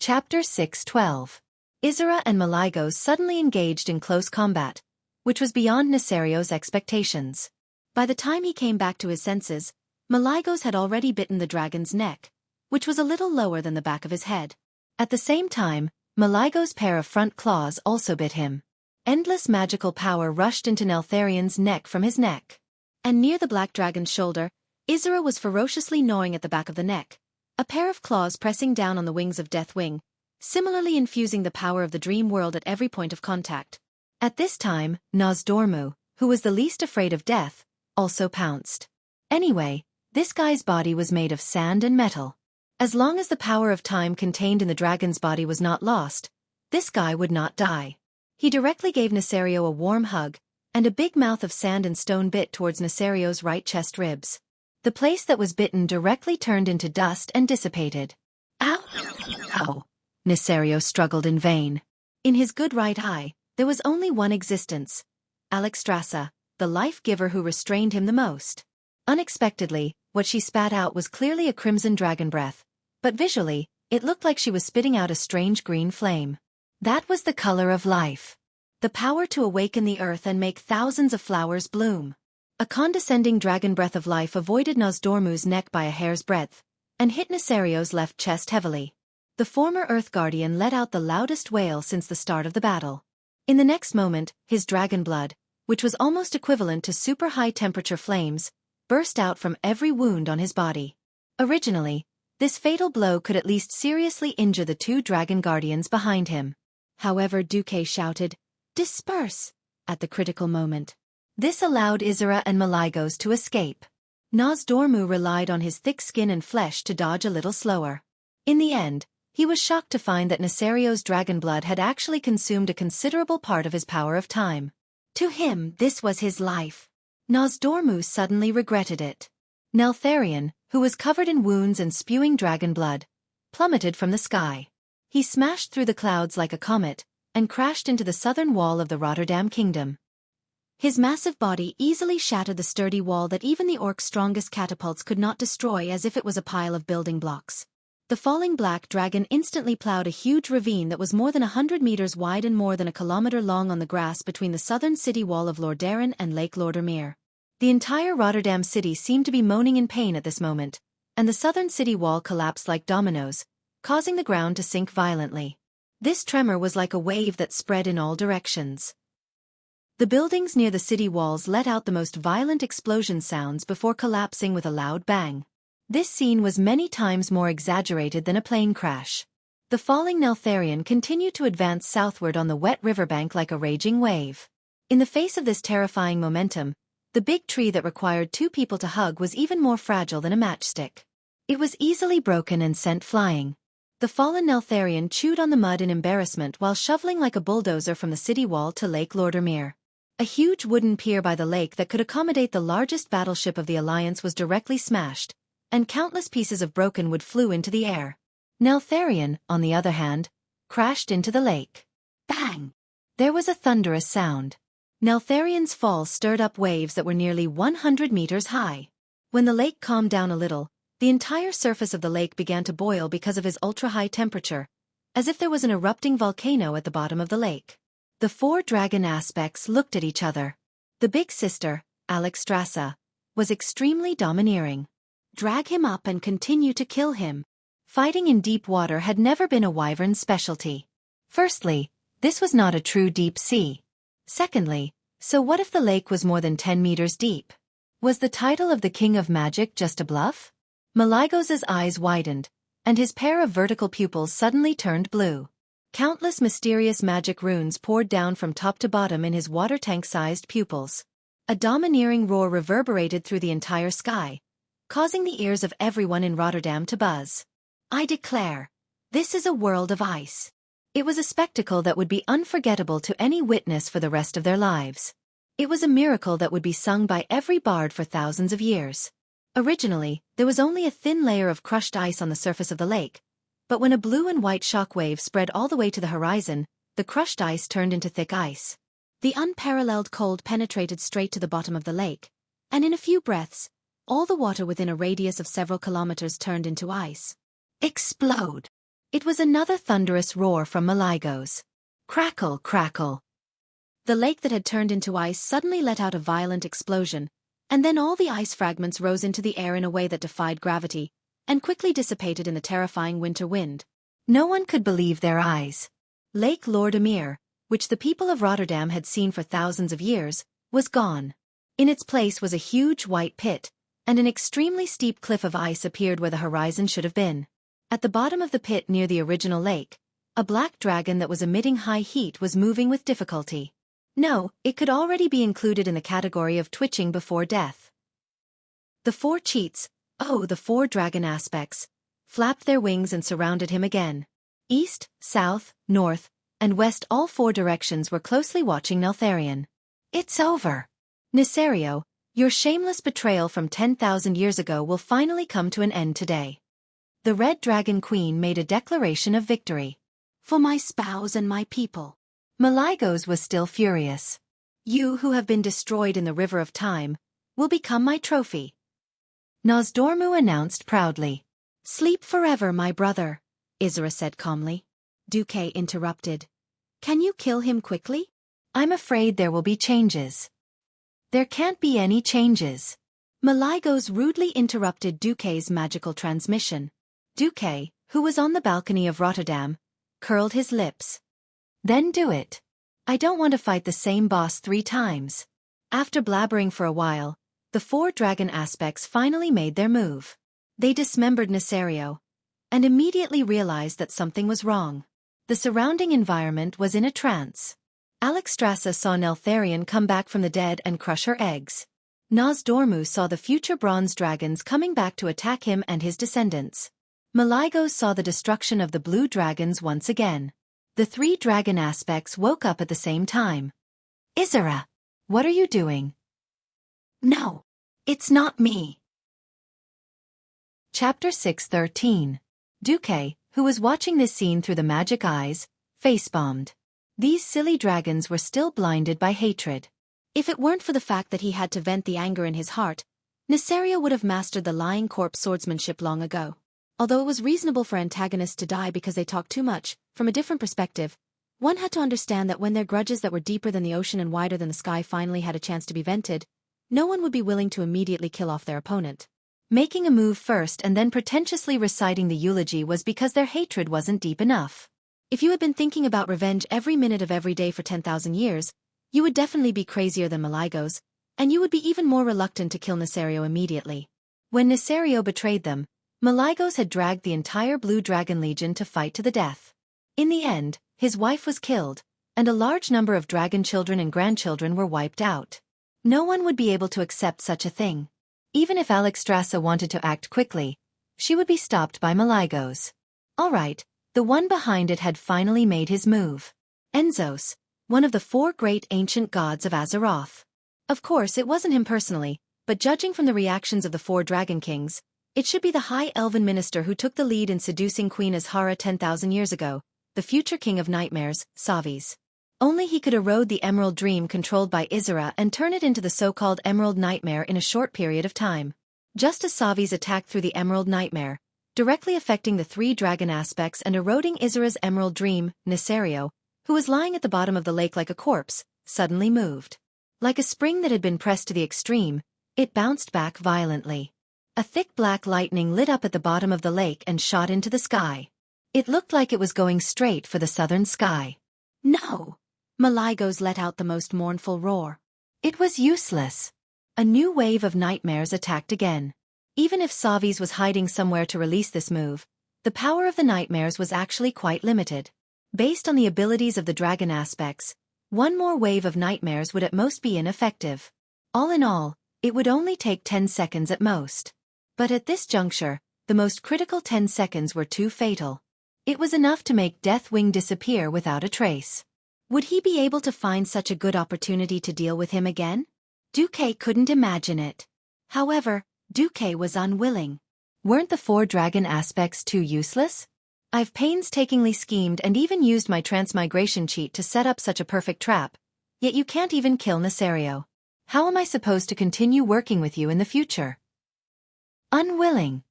Chapter 6:12. Isra and Malygos suddenly engaged in close combat, which was beyond Neserio's expectations. By the time he came back to his senses, Malygos had already bitten the dragon's neck, which was a little lower than the back of his head. At the same time, Malygos' pair of front claws also bit him. Endless magical power rushed into Neltharion's neck from his neck. And near the black dragon's shoulder, Isra was ferociously gnawing at the back of the neck, a pair of claws pressing down on the wings of Deathwing, similarly infusing the power of the dream world at every point of contact. At this time, Nozdormu, who was the least afraid of death, also pounced. Anyway, this guy's body was made of sand and metal. As long as the power of time contained in the dragon's body was not lost, this guy would not die. He directly gave Neserio a warm hug, and a big mouth of sand and stone bit towards Neserio's right chest ribs. The place that was bitten directly turned into dust and dissipated. Ow! Ow! Neserio struggled in vain. In his good right eye, there was only one existence: Alexstrasza, the life-giver who restrained him the most. Unexpectedly, what she spat out was clearly a crimson dragon breath, but visually, it looked like she was spitting out a strange green flame. That was the color of life. The power to awaken the earth and make thousands of flowers bloom. A condescending dragon breath of life avoided Nozdormu's neck by a hair's breadth, and hit Neserio's left chest heavily. The former Earth Guardian let out the loudest wail since the start of the battle. In the next moment, his dragon blood, which was almost equivalent to super high-temperature flames, burst out from every wound on his body. Originally, this fatal blow could at least seriously injure the two dragon guardians behind him. However, Xueqi shouted, "Disperse!" at the critical moment. This allowed Isra and Malygos to escape. Nozdormu relied on his thick skin and flesh to dodge a little slower. In the end, he was shocked to find that Neserio's dragon blood had actually consumed a considerable part of his power of time. To him, this was his life. Nozdormu suddenly regretted it. Neltharion, who was covered in wounds and spewing dragon blood, plummeted from the sky. He smashed through the clouds like a comet, and crashed into the southern wall of the Rotterdam kingdom. His massive body easily shattered the sturdy wall that even the orc's strongest catapults could not destroy, as if it was a pile of building blocks. The falling black dragon instantly plowed a huge ravine that was more than 100 meters wide and more than a kilometer long on the grass between the southern city wall of Lordaeron and Lake Lordermere. The entire Rotterdam city seemed to be moaning in pain at this moment, and the southern city wall collapsed like dominoes, causing the ground to sink violently. This tremor was like a wave that spread in all directions. The buildings near the city walls let out the most violent explosion sounds before collapsing with a loud bang. This scene was many times more exaggerated than a plane crash. The falling Neltharion continued to advance southward on the wet riverbank like a raging wave. In the face of this terrifying momentum, the big tree that required two people to hug was even more fragile than a matchstick. It was easily broken and sent flying. The fallen Neltharion chewed on the mud in embarrassment while shoveling like a bulldozer from the city wall to Lake Lordermere. A huge wooden pier by the lake that could accommodate the largest battleship of the Alliance was directly smashed, and countless pieces of broken wood flew into the air. Neltharion, on the other hand, crashed into the lake. Bang! There was a thunderous sound. Neltharion's fall stirred up waves that were nearly 100 meters high. When the lake calmed down a little, the entire surface of the lake began to boil because of his ultra-high temperature, as if there was an erupting volcano at the bottom of the lake. The four dragon aspects looked at each other. The big sister, Alexstrasza, was extremely domineering. Drag him up and continue to kill him. Fighting in deep water had never been a wyvern's specialty. Firstly, this was not a true deep sea. Secondly, so what if the lake was more than 10 meters deep? Was the title of the King of Magic just a bluff? Malygos's eyes widened, and his pair of vertical pupils suddenly turned blue. Countless mysterious magic runes poured down from top to bottom in his water tank-sized pupils. A domineering roar reverberated through the entire sky, causing the ears of everyone in Rotterdam to buzz. I declare, this is a world of ice. It was a spectacle that would be unforgettable to any witness for the rest of their lives. It was a miracle that would be sung by every bard for thousands of years. Originally, there was only a thin layer of crushed ice on the surface of the lake, but when a blue and white shockwave spread all the way to the horizon, the crushed ice turned into thick ice. The unparalleled cold penetrated straight to the bottom of the lake, and in a few breaths, all the water within a radius of several kilometers turned into ice. Explode! It was another thunderous roar from Malygos. Crackle, crackle. The lake that had turned into ice suddenly let out a violent explosion, and then all the ice fragments rose into the air in a way that defied gravity, and quickly dissipated in the terrifying winter wind. No one could believe their eyes. Lake Lordemir, which the people of Rotterdam had seen for thousands of years, was gone. In its place was a huge white pit, and an extremely steep cliff of ice appeared where the horizon should have been. At the bottom of the pit near the original lake, a black dragon that was emitting high heat was moving with difficulty. No, it could already be included in the category of twitching before death. The four cheats, the four dragon aspects, flapped their wings and surrounded him again. East, south, north, and west, all four directions were closely watching Neltharion. It's over. Nesario, your shameless betrayal from 10,000 years ago will finally come to an end today. The Red Dragon Queen made a declaration of victory. For my spouse and my people. Malygos was still furious. You who have been destroyed in the River of Time will become my trophy. Nosdormu announced proudly. Sleep forever, my brother, Isra said calmly. Duque interrupted. Can you kill him quickly? I'm afraid there will be changes. There can't be any changes. Malygos rudely interrupted Duque's magical transmission. Duque, who was on the balcony of Rotterdam, curled his lips. Then do it. I don't want to fight the same boss 3 times. After blabbering for a while, the 4 dragon aspects finally made their move. They dismembered Nesario, and immediately realized that something was wrong. The surrounding environment was in a trance. Alexstrasza saw Neltharion come back from the dead and crush her eggs. Nosdormu saw the future bronze dragons coming back to attack him and his descendants. Malygos saw the destruction of the blue dragons once again. The 3 dragon aspects woke up at the same time. Isra, what are you doing? No, it's not me. Chapter 6:13. Duque, who was watching this scene through the magic eyes, face-bombed. These silly dragons were still blinded by hatred. If it weren't for the fact that he had to vent the anger in his heart, Nesario would have mastered the lying corpse swordsmanship long ago. Although it was reasonable for antagonists to die because they talked too much, from a different perspective, one had to understand that when their grudges that were deeper than the ocean and wider than the sky finally had a chance to be vented, no one would be willing to immediately kill off their opponent. Making a move first and then pretentiously reciting the eulogy was because their hatred wasn't deep enough. If you had been thinking about revenge every minute of every day for 10,000 years, you would definitely be crazier than Malygos, and you would be even more reluctant to kill Nesario immediately. When Nesario betrayed them, Malygos had dragged the entire Blue Dragon Legion to fight to the death. In the end, his wife was killed, and a large number of dragon children and grandchildren were wiped out. No one would be able to accept such a thing. Even if Alexstrasza wanted to act quickly, she would be stopped by Malygos. All right, the one behind it had finally made his move. Enzos, one of the 4 great ancient gods of Azeroth. Of course, it wasn't him personally, but judging from the reactions of the 4 dragon kings, it should be the high elven minister who took the lead in seducing Queen Azhara 10,000 years ago, the future king of nightmares, Savis. Only he could erode the Emerald Dream controlled by Isra and turn it into the so-called Emerald Nightmare in a short period of time. Just as Savis attacked through the Emerald Nightmare, directly affecting the 3 dragon aspects and eroding Isra's Emerald Dream, Nesario, who was lying at the bottom of the lake like a corpse, suddenly moved. Like a spring that had been pressed to the extreme, it bounced back violently. A thick black lightning lit up at the bottom of the lake and shot into the sky. It looked like it was going straight for the southern sky. No! Malygos let out the most mournful roar. It was useless. A new wave of nightmares attacked again. Even if Savis was hiding somewhere to release this move, the power of the nightmares was actually quite limited. Based on the abilities of the dragon aspects, one more wave of nightmares would at most be ineffective. All in all, it would only take 10 seconds at most. But at this juncture, the most critical 10 seconds were too fatal. It was enough to make Deathwing disappear without a trace. Would he be able to find such a good opportunity to deal with him again? Duque couldn't imagine it. However, Duque was unwilling. Weren't the 4 dragon aspects too useless? I've painstakingly schemed and even used my transmigration cheat to set up such a perfect trap, yet you can't even kill Nesario. How am I supposed to continue working with you in the future? Unwilling.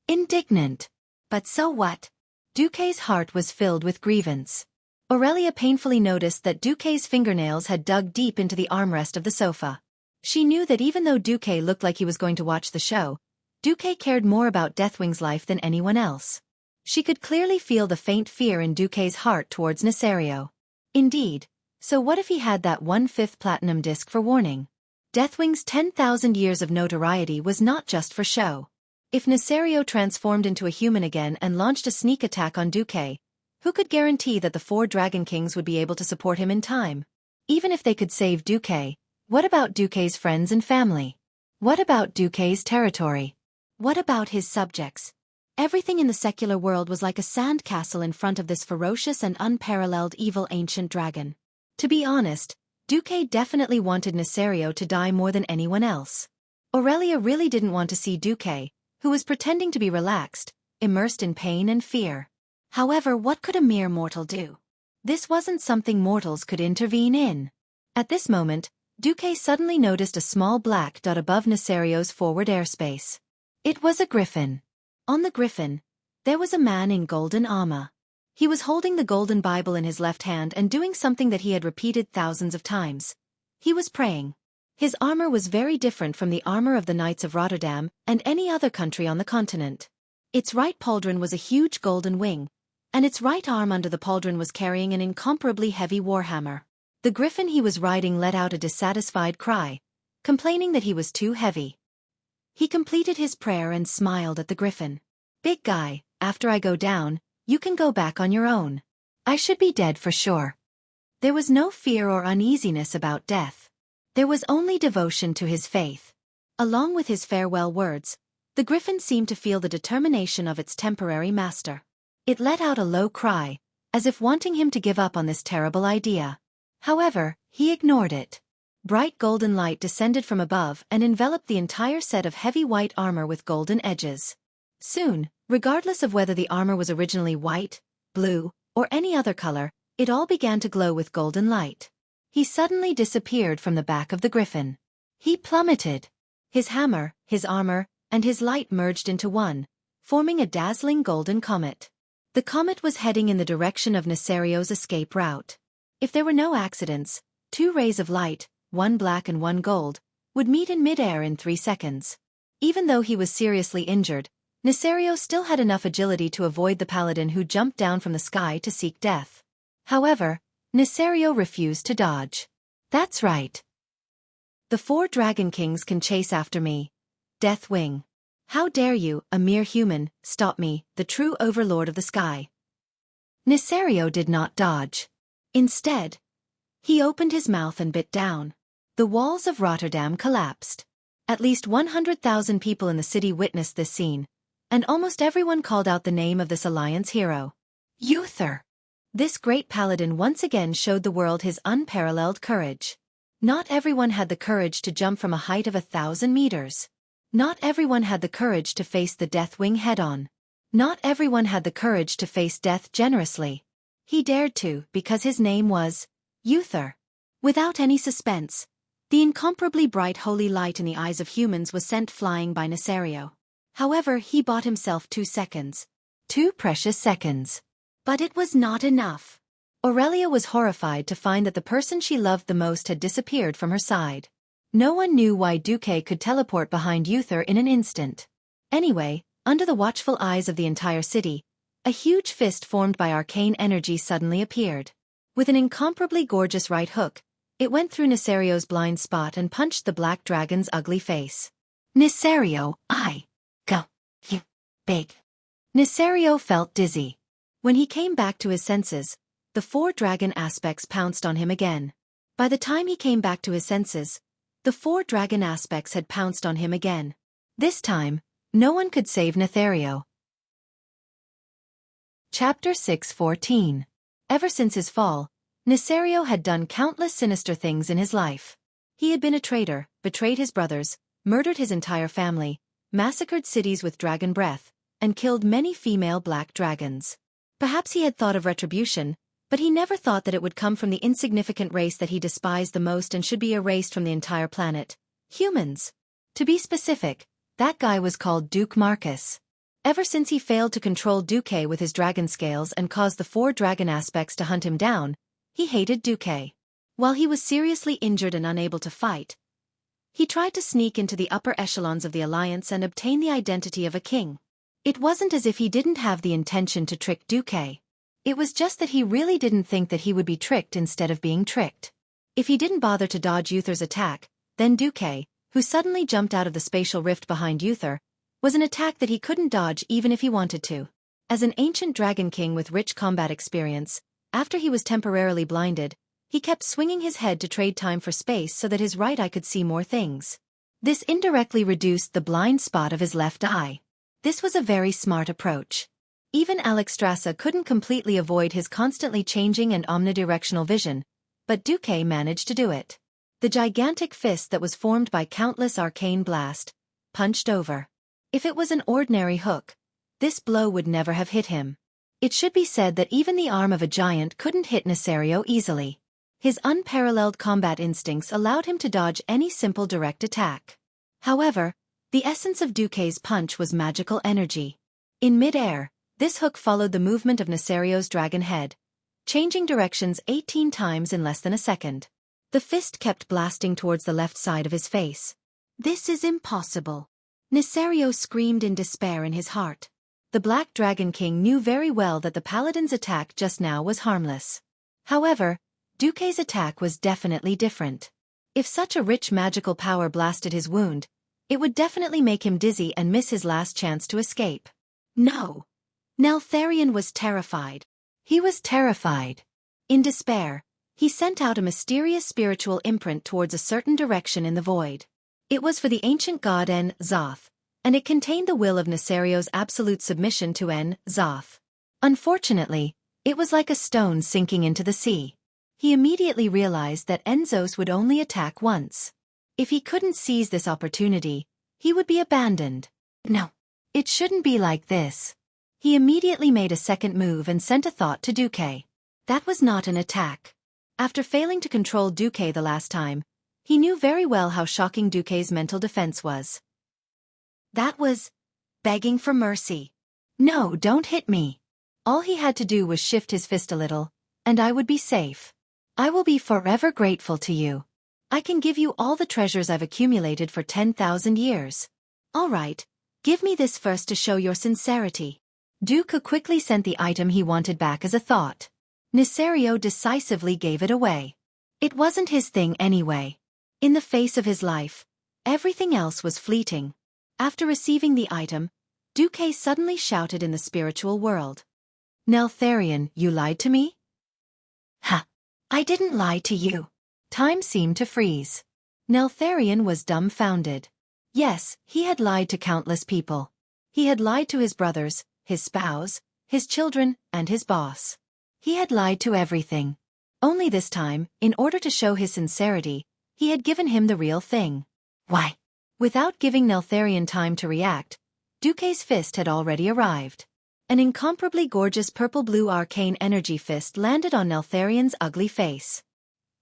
Indignant. But so what? Duque's heart was filled with grievance. Aurelia painfully noticed that Duque's fingernails had dug deep into the armrest of the sofa. She knew that even though Duque looked like he was going to watch the show, Duque cared more about Deathwing's life than anyone else. She could clearly feel the faint fear in Duque's heart towards Nesario. Indeed, so what if he had that 1/5 platinum disc for warning? Deathwing's 10,000 years of notoriety was not just for show. If Nesario transformed into a human again and launched a sneak attack on Duque, who could guarantee that the 4 Dragon Kings would be able to support him in time? Even if they could save Duque, what about Duque's friends and family? What about Duque's territory? What about his subjects? Everything in the secular world was like a sand castle in front of this ferocious and unparalleled evil ancient dragon. To be honest, Duque definitely wanted Nesario to die more than anyone else. Aurelia really didn't want to see Duque, who was pretending to be relaxed, immersed in pain and fear. However, what could a mere mortal do? This wasn't something mortals could intervene in. At this moment, Duque suddenly noticed a small black dot above Nesario's forward airspace. It was a griffin. On the griffin, there was a man in golden armor. He was holding the golden Bible in his left hand and doing something that he had repeated thousands of times. He was praying. His armor was very different from the armor of the Knights of Rotterdam and any other country on the continent. Its right pauldron was a huge golden wing, and its right arm under the pauldron was carrying an incomparably heavy warhammer. The griffin he was riding let out a dissatisfied cry, complaining that he was too heavy. He completed his prayer and smiled at the griffin. "Big guy, after I go down, you can go back on your own. I should be dead for sure." There was no fear or uneasiness about death. There was only devotion to his faith. Along with his farewell words, the griffin seemed to feel the determination of its temporary master. It let out a low cry, as if wanting him to give up on this terrible idea. However, he ignored it. Bright golden light descended from above and enveloped the entire set of heavy white armor with golden edges. Soon, regardless of whether the armor was originally white, blue, or any other color, it all began to glow with golden light. He suddenly disappeared from the back of the griffin. He plummeted. His hammer, his armor, and his light merged into one, forming a dazzling golden comet. The comet was heading in the direction of Nesario's escape route. If there were no accidents, 2 rays of light, one black and one gold, would meet in mid-air in 3 seconds. Even though he was seriously injured, Nesario still had enough agility to avoid the paladin who jumped down from the sky to seek death. However, Nesario refused to dodge. "That's right. The 4 Dragon Kings can chase after me. Deathwing. How dare you, a mere human, stop me, the true overlord of the sky?" Nesario did not dodge. Instead, he opened his mouth and bit down. The walls of Rotterdam collapsed. At least 100,000 people in the city witnessed this scene, and almost everyone called out the name of this alliance hero. Uther! This great paladin once again showed the world his unparalleled courage. Not everyone had the courage to jump from a height of 1,000 meters. Not everyone had the courage to face the Deathwing head-on. Not everyone had the courage to face death generously. He dared to because his name was Uther. Without any suspense, the incomparably bright holy light in the eyes of humans was sent flying by Nesario. However, he bought himself 2 seconds. 2 precious seconds. But it was not enough. Aurelia was horrified to find that the person she loved the most had disappeared from her side. No one knew why Duque could teleport behind Uther in an instant. Anyway, under the watchful eyes of the entire city, a huge fist formed by arcane energy suddenly appeared. With an incomparably gorgeous right hook, it went through Nesario's blind spot and punched the black dragon's ugly face. "Nesario, you big." Nesario felt dizzy. When he came back to his senses, the 4 dragon aspects pounced on him again. By the time he came back to his senses, the 4 dragon aspects had pounced on him again. This time, no one could save Nesario. Chapter 6:14. Ever since his fall, Nesario had done countless sinister things in his life. He had been a traitor, betrayed his brothers, murdered his entire family, massacred cities with dragon breath, and killed many female black dragons. Perhaps he had thought of retribution, but he never thought that it would come from the insignificant race that he despised the most and should be erased from the entire planet. Humans. To be specific, that guy was called Duke Marcus. Ever since he failed to control Xueqi with his dragon scales and caused the 4 dragon aspects to hunt him down, he hated Xueqi. While he was seriously injured and unable to fight, he tried to sneak into the upper echelons of the alliance and obtain the identity of a king. It wasn't as if he didn't have the intention to trick Xueqi. It was just that he really didn't think that he would be tricked instead of being tricked. If he didn't bother to dodge Uther's attack, then Xueqi, who suddenly jumped out of the spatial rift behind Uther, was an attack that he couldn't dodge even if he wanted to. As an ancient dragon king with rich combat experience, after he was temporarily blinded, he kept swinging his head to trade time for space so that his right eye could see more things. This indirectly reduced the blind spot of his left eye. This was a very smart approach. Even Alexstrasza couldn't completely avoid his constantly changing and omnidirectional vision, but Xueqi managed to do it. The gigantic fist that was formed by countless arcane blasts punched over. If it was an ordinary hook, this blow would never have hit him. It should be said that even the arm of a giant couldn't hit Nesario easily. His unparalleled combat instincts allowed him to dodge any simple direct attack. However, the essence of Xueqi's punch was magical energy. In mid-air, this hook followed the movement of Nesario's dragon head, changing directions 18 times in less than a second. The fist kept blasting towards the left side of his face. "This is impossible." Nesario screamed in despair in his heart. The Black Dragon King knew very well that the paladin's attack just now was harmless. However, Xueqi's attack was definitely different. If such a rich magical power blasted his wound, it would definitely make him dizzy and miss his last chance to escape. No! Neltharion was terrified. He was terrified. In despair, he sent out a mysterious spiritual imprint towards a certain direction in the void. It was for the ancient god En-Zoth, and it contained the will of Nesario's absolute submission to En-Zoth. Unfortunately, it was like a stone sinking into the sea. He immediately realized that En-Zoth would only attack once. If he couldn't seize this opportunity, he would be abandoned. No, it shouldn't be like this. He immediately made a second move and sent a thought to Xueqi. That was not an attack. After failing to control Xueqi the last time, he knew very well how shocking Xueqi's mental defense was. That was begging for mercy. "No, don't hit me." All he had to do was shift his fist a little, and I would be safe. "I will be forever grateful to you. I can give you all the treasures I've accumulated for 10,000 years. All right, give me this first to show your sincerity." Xueqi quickly sent the item he wanted back as a thought. Nesario decisively gave it away. It wasn't his thing anyway. In the face of his life, everything else was fleeting. After receiving the item, Xueqi suddenly shouted in the spiritual world. "Neltharion, you lied to me?" "Ha! I didn't lie to you." Time seemed to freeze. Neltharion was dumbfounded. Yes, he had lied to countless people. He had lied to his brothers, his spouse, his children, and his boss. He had lied to everything. Only this time, in order to show his sincerity, he had given him the real thing. Why? Without giving Neltharion time to react, Xueqi's fist had already arrived. An incomparably gorgeous purple-blue arcane energy fist landed on Neltharion's ugly face.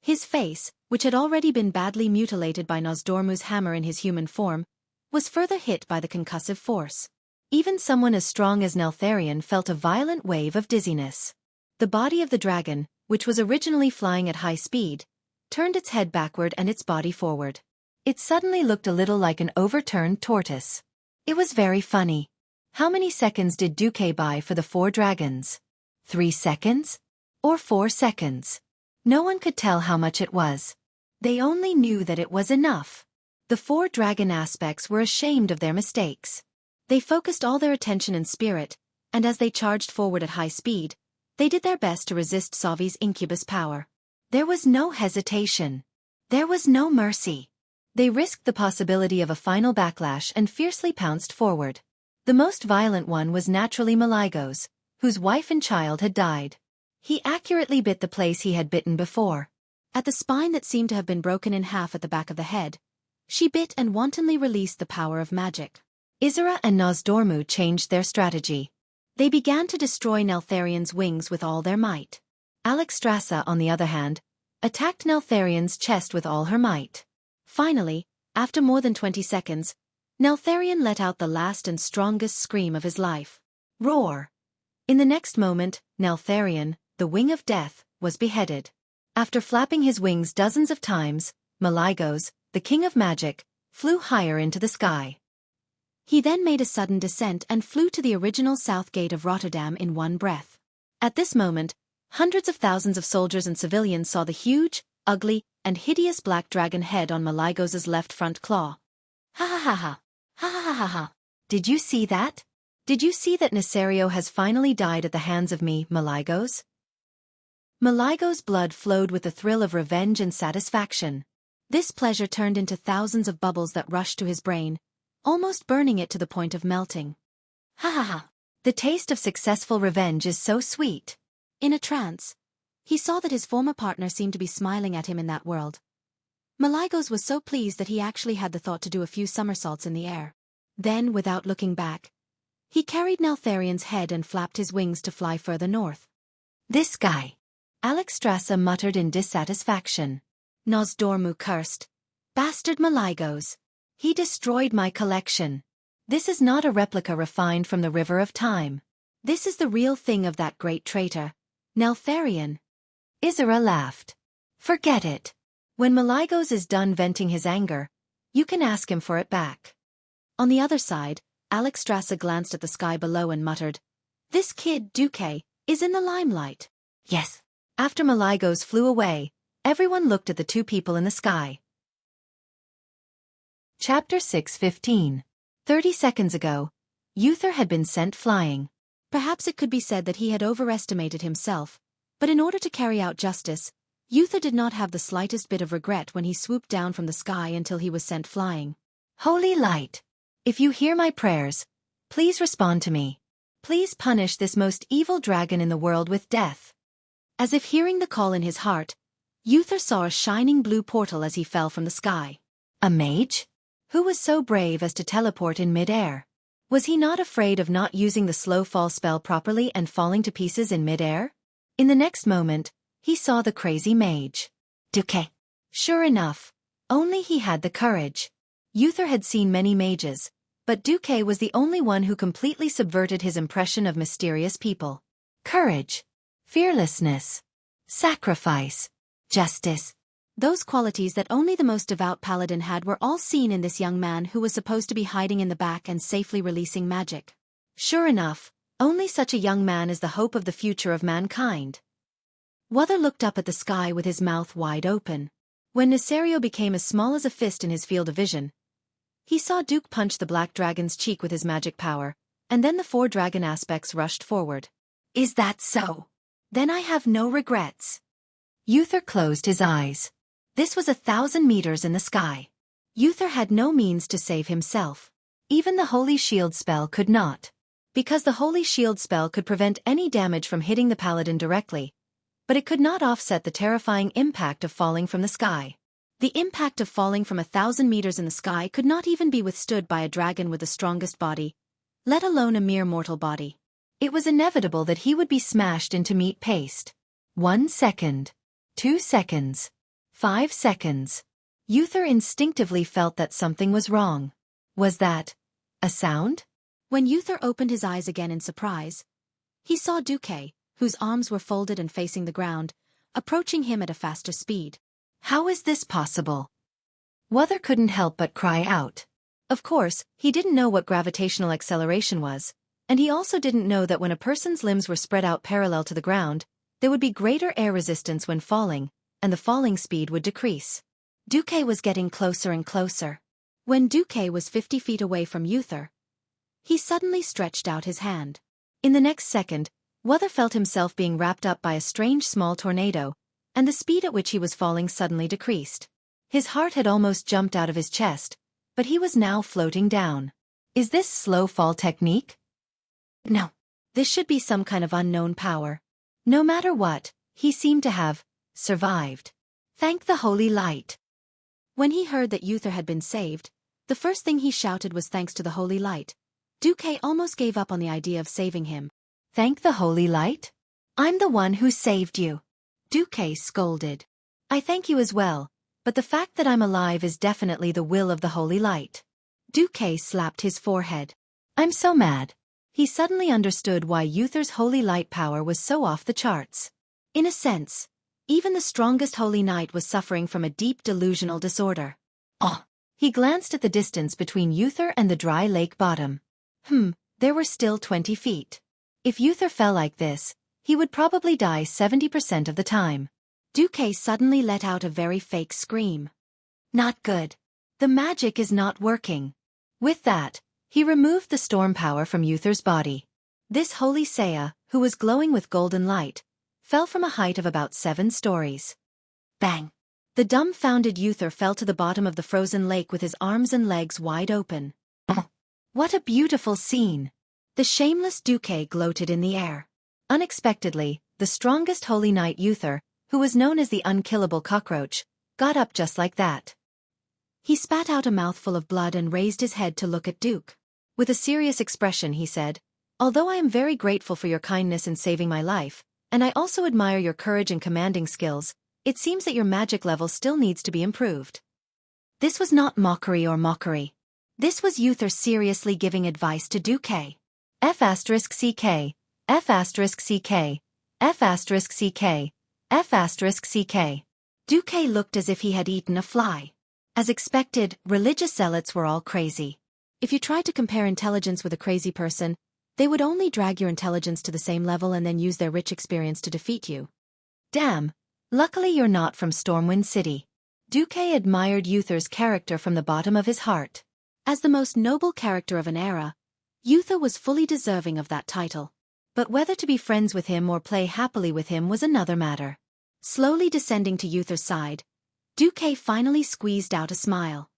His face, which had already been badly mutilated by Nosdormu's hammer in his human form, was further hit by the concussive force. Even someone as strong as Neltharion felt a violent wave of dizziness. The body of the dragon, which was originally flying at high speed, turned its head backward and its body forward. It suddenly looked a little like an overturned tortoise. It was very funny. How many seconds did Xueqi buy for the 4 dragons? 3 seconds? Or 4 seconds? No one could tell how much it was. They only knew that it was enough. The 4 dragon aspects were ashamed of their mistakes. They focused all their attention and spirit, and as they charged forward at high speed, they did their best to resist Savi's incubus power. There was no hesitation. There was no mercy. They risked the possibility of a final backlash and fiercely pounced forward. The most violent one was naturally Malygos, whose wife and child had died. He accurately bit the place he had bitten before. At the spine that seemed to have been broken in half at the back of the head, she bit and wantonly released the power of magic. Isera and Nosdormu changed their strategy. They began to destroy Neltharion's wings with all their might. Alexstrasza, on the other hand, attacked Neltharion's chest with all her might. Finally, after more than 20 seconds, Neltharion let out the last and strongest scream of his life. Roar! In the next moment, Neltharion, the wing of death, was beheaded. After flapping his wings dozens of times, Malygos, the king of magic, flew higher into the sky. He then made a sudden descent and flew to the original south gate of Rotterdam in one breath. At this moment, hundreds of thousands of soldiers and civilians saw the huge, ugly, and hideous black dragon head on Malygos's left front claw. Ha ha ha ha! Ha ha ha ha ha! Did you see that? Did you see that Nesario has finally died at the hands of me, Malygos? Malygos' blood flowed with a thrill of revenge and satisfaction. This pleasure turned into thousands of bubbles that rushed to his brain, almost burning it to the point of melting. Ha ha ha! The taste of successful revenge is so sweet. In a trance, he saw that his former partner seemed to be smiling at him in that world. Malygos was so pleased that he actually had the thought to do a few somersaults in the air. Then, without looking back, he carried Neltharion's head and flapped his wings to fly further north. This guy, Alexstrasza muttered in dissatisfaction. Nosdormu cursed. Bastard Malygos. He destroyed my collection. This is not a replica refined from the river of time. This is the real thing of that great traitor, Neltharion. Isra laughed. Forget it. When Malygos is done venting his anger, you can ask him for it back. On the other side, Alexstrasza glanced at the sky below and muttered, This kid, Xueqi, is in the limelight. Yes. After Malygos flew away, everyone looked at the two people in the sky. Chapter 6:15. 30 seconds ago, Uther had been sent flying. Perhaps it could be said that he had overestimated himself, but in order to carry out justice, Uther did not have the slightest bit of regret when he swooped down from the sky until he was sent flying. Holy light! If you hear my prayers, please respond to me. Please punish this most evil dragon in the world with death. As if hearing the call in his heart, Uther saw a shining blue portal as he fell from the sky. A mage? Who was so brave as to teleport in mid-air? Was he not afraid of not using the slow fall spell properly and falling to pieces in mid-air? In the next moment, he saw the crazy mage. Xueqi. Sure enough, only he had the courage. Uther had seen many mages, but Xueqi was the only one who completely subverted his impression of mysterious people. Courage, fearlessness, sacrifice, justice. Those qualities that only the most devout paladin had were all seen in this young man who was supposed to be hiding in the back and safely releasing magic. Sure enough, only such a young man is the hope of the future of mankind. Wuther looked up at the sky with his mouth wide open. When Nesario became as small as a fist in his field of vision, he saw Duke punch the black dragon's cheek with his magic power, and then the 4 dragon aspects rushed forward. Is that so? Then I have no regrets. Uther closed his eyes. This was 1,000 meters in the sky. Uther had no means to save himself. Even the Holy Shield spell could not. Because the Holy Shield spell could prevent any damage from hitting the paladin directly, but it could not offset the terrifying impact of falling from the sky. The impact of falling from 1,000 meters in the sky could not even be withstood by a dragon with the strongest body, let alone a mere mortal body. It was inevitable that he would be smashed into meat paste. 1 second. 2 seconds. 5 seconds. Uther instinctively felt that something was wrong. Was that a sound? When Uther opened his eyes again in surprise, he saw Xueqi, whose arms were folded and facing the ground, approaching him at a faster speed. How is this possible? Wuther couldn't help but cry out. Of course, he didn't know what gravitational acceleration was, and he also didn't know that when a person's limbs were spread out parallel to the ground, there would be greater air resistance when falling, and the falling speed would decrease. Xueqi was getting closer and closer. When Xueqi was 50 feet away from Uther, he suddenly stretched out his hand. In the next second, Wuther felt himself being wrapped up by a strange small tornado, and the speed at which he was falling suddenly decreased. His heart had almost jumped out of his chest, but he was now floating down. Is this slow fall technique? No. This should be some kind of unknown power. No matter what, he seemed to have survived. Thank the holy light. When he heard that Uther had been saved, the first thing he shouted was thanks to the holy light. Xueqi almost gave up on the idea of saving him. Thank the holy light? I'm the one who saved you. Xueqi scolded. I thank you as well, but the fact that I'm alive is definitely the will of the holy light. Xueqi slapped his forehead. I'm so mad. He suddenly understood why Uther's holy light power was so off the charts. In a sense, even the strongest holy knight was suffering from a deep delusional disorder. Oh! He glanced at the distance between Uther and the dry lake bottom. There were still 20 feet. If Uther fell like this, he would probably die 70% of the time. Xueqi suddenly let out a very fake scream. Not good. The magic is not working. With that, he removed the storm power from Uther's body. This holy Saga, who was glowing with golden light, fell from a height of about 7 stories. Bang! The dumbfounded Uther fell to the bottom of the frozen lake with his arms and legs wide open. What a beautiful scene! The shameless Xueqi gloated in the air. Unexpectedly, the strongest holy knight Uther, who was known as the unkillable cockroach, got up just like that. He spat out a mouthful of blood and raised his head to look at Duke. With a serious expression he said, "Although I am very grateful for your kindness in saving my life, and I also admire your courage and commanding skills, it seems that your magic level still needs to be improved." This was not mockery. This was Uther seriously giving advice to Xueqi. F***CK, F***CK, F***CK, F***CK. Xueqi looked as if he had eaten a fly. As expected, religious zealots were all crazy. If you tried to compare intelligence with a crazy person, they would only drag your intelligence to the same level and then use their rich experience to defeat you. Damn, luckily you're not from Stormwind City. Xueqi admired Uther's character from the bottom of his heart. As the most noble character of an era, Uther was fully deserving of that title. But whether to be friends with him or play happily with him was another matter. Slowly descending to Uther's side, Xueqi finally squeezed out a smile.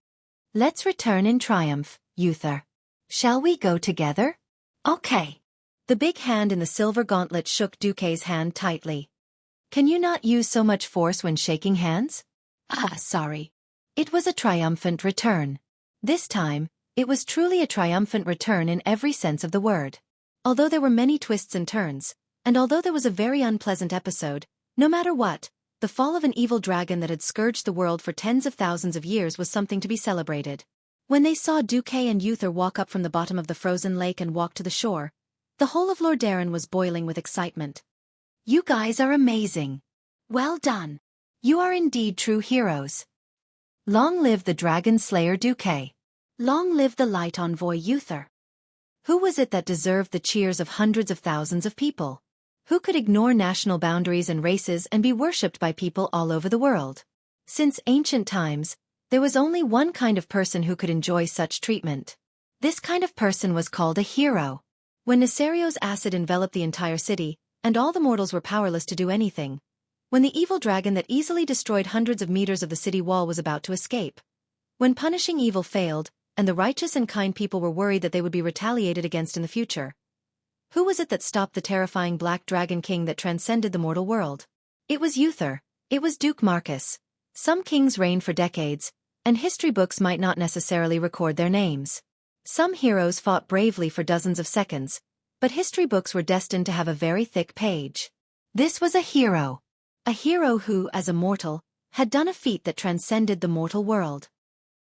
Let's return in triumph, Uther. Shall we go together? Okay. The big hand in the silver gauntlet shook Xueqi's hand tightly. Can you not use so much force when shaking hands? Sorry. It was a triumphant return. This time, it was truly a triumphant return in every sense of the word. Although there were many twists and turns, and although there was a very unpleasant episode, no matter what, the fall of an evil dragon that had scourged the world for tens of thousands of years was something to be celebrated. When they saw Xueqi and Uther walk up from the bottom of the frozen lake and walk to the shore, the whole of Lordaeron was boiling with excitement. You guys are amazing. Well done. You are indeed true heroes. Long live the dragon slayer Xueqi. Long live the light envoy Uther. Who was it that deserved the cheers of hundreds of thousands of people? Who could ignore national boundaries and races and be worshipped by people all over the world? Since ancient times, there was only one kind of person who could enjoy such treatment. This kind of person was called a hero. When Nesario's acid enveloped the entire city, and all the mortals were powerless to do anything, when the evil dragon that easily destroyed hundreds of meters of the city wall was about to escape, when punishing evil failed, and the righteous and kind people were worried that they would be retaliated against in the future, who was it that stopped the terrifying Black Dragon King that transcended the mortal world? It was Uther. It was Duke Marcus. Some kings reigned for decades, and history books might not necessarily record their names. Some heroes fought bravely for dozens of seconds, but history books were destined to have a very thick page. This was a hero. A hero who, as a mortal, had done a feat that transcended the mortal world.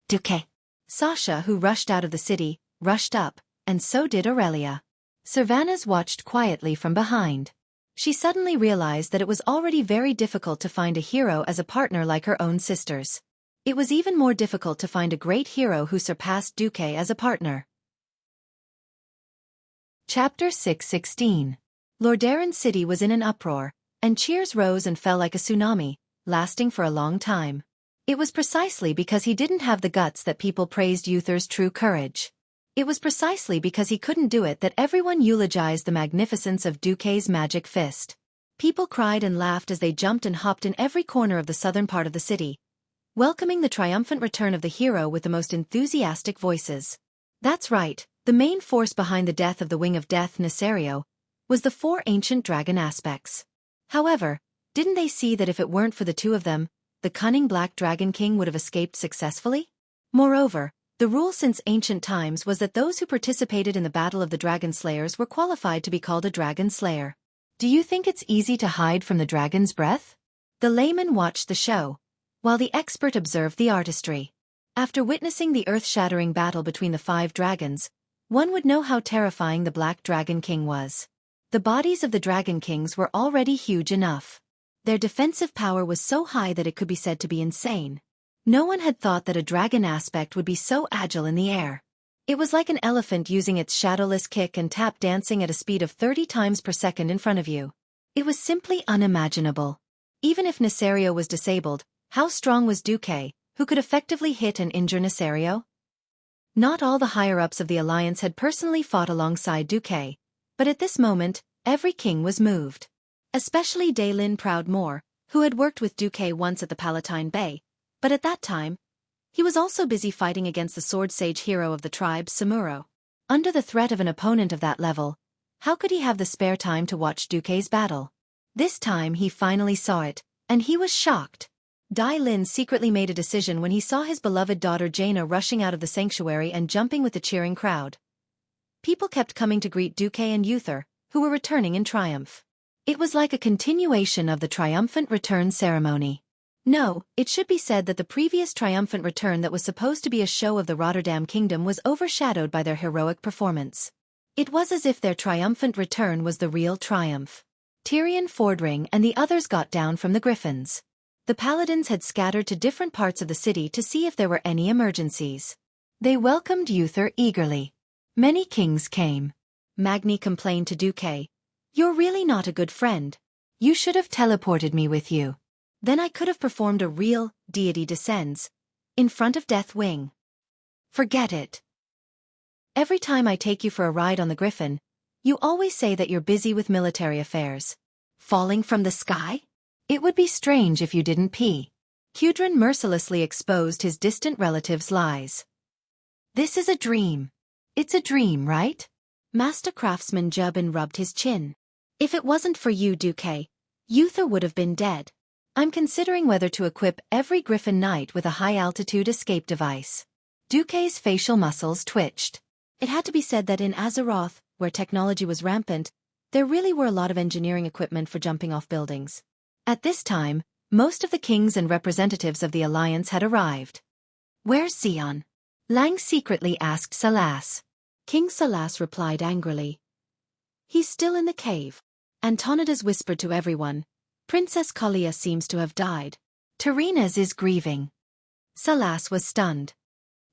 Xueqi. Sasha, who rushed out of the city, rushed up, and so did Aurelia. Servanas watched quietly from behind. She suddenly realized that it was already very difficult to find a hero as a partner like her own sisters. It was even more difficult to find a great hero who surpassed Xueqi as a partner. Chapter 6:16. Lordaeron City was in an uproar, and cheers rose and fell like a tsunami, lasting for a long time. It was precisely because he didn't have the guts that people praised Uther's true courage. It was precisely because he couldn't do it that everyone eulogized the magnificence of Xueqi's magic fist. People cried and laughed as they jumped and hopped in every corner of the southern part of the city, welcoming the triumphant return of the hero with the most enthusiastic voices. That's right, the main force behind the death of the Wing of Death Nesario was the 4 ancient dragon aspects. However, didn't they see that if it weren't for the 2 of them, the cunning Black Dragon King would have escaped successfully? Moreover, the rule since ancient times was that those who participated in the Battle of the Dragon Slayers were qualified to be called a Dragon Slayer. Do you think it's easy to hide from the dragon's breath? The layman watched the show, while the expert observed the artistry. After witnessing the earth-shattering battle between the 5 dragons, one would know how terrifying the Black Dragon King was. The bodies of the Dragon Kings were already huge enough. Their defensive power was so high that it could be said to be insane. No one had thought that a dragon aspect would be so agile in the air. It was like an elephant using its shadowless kick and tap dancing at a speed of 30 times per second in front of you. It was simply unimaginable. Even if Nesario was disabled, how strong was Xueqi, who could effectively hit and injure Nesario? Not all the higher-ups of the alliance had personally fought alongside Xueqi, but at this moment, every king was moved. Especially Daylin Proudmoore, who had worked with Xueqi once at the Palatine Bay, but at that time, he was also busy fighting against the sword sage hero of the tribe, Samuro. Under the threat of an opponent of that level, how could he have the spare time to watch Xueqi's battle? This time he finally saw it, and he was shocked. Dai Lin secretly made a decision when he saw his beloved daughter Jaina rushing out of the sanctuary and jumping with the cheering crowd. People kept coming to greet Xueqi and Uther, who were returning in triumph. It was like a continuation of the triumphant return ceremony. No, it should be said that the previous triumphant return that was supposed to be a show of the Rotterdam Kingdom was overshadowed by their heroic performance. It was as if their triumphant return was the real triumph. Tyrion Fordring and the others got down from the griffins. The paladins had scattered to different parts of the city to see if there were any emergencies. They welcomed Uther eagerly. Many kings came. Magni complained to Xueqi, "You're really not a good friend. You should have teleported me with you. Then I could have performed a real deity descends in front of Deathwing." "Forget it. Every time I take you for a ride on the Griffin, you always say that you're busy with military affairs. Falling from the sky? It would be strange if you didn't pee." Cudrin mercilessly exposed his distant relative's lies. "This is a dream. It's a dream, right?" Master Craftsman Jubin rubbed his chin. "If it wasn't for you, Xueqi, Uther would have been dead. I'm considering whether to equip every Griffin Knight with a high-altitude escape device." Xueqi's facial muscles twitched. It had to be said that in Azeroth, where technology was rampant, there really were a lot of engineering equipment for jumping off buildings. At this time, most of the kings and representatives of the Alliance had arrived. "Where's Xion?" Lang secretly asked Salas. King Salas replied angrily, "He's still in the cave." Antonidas whispered to everyone, "Princess Kalia seems to have died. Terenas is grieving." Salas was stunned.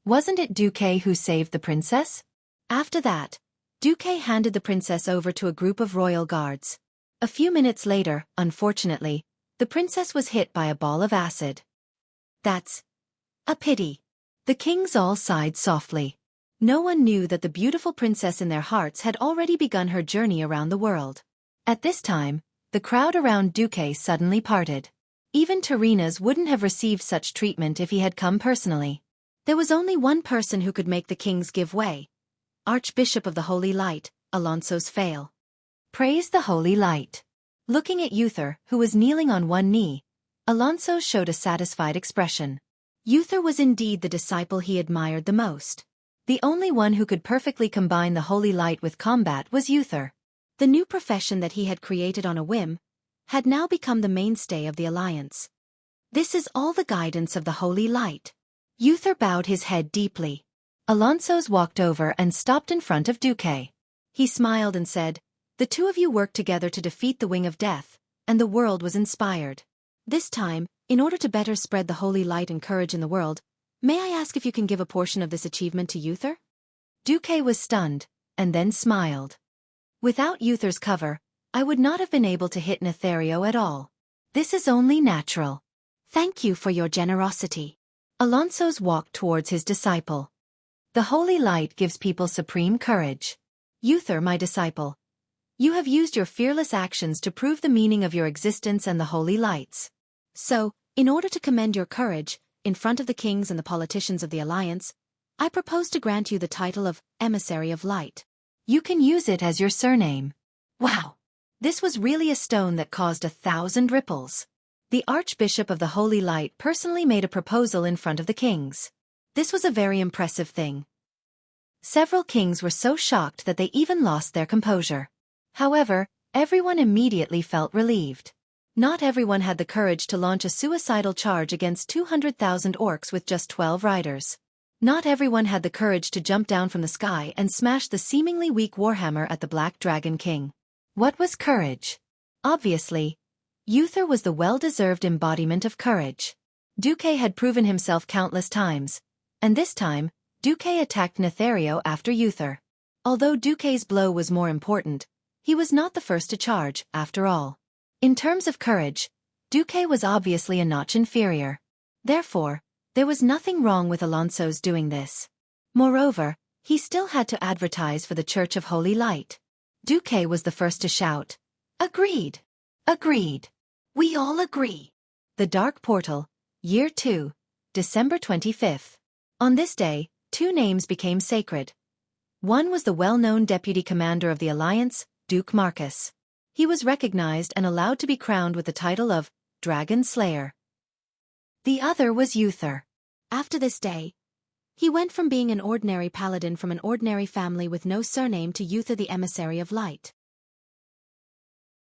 Wasn't it Xueqi who saved the princess? After that, Xueqi handed the princess over to a group of royal guards. A few minutes later, unfortunately, the princess was hit by a ball of acid. "That's a pity." The kings all sighed softly. No one knew that the beautiful princess in their hearts had already begun her journey around the world. At this time, the crowd around Xueqi suddenly parted. Even Terenas wouldn't have received such treatment if he had come personally. There was only one person who could make the kings give way. Archbishop of the Holy Light, Alonso's Fail. Praise the Holy Light. Looking at Uther, who was kneeling on one knee, Alonso showed a satisfied expression. Uther was indeed the disciple he admired the most. The only one who could perfectly combine the Holy Light with combat was Uther. The new profession that he had created on a whim had now become the mainstay of the Alliance. "This is all the guidance of the Holy Light." Uther bowed his head deeply. Alonso's walked over and stopped in front of Xueqi. He smiled and said, "The two of you worked together to defeat the Wing of Death, and the world was inspired. This time, in order to better spread the Holy Light and courage in the world, may I ask if you can give a portion of this achievement to Uther?" Xueqi was stunned, and then smiled. "Without Uther's cover, I would not have been able to hit Nesario at all. This is only natural. Thank you for your generosity." Alonso's walked towards his disciple. "The Holy Light gives people supreme courage. Uther, my disciple, you have used your fearless actions to prove the meaning of your existence and the Holy Lights. So, in order to commend your courage, in front of the kings and the politicians of the Alliance, I propose to grant you the title of Emissary of Light. You can use it as your surname." Wow! This was really a stone that caused 1,000 ripples. The Archbishop of the Holy Light personally made a proposal in front of the kings. This was a very impressive thing. Several kings were so shocked that they even lost their composure. However, everyone immediately felt relieved. Not everyone had the courage to launch a suicidal charge against 200,000 orcs with just 12 riders. Not everyone had the courage to jump down from the sky and smash the seemingly weak warhammer at the Black Dragon King. What was courage? Obviously, Uther was the well-deserved embodiment of courage. Xueqi had proven himself countless times, and this time, Xueqi attacked Nethario after Uther. Although Xueqi's blow was more important, he was not the first to charge, after all. In terms of courage, Xueqi was obviously a notch inferior. Therefore, there was nothing wrong with Alonso's doing this. Moreover, he still had to advertise for the Church of Holy Light. Xueqi was the first to shout, "Agreed! Agreed! We all agree!" The Dark Portal, Year 2, December 25th. On this day, two names became sacred. One was the well-known deputy commander of the Alliance, Duke Marcus. He was recognized and allowed to be crowned with the title of Dragon Slayer. The other was Uther. After this day, he went from being an ordinary paladin from an ordinary family with no surname to Uther the Emissary of Light.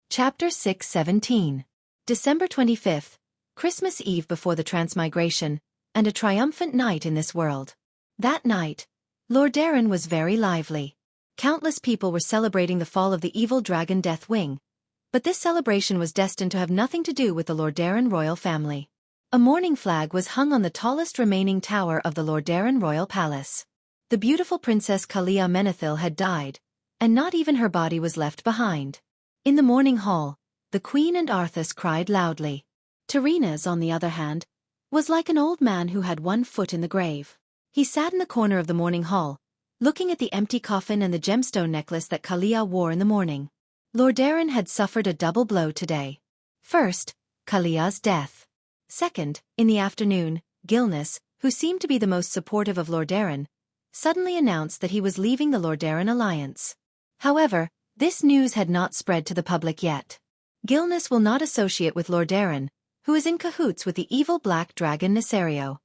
Chapter 6:17. December 25th, Christmas Eve before the Transmigration, and a triumphant night in this world. That night, Lordaeron was very lively. Countless people were celebrating the fall of the evil dragon Deathwing, but this celebration was destined to have nothing to do with the Lordaeron royal family. A mourning flag was hung on the tallest remaining tower of the Lordaeron royal palace. The beautiful Princess Kalia Menethil had died, and not even her body was left behind. In the mourning hall, the Queen and Arthas cried loudly. Tyrinas, on the other hand, was like an old man who had one foot in the grave. He sat in the corner of the mourning hall, looking at the empty coffin and the gemstone necklace that Kalia wore in the morning. Lordaeron had suffered a double blow today. First, Kalia's death. Second, in the afternoon, Gilnis, who seemed to be the most supportive of Lordaeron, suddenly announced that he was leaving the Lordaeron alliance. However, this news had not spread to the public yet. Gilnis will not associate with Lordaeron, who is in cahoots with the evil black dragon Nethario.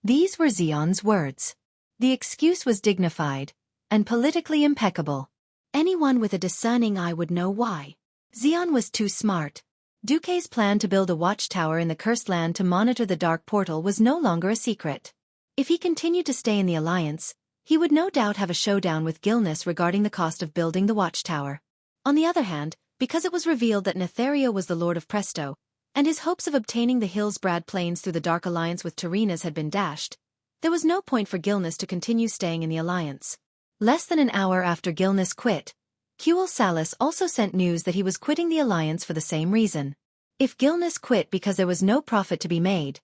These were Xion's words. The excuse was dignified and politically impeccable. Anyone with a discerning eye would know why. Xion was too smart. Xueqi's plan to build a watchtower in the Cursed Land to monitor the Dark Portal was no longer a secret. If he continued to stay in the alliance, he would no doubt have a showdown with Gilnis regarding the cost of building the watchtower. On the other hand, because it was revealed that Nethario was the Lord of Presto, and his hopes of obtaining the Hillsbrad Plains through the Dark Alliance with Tyrinas had been dashed, there was no point for Gilnis to continue staying in the alliance. Less than an hour after Gilnis quit, Quel Salus also sent news that he was quitting the alliance for the same reason. If Gilnis quit because there was no profit to be made,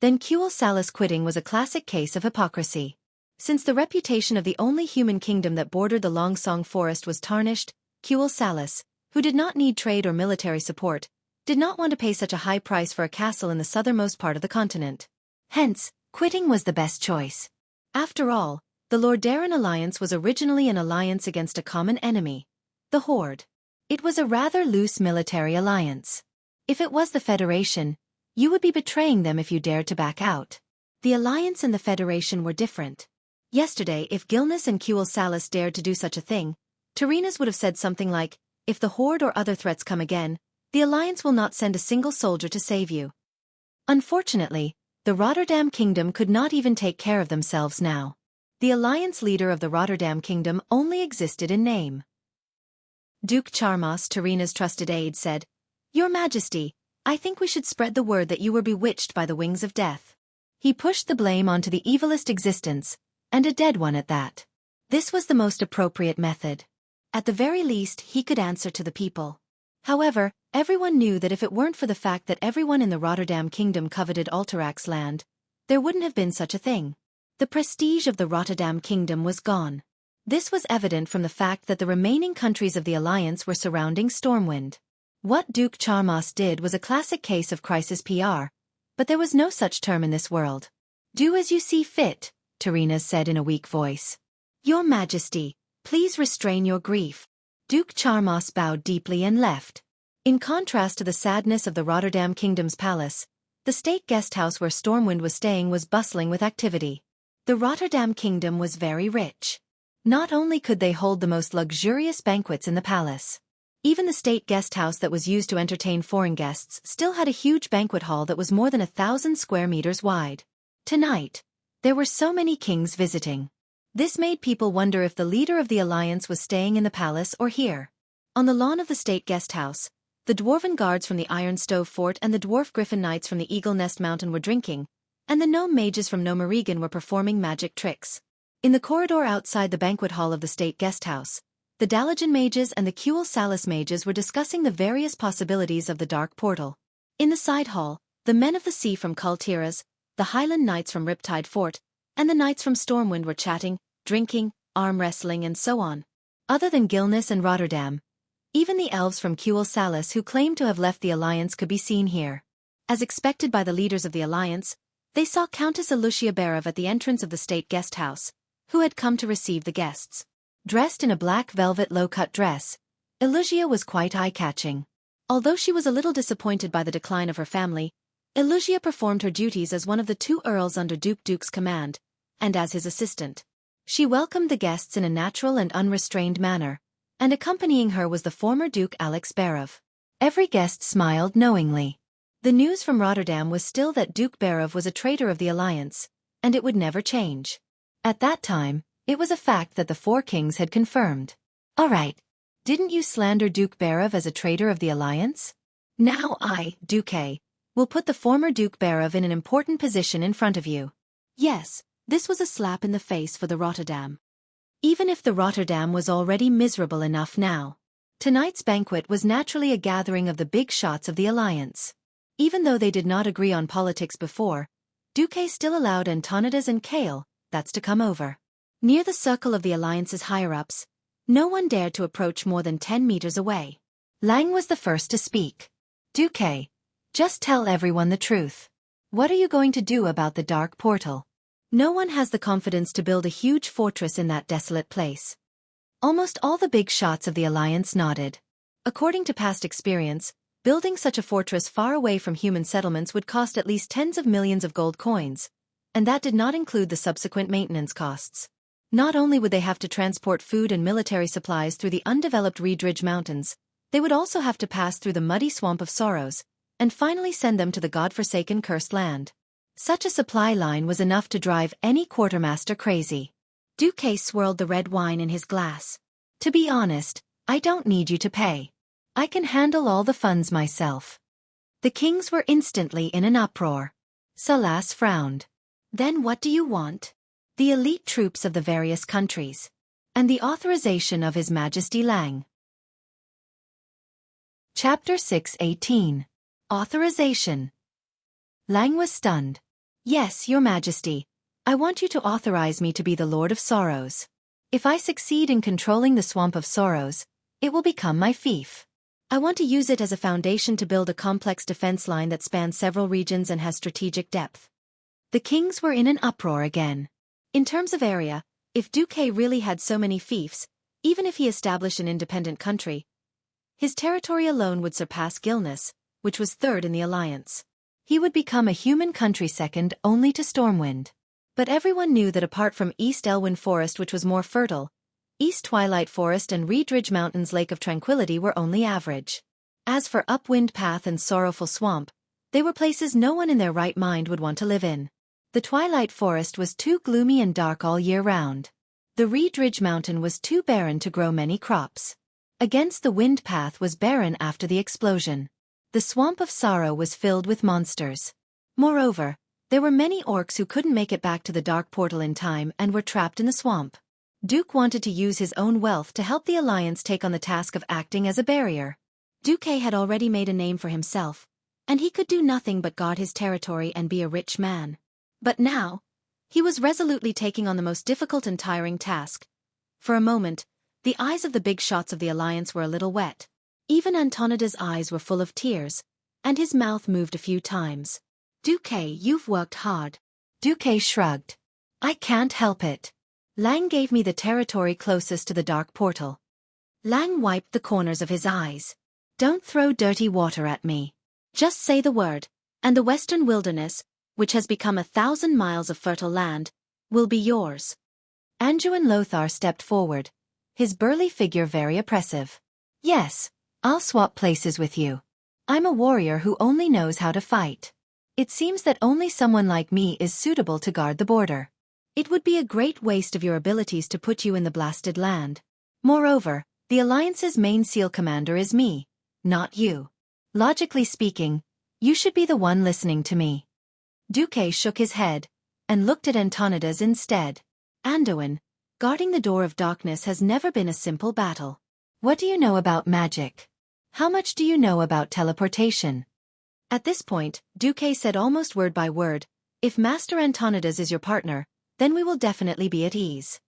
then Quel Salus quitting was a classic case of hypocrisy. Since the reputation of the only human kingdom that bordered the Longsong Forest was tarnished, Quel Salus, who did not need trade or military support, did not want to pay such a high price for a castle in the southernmost part of the continent. Hence, quitting was the best choice. After all, the Lordaeron alliance was originally an alliance against a common enemy, the Horde. It was a rather loose military alliance. If it was the Federation, you would be betraying them if you dared to back out. The alliance and the Federation were different. Yesterday, if Gilnis and Quel Salus dared to do such a thing, Tyrinas would have said something like, "If the Horde or other threats come again, the alliance will not send a single soldier to save you." Unfortunately, the Rotterdam Kingdom could not even take care of themselves now. The alliance leader of the Rotterdam Kingdom only existed in name. Duke Charmas, Tyrinas' trusted aide, said, "Your Majesty, I think we should spread the word that you were bewitched by the wings of death." He pushed the blame onto the evilest existence, and a dead one at that. This was the most appropriate method. At the very least, he could answer to the people. However, everyone knew that if it weren't for the fact that everyone in the Rotterdam Kingdom coveted Alterax's land, there wouldn't have been such a thing. The prestige of the Rotterdam Kingdom was gone. This was evident from the fact that the remaining countries of the alliance were surrounding Stormwind. What Duke Charmas did was a classic case of crisis PR, but there was no such term in this world. "Do as you see fit," Tyrinas said in a weak voice. "Your Majesty, please restrain your grief." Duke Charmas bowed deeply and left. In contrast to the sadness of the Rotterdam Kingdom's palace, the state guest house where Stormwind was staying was bustling with activity. The Rotterdam Kingdom was very rich. Not only could they hold the most luxurious banquets in the palace, Even the state guest house that was used to entertain foreign guests still had a huge banquet hall that was more than 1,000 square meters wide. Tonight, there were so many kings visiting. This made people wonder if the leader of the alliance was staying in the palace or here. On the lawn of the state guest house, the dwarven guards from the Iron Stove Fort and the dwarf griffin knights from the Eagle Nest Mountain were drinking, and the gnome mages from Gnomerigan were performing magic tricks. In the corridor outside the banquet hall of the state guest house, the Dalajan mages and the Kuel Salis mages were discussing the various possibilities of the dark portal. In the side hall, the men of the sea from Kultiras, the Highland knights from Riptide Fort, and the knights from Stormwind were chatting, drinking, arm wrestling and so on. Other than Gilnis and Rotterdam, even the elves from Kuel Salis who claimed to have left the alliance could be seen here. As expected by the leaders of the alliance, they saw Countess Alucia Berov at the entrance of the state guest house, who had come to receive the guests. Dressed in a black velvet low-cut dress, Alucia was quite eye-catching. Although she was a little disappointed by the decline of her family, Alucia performed her duties as one of the 2 earls under Duke's command, and as his assistant. She welcomed the guests in a natural and unrestrained manner, and accompanying her was the former Duke Alex Berov. Every guest smiled knowingly. The news from Rotterdam was still that Duke Berov was a traitor of the alliance, and it would never change. At that time, it was a fact that the 4 kings had confirmed. All right. Didn't you slander Duke Berov as a traitor of the alliance? Now I, Duque, will put the former Duke Berov in an important position in front of you. Yes, this was a slap in the face for the Rotterdam. Even if the Rotterdam was already miserable enough now. Tonight's banquet was naturally a gathering of the big shots of the alliance. Even though they did not agree on politics before, Duque still allowed Antonidas and Kale, that's to come over. Near the circle of the alliance's higher-ups, no one dared to approach more than 10 meters away. Lang was the first to speak. Duque, just tell everyone the truth. What are you going to do about the dark portal? No one has the confidence to build a huge fortress in that desolate place. Almost all the big shots of the alliance nodded. According to past experience, building such a fortress far away from human settlements would cost at least tens of millions of gold coins, and that did not include the subsequent maintenance costs. Not only would they have to transport food and military supplies through the undeveloped Reed Mountains, they would also have to pass through the muddy swamp of Sorrows, and finally send them to the godforsaken cursed land. Such a supply line was enough to drive any quartermaster crazy. Duque swirled the red wine in his glass. To be honest, I don't need you to pay. I can handle all the funds myself. The kings were instantly in an uproar. Salas frowned. Then what do you want? The elite troops of the various countries. And the authorization of His Majesty Lang. Chapter 6:18. Authorization. Lang was stunned. Yes, Your Majesty. I want you to authorize me to be the Lord of Sorrows. If I succeed in controlling the Swamp of Sorrows, it will become my fief. I want to use it as a foundation to build a complex defense line that spans several regions and has strategic depth. The kings were in an uproar again. In terms of area, if Duque really had so many fiefs, even if he established an independent country, his territory alone would surpass Gilnis, which was third in the alliance. He would become a human country second only to Stormwind. But everyone knew that apart from East Elwyn Forest, which was more fertile, East Twilight Forest and Reed Ridge Mountains Lake of Tranquility were only average. As for Upwind Path and Sorrowful Swamp, they were places no one in their right mind would want to live in. The Twilight Forest was too gloomy and dark all year round. The Reed Ridge Mountain was too barren to grow many crops. Against the Wind Path was barren after the explosion. The Swamp of Sorrow was filled with monsters. Moreover, there were many orcs who couldn't make it back to the dark portal in time and were trapped in the swamp. Duke wanted to use his own wealth to help the alliance take on the task of acting as a barrier. Duque had already made a name for himself, and he could do nothing but guard his territory and be a rich man. But now, he was resolutely taking on the most difficult and tiring task. For a moment, the eyes of the big shots of the alliance were a little wet. Even Antonida's eyes were full of tears, and his mouth moved a few times. Duque, you've worked hard. Duque shrugged. I can't help it. Lang gave me the territory closest to the dark portal. Lang wiped the corners of his eyes. Don't throw dirty water at me. Just say the word, and the western wilderness, which has become 1,000 miles of fertile land, will be yours. Anduin Lothar stepped forward, his burly figure very oppressive. Yes, I'll swap places with you. I'm a warrior who only knows how to fight. It seems that only someone like me is suitable to guard the border. It would be a great waste of your abilities to put you in the blasted land. Moreover, the Alliance's main SEAL commander is me, not you. Logically speaking, you should be the one listening to me. Xueqi shook his head and looked at Antonidas instead. Anduin, guarding the door of darkness has never been a simple battle. What do you know about magic? How much do you know about teleportation? At this point, Xueqi said almost word by word, if Master Antonidas is your partner, then we will definitely be at ease.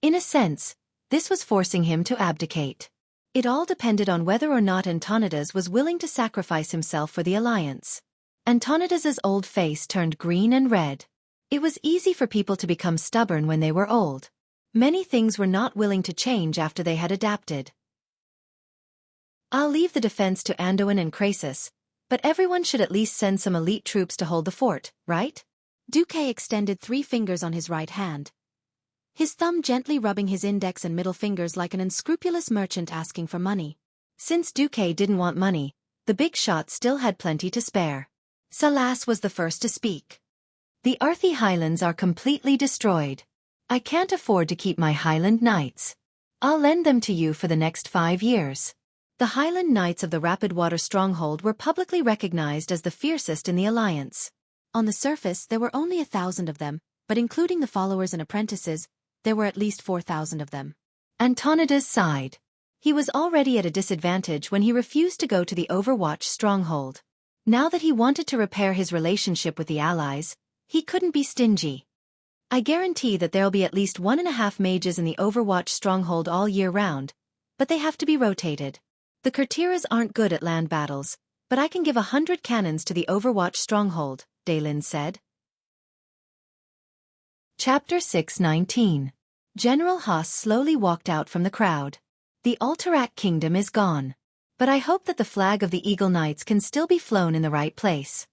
In a sense, this was forcing him to abdicate. It all depended on whether or not Antonidas was willing to sacrifice himself for the Alliance. Antonidas's old face turned green and red. It was easy for people to become stubborn when they were old. Many things were not willing to change after they had adapted. I'll leave the defense to Anduin and Crassus, but everyone should at least send some elite troops to hold the fort, right? Xueqi extended 3 fingers on his right hand, his thumb gently rubbing his index and middle fingers like an unscrupulous merchant asking for money. Since Xueqi didn't want money, the big shot still had plenty to spare. Salas was the first to speak. The Arthi Highlands are completely destroyed. I can't afford to keep my Highland Knights. I'll lend them to you for the next 5 years. The Highland Knights of the Rapid Water Stronghold were publicly recognized as the fiercest in the Alliance. On the surface there were only 1,000 of them, but including the followers and apprentices, there were at least 4,000 of them. Antonidas sighed. He was already at a disadvantage when he refused to go to the Overwatch Stronghold. Now that he wanted to repair his relationship with the Allies, he couldn't be stingy. I guarantee that there'll be at least 1.5 mages in the Overwatch Stronghold all year round, but they have to be rotated. The Kurtiras aren't good at land battles, but I can give 100 cannons to the Overwatch Stronghold, Daylin said. Chapter 6:19. General Haas slowly walked out from the crowd. The Alterac Kingdom is gone. But I hope that the flag of the Eagle Knights can still be flown in the right place.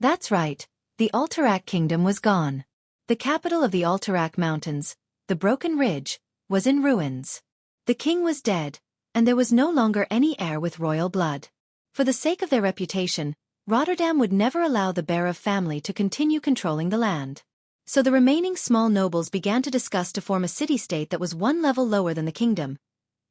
That's right, the Alterac Kingdom was gone. The capital of the Alterac Mountains, the Broken Ridge, was in ruins. The king was dead, and there was no longer any heir with royal blood. For the sake of their reputation, Rotterdam would never allow the Berev family to continue controlling the land. So the remaining small nobles began to discuss to form a city-state that was 1 level lower than the kingdom,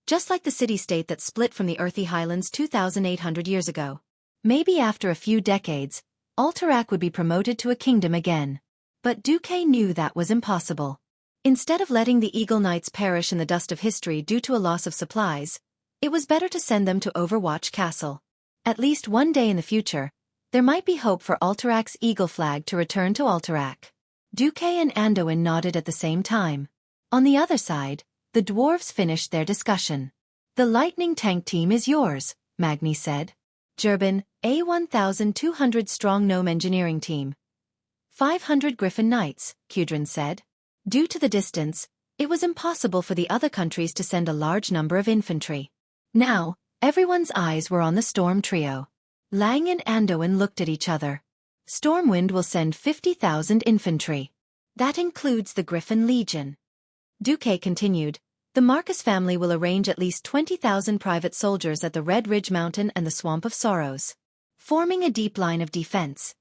just like the city-state that split from the Earthy Highlands 2,800 years ago. Maybe after a few decades, Alterac would be promoted to a kingdom again. But Xueqi knew that was impossible. Instead of letting the Eagle Knights perish in the dust of history due to a loss of supplies, it was better to send them to Overwatch Castle. At least one day in the future, there might be hope for Alterac's eagle flag to return to Alterac. Xueqi and Anduin nodded at the same time. On the other side, the dwarves finished their discussion. The lightning tank team is yours, Magni said. Gerben, a 1,200 strong gnome engineering team. 500 Griffin Knights, Kudrin said. Due to the distance, it was impossible for the other countries to send a large number of infantry. Now, everyone's eyes were on the Storm Trio. Lang and Anduin looked at each other. Stormwind will send 50,000 infantry. That includes the Griffin Legion. Xueqi continued, the Marcus family will arrange at least 20,000 private soldiers at the Red Ridge Mountain and the Swamp of Sorrows, forming a deep line of defense.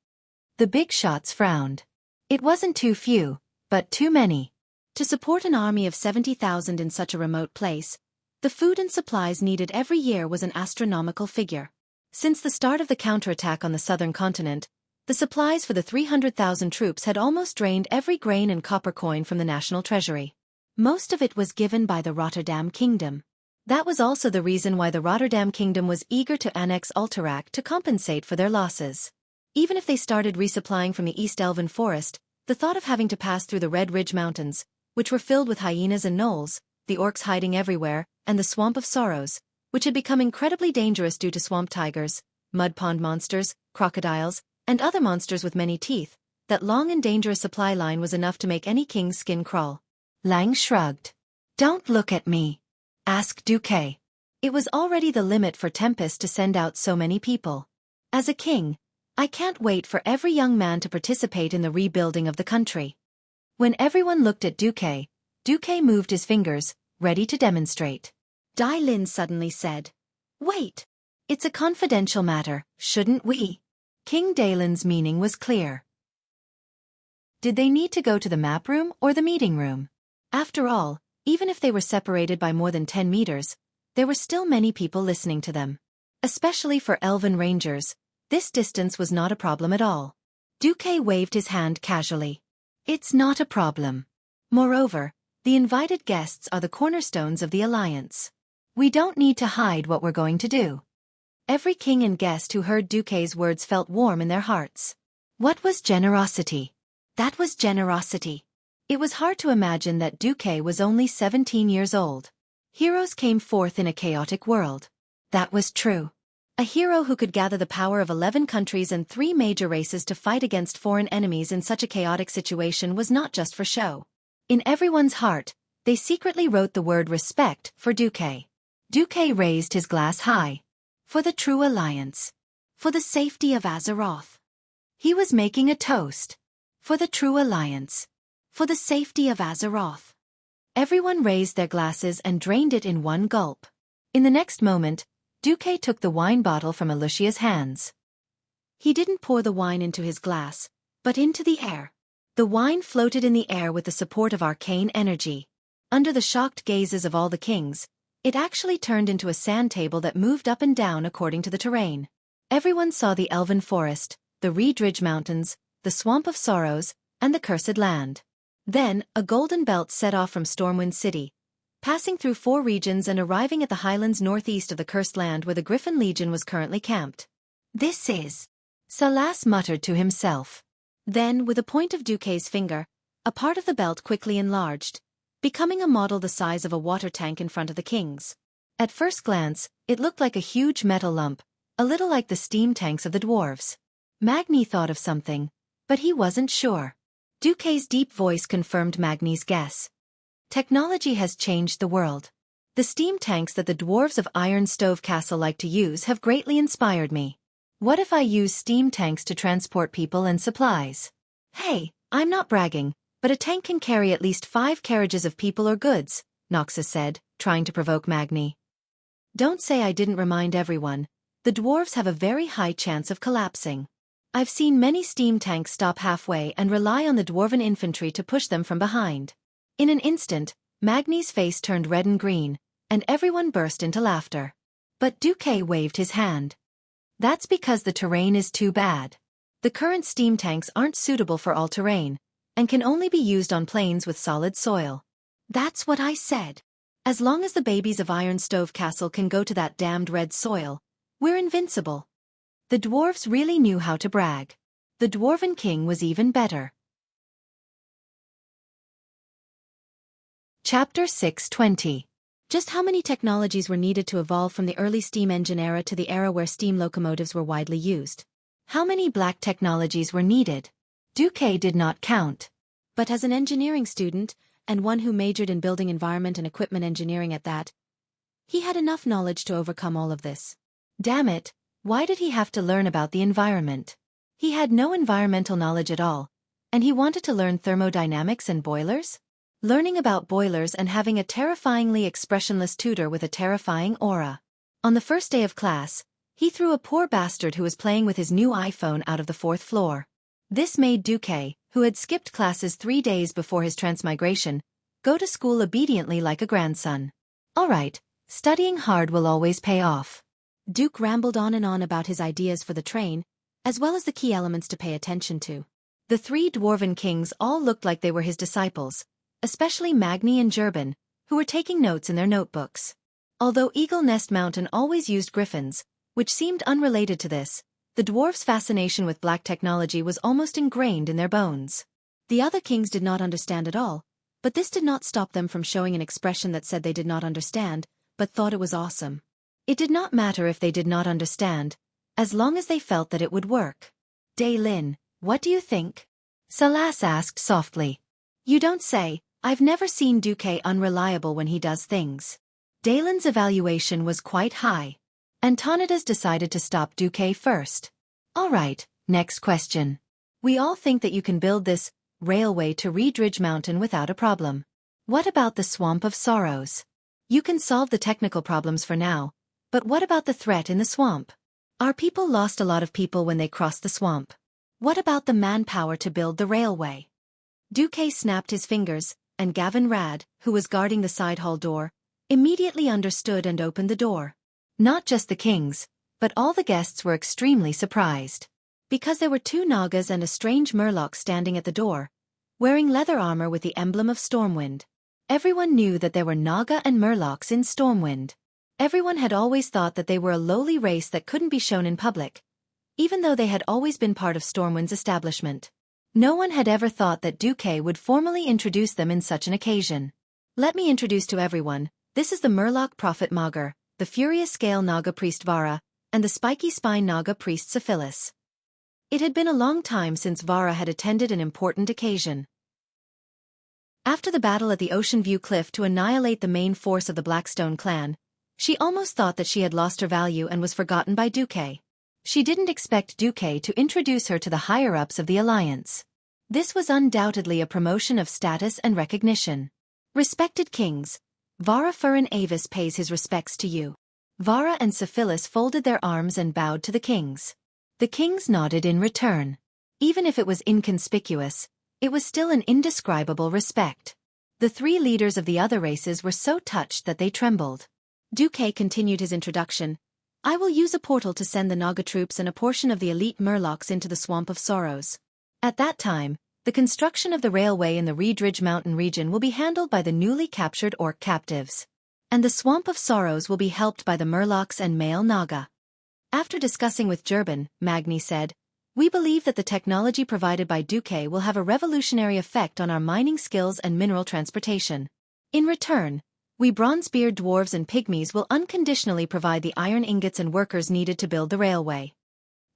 The big shots frowned. It wasn't too few, but too many. To support an army of 70,000 in such a remote place, the food and supplies needed every year was an astronomical figure. Since the start of the counterattack on the southern continent, the supplies for the 300,000 troops had almost drained every grain and copper coin from the national treasury. Most of it was given by the Rotterdam Kingdom. That was also the reason why the Rotterdam Kingdom was eager to annex Alterac to compensate for their losses. Even if they started resupplying from the East Elven Forest, the thought of having to pass through the Red Ridge Mountains, which were filled with hyenas and gnolls, the orcs hiding everywhere, and the Swamp of Sorrows, which had become incredibly dangerous due to swamp tigers, mud pond monsters, crocodiles, and other monsters with many teeth, that long and dangerous supply line was enough to make any king's skin crawl. Lang shrugged. Don't look at me. Asked Xueqi. It was already the limit for Tempest to send out so many people. As a king, I can't wait for every young man to participate in the rebuilding of the country. When everyone looked at Xueqi, Xueqi moved his fingers, ready to demonstrate. Dai Lin suddenly said, Wait. It's a confidential matter, shouldn't we? King Dalen's meaning was clear. Did they need to go to the map room or the meeting room? After all, even if they were separated by more than 10 meters, there were still many people listening to them. Especially for elven rangers, this distance was not a problem at all. Xueqi waved his hand casually. It's not a problem. Moreover, the invited guests are the cornerstones of the alliance. We don't need to hide what we're going to do. Every king and guest who heard Xueqi's words felt warm in their hearts. What was generosity? That was generosity. It was hard to imagine that Xueqi was only 17 years old. Heroes came forth in a chaotic world. That was true. A hero who could gather the power of 11 countries and 3 major races to fight against foreign enemies in such a chaotic situation was not just for show. In everyone's heart, they secretly wrote the word respect for Xueqi. Xueqi raised his glass high. For the true alliance. For the safety of Azeroth. He was making a toast. For the true alliance. For the safety of Azeroth. Everyone raised their glasses and drained it in one gulp. In the next moment, Xueqi took the wine bottle from Alicia's hands. He didn't pour the wine into his glass, but into the air. The wine floated in the air with the support of arcane energy. Under the shocked gazes of all the kings, it actually turned into a sand table that moved up and down according to the terrain. Everyone saw the elven forest, the Reed Ridge Mountains, the Swamp of Sorrows, and the Cursed Land. Then, a golden belt set off from Stormwind City, passing through 4 regions and arriving at the highlands northeast of the Cursed Land where the Griffin Legion was currently camped. This is... Salas muttered to himself. Then, with a point of Xueqi's finger, a part of the belt quickly enlarged, becoming a model the size of a water tank in front of the kings. At first glance, it looked like a huge metal lump, a little like the steam tanks of the dwarves. Magni thought of something, but he wasn't sure. Xueqi's deep voice confirmed Magni's guess. Technology has changed the world. The steam tanks that the dwarves of Iron Stove Castle like to use have greatly inspired me. What if I use steam tanks to transport people and supplies? Hey, I'm not bragging, but a tank can carry at least 5 carriages of people or goods, Noxus said, trying to provoke Magni. Don't say I didn't remind everyone. The dwarves have a very high chance of collapsing. I've seen many steam tanks stop halfway and rely on the dwarven infantry to push them from behind. In an instant, Magni's face turned red and green, and everyone burst into laughter. But Xueqi waved his hand. That's because the terrain is too bad. The current steam tanks aren't suitable for all terrain, and can only be used on plains with solid soil. That's what I said. As long as the babies of Iron Stove Castle can go to that damned red soil, we're invincible. The dwarves really knew how to brag. The Dwarven King was even better. Chapter 620. Just how many technologies were needed to evolve from the early steam engine era to the era where steam locomotives were widely used? How many black technologies were needed? Xueqi did not count. But as an engineering student, and one who majored in building environment and equipment engineering at that, he had enough knowledge to overcome all of this. Damn it, why did he have to learn about the environment? He had no environmental knowledge at all, and he wanted to learn thermodynamics and boilers? Learning about boilers and having a terrifyingly expressionless tutor with a terrifying aura. On the first day of class, he threw a poor bastard who was playing with his new iPhone out of the 4th floor. This made Xueqi, who had skipped classes 3 days before his transmigration, go to school obediently like a grandson. Alright, studying hard will always pay off. Duke rambled on and on about his ideas for the train, as well as the key elements to pay attention to. The 3 dwarven kings all looked like they were his disciples, especially Magni and Gerben, who were taking notes in their notebooks. Although Eagle Nest Mountain always used griffins, which seemed unrelated to this, the dwarves' fascination with black technology was almost ingrained in their bones. The other kings did not understand at all, but this did not stop them from showing an expression that said they did not understand, but thought it was awesome. It did not matter if they did not understand, as long as they felt that it would work. Daylin, what do you think? Salas asked softly. You don't say. I've never seen Xueqi unreliable when he does things. Daylin's evaluation was quite high. Antonidas decided to stop Xueqi first. Alright, next question. We all think that you can build this railway to Reed Ridge Mountain without a problem. What about the Swamp of Sorrows? You can solve the technical problems for now, But what about the threat in the swamp? Our people lost a lot of people when they crossed the swamp. What about the manpower to build the railway? Xueqi snapped his fingers, and Gavin Rad, who was guarding the side hall door, immediately understood and opened the door. Not just the kings, but all the guests were extremely surprised. Because there were two Nagas and a strange Murloc standing at the door, wearing leather armor with the emblem of Stormwind. Everyone knew that there were Naga and Murlocs in Stormwind. Everyone had always thought that they were a lowly race that couldn't be shown in public, even though they had always been part of Stormwind's establishment. No one had ever thought that Xueqi would formally introduce them in such an occasion. Let me introduce to everyone, this is the Murloc Prophet Magar, the Furious Scale Naga Priest Vara, and the Spiky Spine Naga Priest Syphilis. It had been a long time since Vara had attended an important occasion. After the battle at the Ocean View Cliff to annihilate the main force of the Blackstone clan, she almost thought that she had lost her value and was forgotten by Xueqi. She didn't expect Xueqi to introduce her to the higher-ups of the alliance. This was undoubtedly a promotion of status and recognition. Respected kings, Vara Furin Avis pays his respects to you. Vara and Syphilis folded their arms and bowed to the kings. The kings nodded in return. Even if it was inconspicuous, it was still an indescribable respect. The three leaders of the other races were so touched that they trembled. Xueqi continued his introduction. I will use a portal to send the Naga troops and a portion of the elite Murlocs into the Swamp of Sorrows. At that time, the construction of the railway in the Reed Ridge Mountain region will be handled by the newly captured Orc captives. And the Swamp of Sorrows will be helped by the Murlocs and male Naga. After discussing with Jurban, Magni said, we believe that the technology provided by Xueqi will have a revolutionary effect on our mining skills and mineral transportation. In return, we Bronzebeard dwarves and pygmies will unconditionally provide the iron ingots and workers needed to build the railway.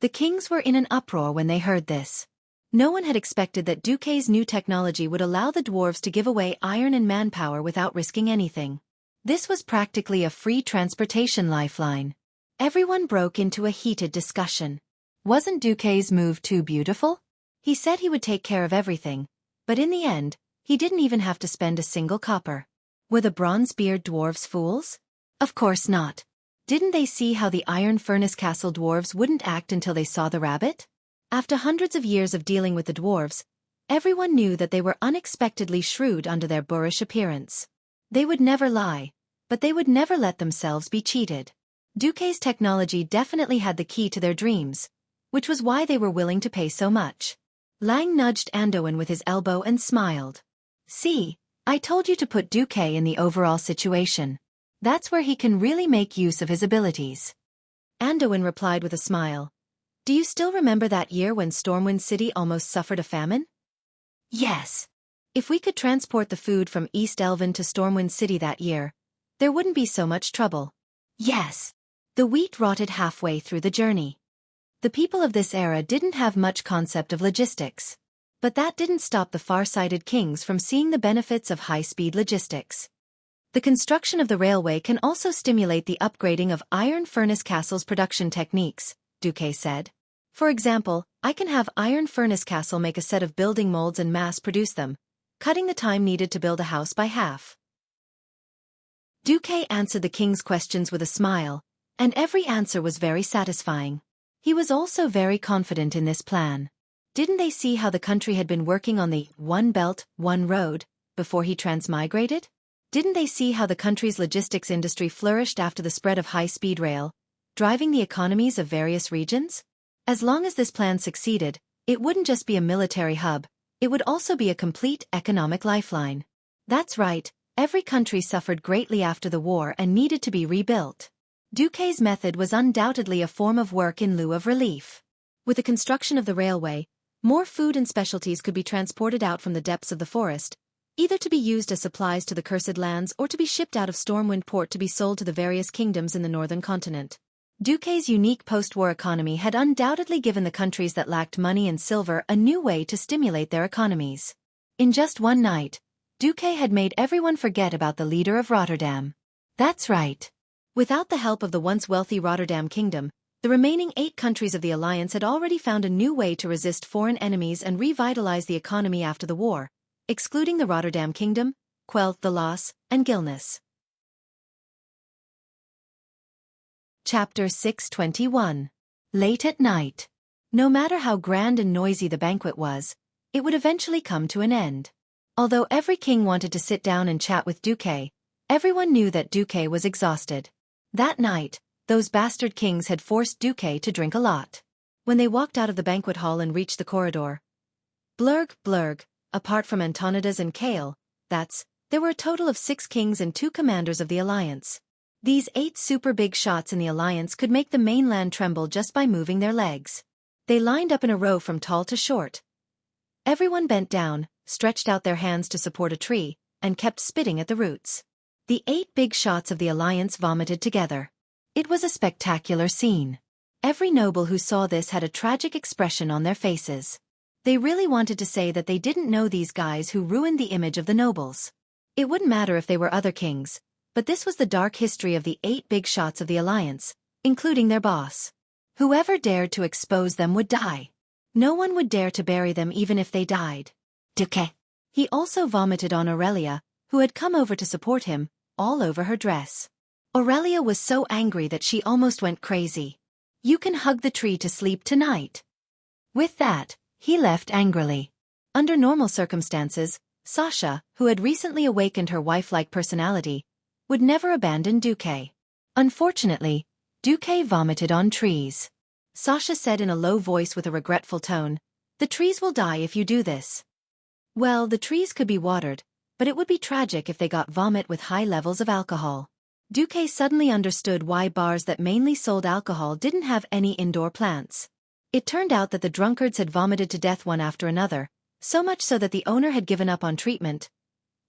The kings were in an uproar when they heard this. No one had expected that Xueqi's new technology would allow the dwarves to give away iron and manpower without risking anything. This was practically a free transportation lifeline. Everyone broke into a heated discussion. Wasn't Xueqi's move too beautiful? He said he would take care of everything, but in the end, he didn't even have to spend a single copper. Were the Bronzebeard dwarves fools? Of course not. Didn't they see how the Iron Furnace Castle dwarves wouldn't act until they saw the rabbit? After hundreds of years of dealing with the dwarves, everyone knew that they were unexpectedly shrewd under their boorish appearance. They would never lie, but they would never let themselves be cheated. Xueqi's technology definitely had the key to their dreams, which was why they were willing to pay so much. Lang nudged Anduin with his elbow and smiled. See, I told you to put Xueqi in the overall situation. That's where he can really make use of his abilities. Anduin replied with a smile. Do you still remember that year when Stormwind City almost suffered a famine? Yes. If we could transport the food from East Elven to Stormwind City that year, there wouldn't be so much trouble. Yes. The wheat rotted halfway through the journey. The people of this era didn't have much concept of logistics. But that didn't stop the far-sighted kings from seeing the benefits of high-speed logistics. The construction of the railway can also stimulate the upgrading of Iron Furnace Castle's production techniques, Xueqi said. For example, I can have Iron Furnace Castle make a set of building molds and mass-produce them, cutting the time needed to build a house by half. Xueqi answered the king's questions with a smile, and every answer was very satisfying. He was also very confident in this plan. Didn't they see how the country had been working on the One Belt, One Road before he transmigrated? Didn't they see how the country's logistics industry flourished after the spread of high-speed rail, driving the economies of various regions? As long as this plan succeeded, it wouldn't just be a military hub, it would also be a complete economic lifeline. That's right, every country suffered greatly after the war and needed to be rebuilt. Xueqi's method was undoubtedly a form of work in lieu of relief. With the construction of the railway, more food and specialties could be transported out from the depths of the forest, either to be used as supplies to the Cursed Lands or to be shipped out of Stormwind Port to be sold to the various kingdoms in the northern continent. Xueqi's unique post-war economy had undoubtedly given the countries that lacked money and silver a new way to stimulate their economies. In just one night, Xueqi had made everyone forget about the leader of Rotterdam. That's right. Without the help of the once wealthy Rotterdam kingdom, the remaining 8 countries of the alliance had already found a new way to resist foreign enemies and revitalize the economy after the war, excluding the Rotterdam kingdom, Quel'The the Loss, and Gilnis. Chapter 621. Late at night. No matter how grand and noisy the banquet was, it would eventually come to an end. Although every king wanted to sit down and chat with Xueqi, everyone knew that Xueqi was exhausted. That night, those bastard kings had forced Xueqi to drink a lot. When they walked out of the banquet hall and reached the corridor, blurg, apart from Antonidas and Kale, there were a total of 6 kings and 2 commanders of the alliance. These 8 super big shots in the alliance could make the mainland tremble just by moving their legs. They lined up in a row from tall to short. Everyone bent down, stretched out their hands to support a tree, and kept spitting at the roots. The 8 big shots of the alliance vomited together. It was a spectacular scene. Every noble who saw this had a tragic expression on their faces. They really wanted to say that they didn't know these guys who ruined the image of the nobles. It wouldn't matter if they were other kings, but this was the dark history of the 8 big shots of the alliance, including their boss. Whoever dared to expose them would die. No one would dare to bury them even if they died. Xueqi. He also vomited on Aurelia, who had come over to support him, all over her dress. Aurelia was so angry that she almost went crazy. You can hug the tree to sleep tonight. With that, he left angrily. Under normal circumstances, Sasha, who had recently awakened her wife-like personality, would never abandon Xueqi. Unfortunately, Xueqi vomited on trees. Sasha said in a low voice with a regretful tone, "The trees will die if you do this." Well, the trees could be watered, but it would be tragic if they got vomit with high levels of alcohol. Xueqi suddenly understood why bars that mainly sold alcohol didn't have any indoor plants. It turned out that the drunkards had vomited to death one after another, so much so that the owner had given up on treatment.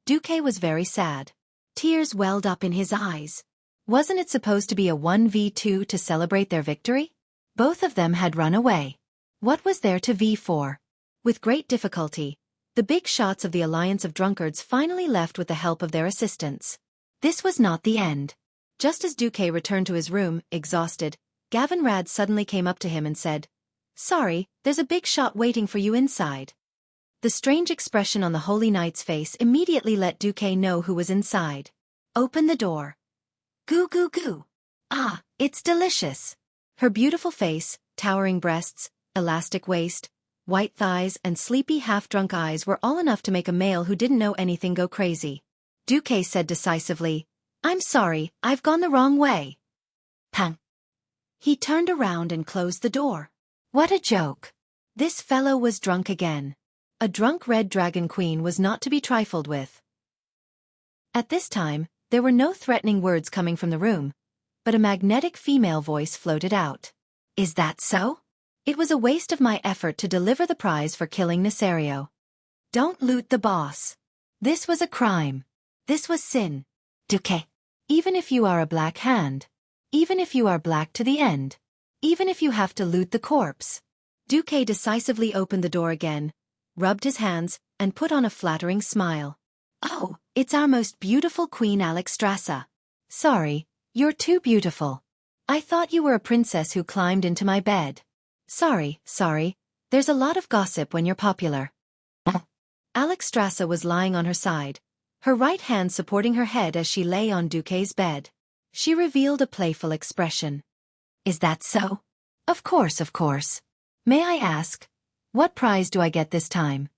Xueqi was very sad. Tears welled up in his eyes. Wasn't it supposed to be a 1v2 to celebrate their victory? Both of them had run away. What was there to vie for? With great difficulty, the big shots of the alliance of drunkards finally left with the help of their assistants. This was not the end. Just as Xueqi returned to his room, exhausted, Gavin Rad suddenly came up to him and said, "Sorry, there's a big shot waiting for you inside." The strange expression on the Holy Knight's face immediately let Xueqi know who was inside. "Open the door." "Goo goo goo. Ah, it's delicious." Her beautiful face, towering breasts, elastic waist, white thighs and sleepy half-drunk eyes were all enough to make a male who didn't know anything go crazy. Xueqi said decisively, "I'm sorry, I've gone the wrong way." Pang. He turned around and closed the door. What a joke. This fellow was drunk again. A drunk red dragon queen was not to be trifled with. At this time, there were no threatening words coming from the room, but a magnetic female voice floated out. "Is that so? It was a waste of my effort to deliver the prize for killing Nesario. Don't loot the boss. This was a crime. This was sin. Xueqi. Even if you are a black hand. Even if you are black to the end. Even if you have to loot the corpse." Xueqi decisively opened the door again, rubbed his hands, and put on a flattering smile. "Oh, it's our most beautiful queen Alexstrasza. Sorry, you're too beautiful. I thought you were a princess who climbed into my bed. Sorry, there's a lot of gossip when you're popular." Alexstrasza was lying on her side, her right hand supporting her head as she lay on Xueqi's bed. She revealed a playful expression. "Is that so? Of course. May I ask, what prize do I get this time?"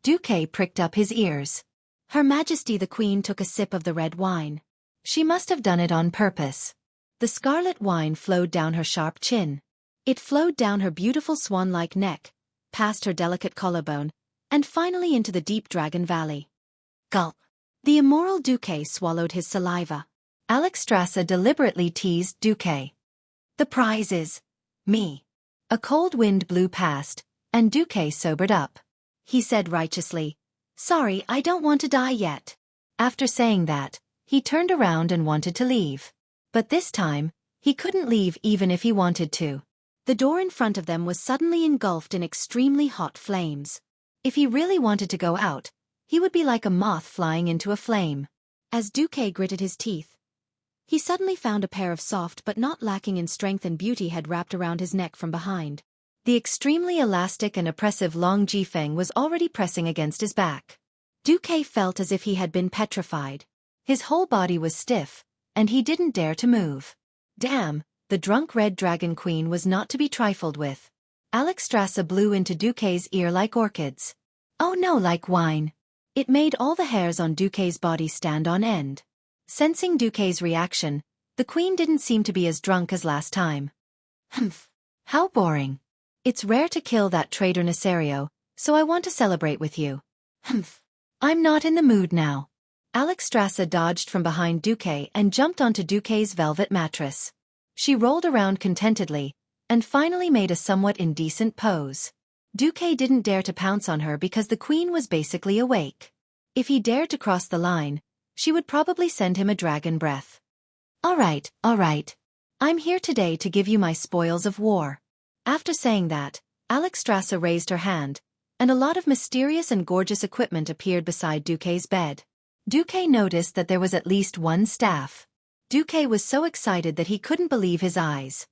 Xueqi pricked up his ears. Her Majesty the Queen took a sip of the red wine. She must have done it on purpose. The scarlet wine flowed down her sharp chin. It flowed down her beautiful swan-like neck, past her delicate collarbone, and finally into the deep dragon valley. Gulp. The immoral Xueqi swallowed his saliva. Alexstrasza deliberately teased Xueqi. "The prize is me." A cold wind blew past, and Xueqi sobered up. He said righteously, "Sorry, I don't want to die yet." After saying that, he turned around and wanted to leave. But this time, he couldn't leave even if he wanted to. The door in front of them was suddenly engulfed in extremely hot flames. If he really wanted to go out, he would be like a moth flying into a flame. As Xueqi gritted his teeth, he suddenly found a pair of soft but not lacking in strength and beauty had wrapped around his neck from behind. The extremely elastic and oppressive long jifeng was already pressing against his back. Xueqi felt as if he had been petrified. His whole body was stiff, and he didn't dare to move. Damn, the drunk red dragon queen was not to be trifled with. Alexstrasza blew into Duque's ear like orchids. Oh no, like wine. It made all the hairs on Duque's body stand on end. Sensing Duque's reaction, the queen didn't seem to be as drunk as last time. Humph. How boring. It's rare to kill that traitor Nesario, so I want to celebrate with you. Humph. I'm not in the mood now. Alexstrasza dodged from behind Duque and jumped onto Duque's velvet mattress. She rolled around contentedly, and finally made a somewhat indecent pose. Duque didn't dare to pounce on her because the queen was basically awake. If he dared to cross the line, she would probably send him a dragon breath. All right. I'm here today to give you my spoils of war. After saying that, Alexstrasza raised her hand, and a lot of mysterious and gorgeous equipment appeared beside Duque's bed. Duque noticed that there was at least one staff. Duque was so excited that he couldn't believe his eyes.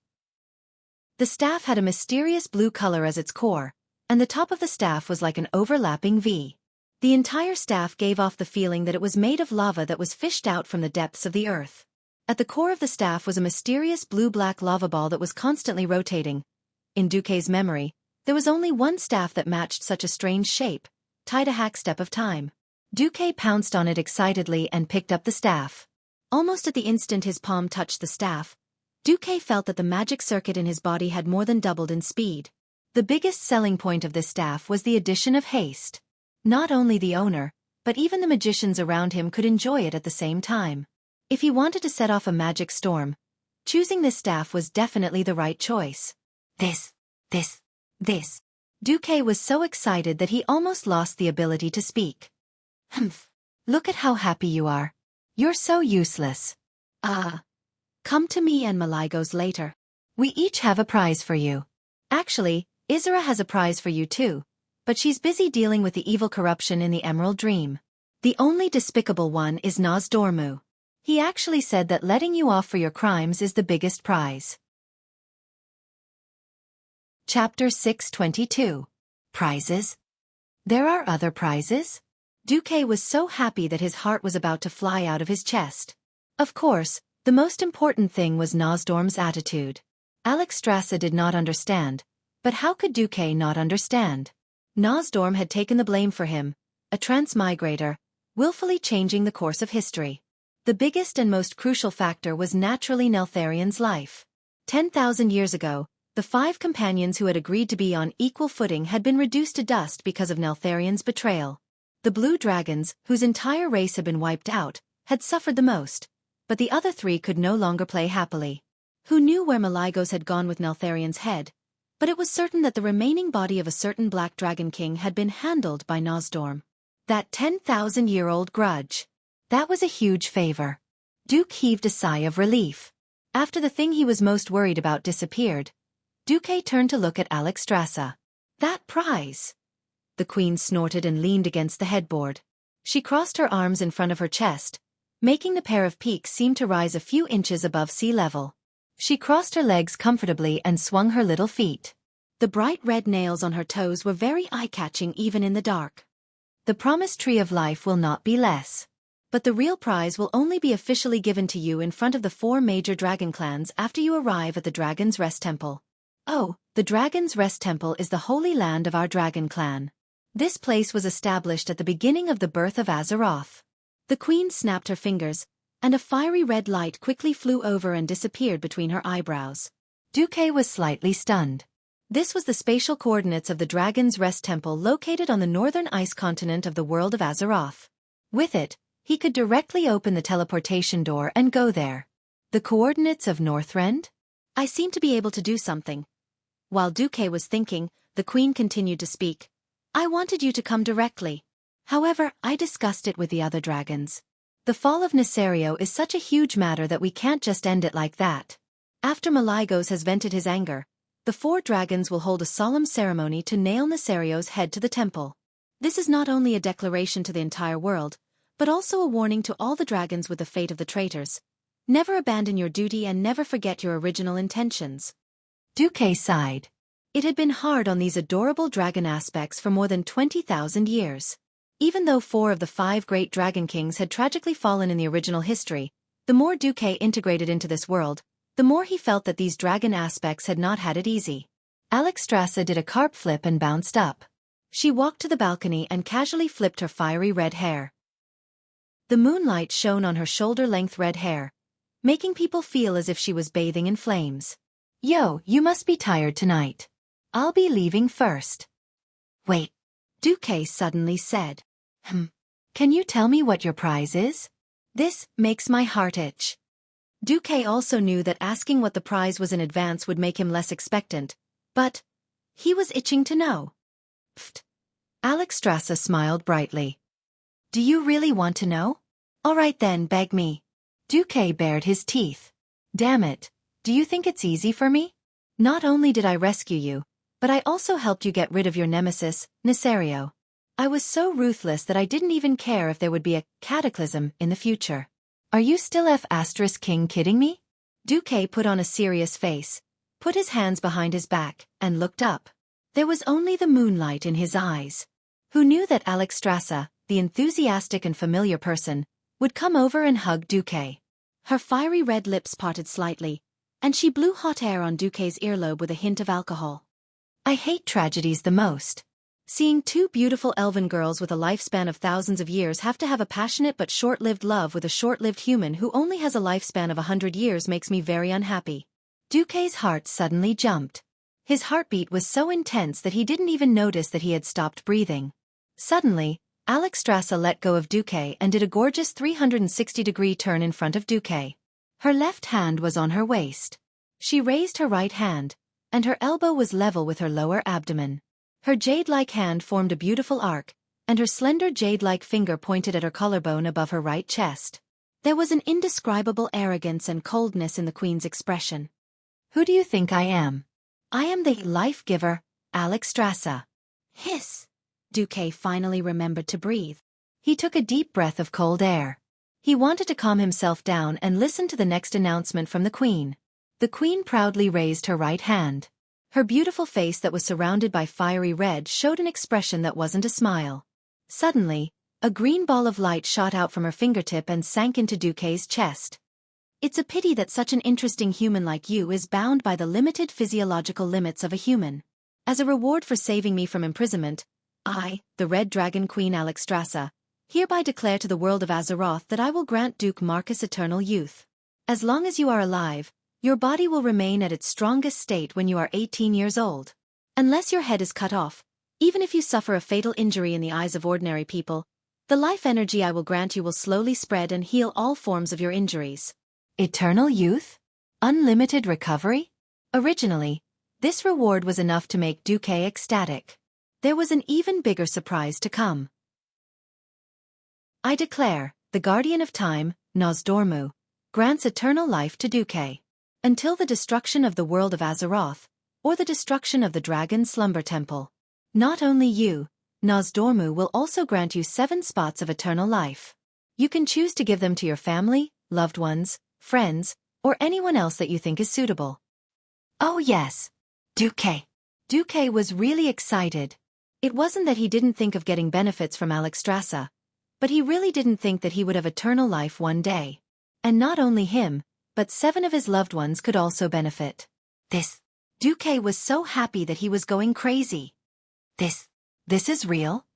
The staff had a mysterious blue color as its core, and the top of the staff was like an overlapping V. The entire staff gave off the feeling that it was made of lava that was fished out from the depths of the earth. At the core of the staff was a mysterious blue-black lava ball that was constantly rotating. In Duque's memory, there was only one staff that matched such a strange shape, tied a hack step of time. Duque pounced on it excitedly and picked up the staff. Almost at the instant his palm touched the staff, Duque felt that the magic circuit in his body had more than doubled in speed. The biggest selling point of this staff was the addition of haste. Not only the owner, but even the magicians around him could enjoy it at the same time. If he wanted to set off a magic storm, choosing this staff was definitely the right choice. This. Duque was so excited that he almost lost the ability to speak. Humph. Look at how happy you are. You're so useless. Come to me and Malygos later. We each have a prize for you. Actually, Isra has a prize for you too, but she's busy dealing with the evil corruption in the Emerald Dream. The only despicable one is Nozdormu. He actually said that letting you off for your crimes is the biggest prize. Chapter 622. Prizes? There are other prizes? Duque was so happy that his heart was about to fly out of his chest. Of course, the most important thing was Nozdorm's attitude. Alexstrasza did not understand, but how could Duque not understand? Nozdorm had taken the blame for him, a transmigrator, willfully changing the course of history. The biggest and most crucial factor was naturally Neltharion's life. 10,000 years ago, the 5 companions who had agreed to be on equal footing had been reduced to dust because of Neltharion's betrayal. The blue dragons, whose entire race had been wiped out, had suffered the most, but the other 3 could no longer play happily. Who knew where Malygos had gone with Neltharion's head? But it was certain that the remaining body of a certain Black Dragon King had been handled by Nozdorm. That 10,000-year-old grudge. That was a huge favor. Duque heaved a sigh of relief. After the thing he was most worried about disappeared, Duque turned to look at Alexstrasza. That prize! The queen snorted and leaned against the headboard. She crossed her arms in front of her chest, making the pair of peaks seem to rise a few inches above sea level. She crossed her legs comfortably and swung her little feet. The bright red nails on her toes were very eye-catching even in the dark. The promised tree of life will not be less. But the real prize will only be officially given to you in front of the 4 major dragon clans after you arrive at the Dragon's Rest Temple. Oh, the Dragon's Rest Temple is the holy land of our dragon clan. This place was established at the beginning of the birth of Azeroth. The queen snapped her fingers, and a fiery red light quickly flew over and disappeared between her eyebrows. Duque was slightly stunned. This was the spatial coordinates of the Dragon's Rest Temple located on the northern ice continent of the world of Azeroth. With it, he could directly open the teleportation door and go there. The coordinates of Northrend? I seem to be able to do something. While Duque was thinking, the queen continued to speak. I wanted you to come directly. However, I discussed it with the other dragons. The fall of Nesario is such a huge matter that we can't just end it like that. After Malygos has vented his anger, the 4 dragons will hold a solemn ceremony to nail Nesario's head to the temple. This is not only a declaration to the entire world, but also a warning to all the dragons with the fate of the traitors. Never abandon your duty and never forget your original intentions. Duque sighed. It had been hard on these adorable dragon aspects for more than 20,000 years. Even though 4 of the 5 great dragon kings had tragically fallen in the original history, the more Duque integrated into this world, the more he felt that these dragon aspects had not had it easy. Alexstrasza did a carp flip and bounced up. She walked to the balcony and casually flipped her fiery red hair. The moonlight shone on her shoulder-length red hair, making people feel as if she was bathing in flames. Yo, you must be tired tonight. I'll be leaving first. Wait. Xueqi suddenly said. Can you tell me what your prize is? This makes my heart itch. Xueqi also knew that asking what the prize was in advance would make him less expectant, but he was itching to know. Pfft. Alexstrasza smiled brightly. Do you really want to know? All right then, beg me. Xueqi bared his teeth. Damn it, do you think it's easy for me? Not only did I rescue you, but I also helped you get rid of your nemesis, Nesario. I was so ruthless that I didn't even care if there would be a cataclysm in the future. Are you still King kidding me? Xueqi put on a serious face, put his hands behind his back, and looked up. There was only the moonlight in his eyes. Who knew that Alexstrasza, the enthusiastic and familiar person, would come over and hug Xueqi? Her fiery red lips parted slightly, and she blew hot air on Xueqi's earlobe with a hint of alcohol. I hate tragedies the most. Seeing two beautiful elven girls with a lifespan of thousands of years have to have a passionate but short-lived love with a short-lived human who only has a lifespan of 100 years makes me very unhappy. Xueqi's heart suddenly jumped. His heartbeat was so intense that he didn't even notice that he had stopped breathing. Suddenly, Alexstrasza let go of Xueqi and did a gorgeous 360-degree turn in front of Xueqi. Her left hand was on her waist. She raised her right hand, and her elbow was level with her lower abdomen. Her jade-like hand formed a beautiful arc, and her slender jade-like finger pointed at her collarbone above her right chest. There was an indescribable arrogance and coldness in the queen's expression. Who do you think I am? I am the life-giver, Alexstrasza. Hiss. Xueqi finally remembered to breathe. He took a deep breath of cold air. He wanted to calm himself down and listen to the next announcement from the queen. The queen proudly raised her right hand. Her beautiful face that was surrounded by fiery red showed an expression that wasn't a smile. Suddenly, a green ball of light shot out from her fingertip and sank into Xueqi's chest. It's a pity that such an interesting human like you is bound by the limited physiological limits of a human. As a reward for saving me from imprisonment, I, the Red Dragon Queen Alexstrasza, hereby declare to the world of Azeroth that I will grant Duke Marcus eternal youth. As long as you are alive, your body will remain at its strongest state when you are 18 years old. Unless your head is cut off, even if you suffer a fatal injury in the eyes of ordinary people, the life energy I will grant you will slowly spread and heal all forms of your injuries. Eternal youth? Unlimited recovery? Originally, this reward was enough to make Xueqi ecstatic. There was an even bigger surprise to come. I declare, the Guardian of Time, Nosdormu, grants eternal life to Xueqi. Until the destruction of the world of Azeroth, or the destruction of the Dragon Slumber Temple. Not only you, Nosdormu will also grant you 7 spots of eternal life. You can choose to give them to your family, loved ones, friends, or anyone else that you think is suitable. Oh yes! Xueqi. Xueqi was really excited. It wasn't that he didn't think of getting benefits from Alexstrasza, but he really didn't think that he would have eternal life one day. And not only him, but 7 of his loved ones could also benefit. Xueqi was so happy that he was going crazy. This is real?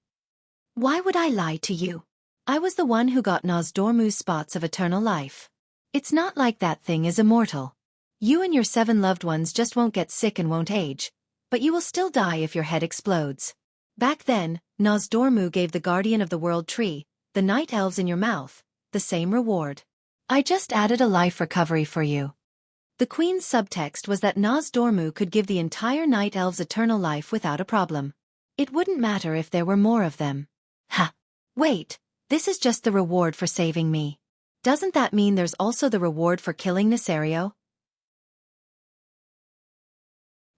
Why would I lie to you? I was the one who got Nosdormu's spots of eternal life. It's not like that thing is immortal. You and your 7 loved ones just won't get sick and won't age, but you will still die if your head explodes. Back then, Nosdormu gave the Guardian of the World Tree, the Night Elves in your mouth, the same reward. I just added a life recovery for you. The Queen's subtext was that Nosdormu could give the entire Night Elves eternal life without a problem. It wouldn't matter if there were more of them. Ha! Wait, this is just the reward for saving me. Doesn't that mean there's also the reward for killing Nesario?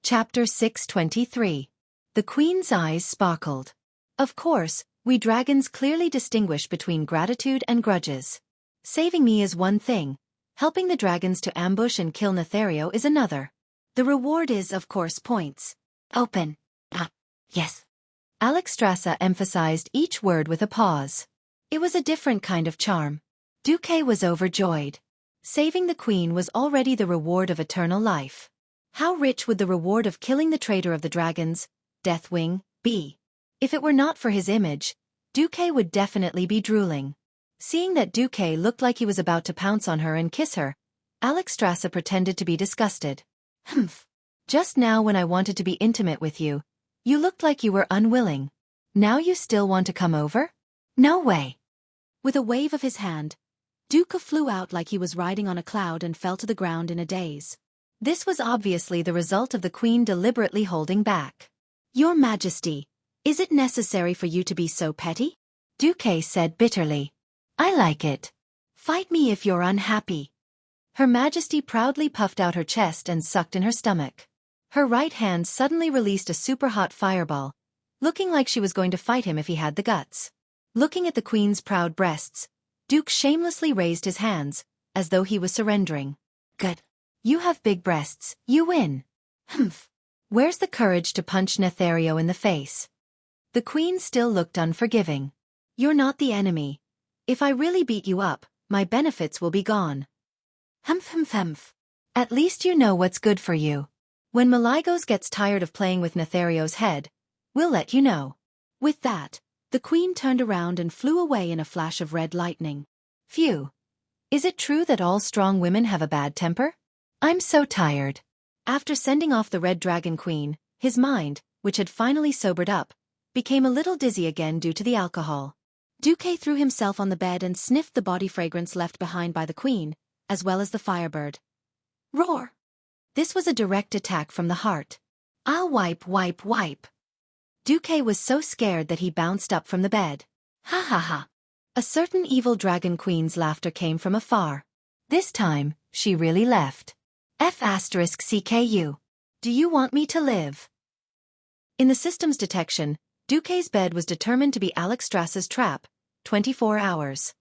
Chapter 623. The Queen's eyes sparkled. Of course, we dragons clearly distinguish between gratitude and grudges. Saving me is one thing, helping the dragons to ambush and kill Nesario is another. The reward is, of course, points. Open. Yes. Alexstrasza emphasized each word with a pause. It was a different kind of charm. Xueqi was overjoyed. Saving the queen was already the reward of eternal life. How rich would the reward of killing the traitor of the dragons, Deathwing, be? If it were not for his image, Xueqi would definitely be drooling. Seeing that Xueqi looked like he was about to pounce on her and kiss her, Alexstrasza pretended to be disgusted. Humph. Just now when I wanted to be intimate with you, you looked like you were unwilling. Now you still want to come over? No way. With a wave of his hand, Xueqi flew out like he was riding on a cloud and fell to the ground in a daze. This was obviously the result of the queen deliberately holding back. Your Majesty, is it necessary for you to be so petty? Xueqi said bitterly. I like it. Fight me if you're unhappy. Her Majesty proudly puffed out her chest and sucked in her stomach. Her right hand suddenly released a super-hot fireball, looking like she was going to fight him if he had the guts. Looking at the queen's proud breasts, Xueqi shamelessly raised his hands, as though he was surrendering. Good. You have big breasts, you win. Humph. Where's the courage to punch Nethario in the face? The queen still looked unforgiving. You're not the enemy. If I really beat you up, my benefits will be gone. Humph humph humph. At least you know what's good for you. When Malygos gets tired of playing with Nethario's head, we'll let you know. With that, the queen turned around and flew away in a flash of red lightning. Phew. Is it true that all strong women have a bad temper? I'm so tired. After sending off the Red Dragon Queen, his mind, which had finally sobered up, became a little dizzy again due to the alcohol. Xueqi threw himself on the bed and sniffed the body fragrance left behind by the queen, as well as the firebird. Roar! This was a direct attack from the heart. I'll wipe. Xueqi was so scared that he bounced up from the bed. Ha ha ha! A certain evil dragon queen's laughter came from afar. This time, she really left. F***CKU. Do you want me to live? In the system's detection, Xueqi's bed was determined to be Alexstrasza's trap, 24 hours.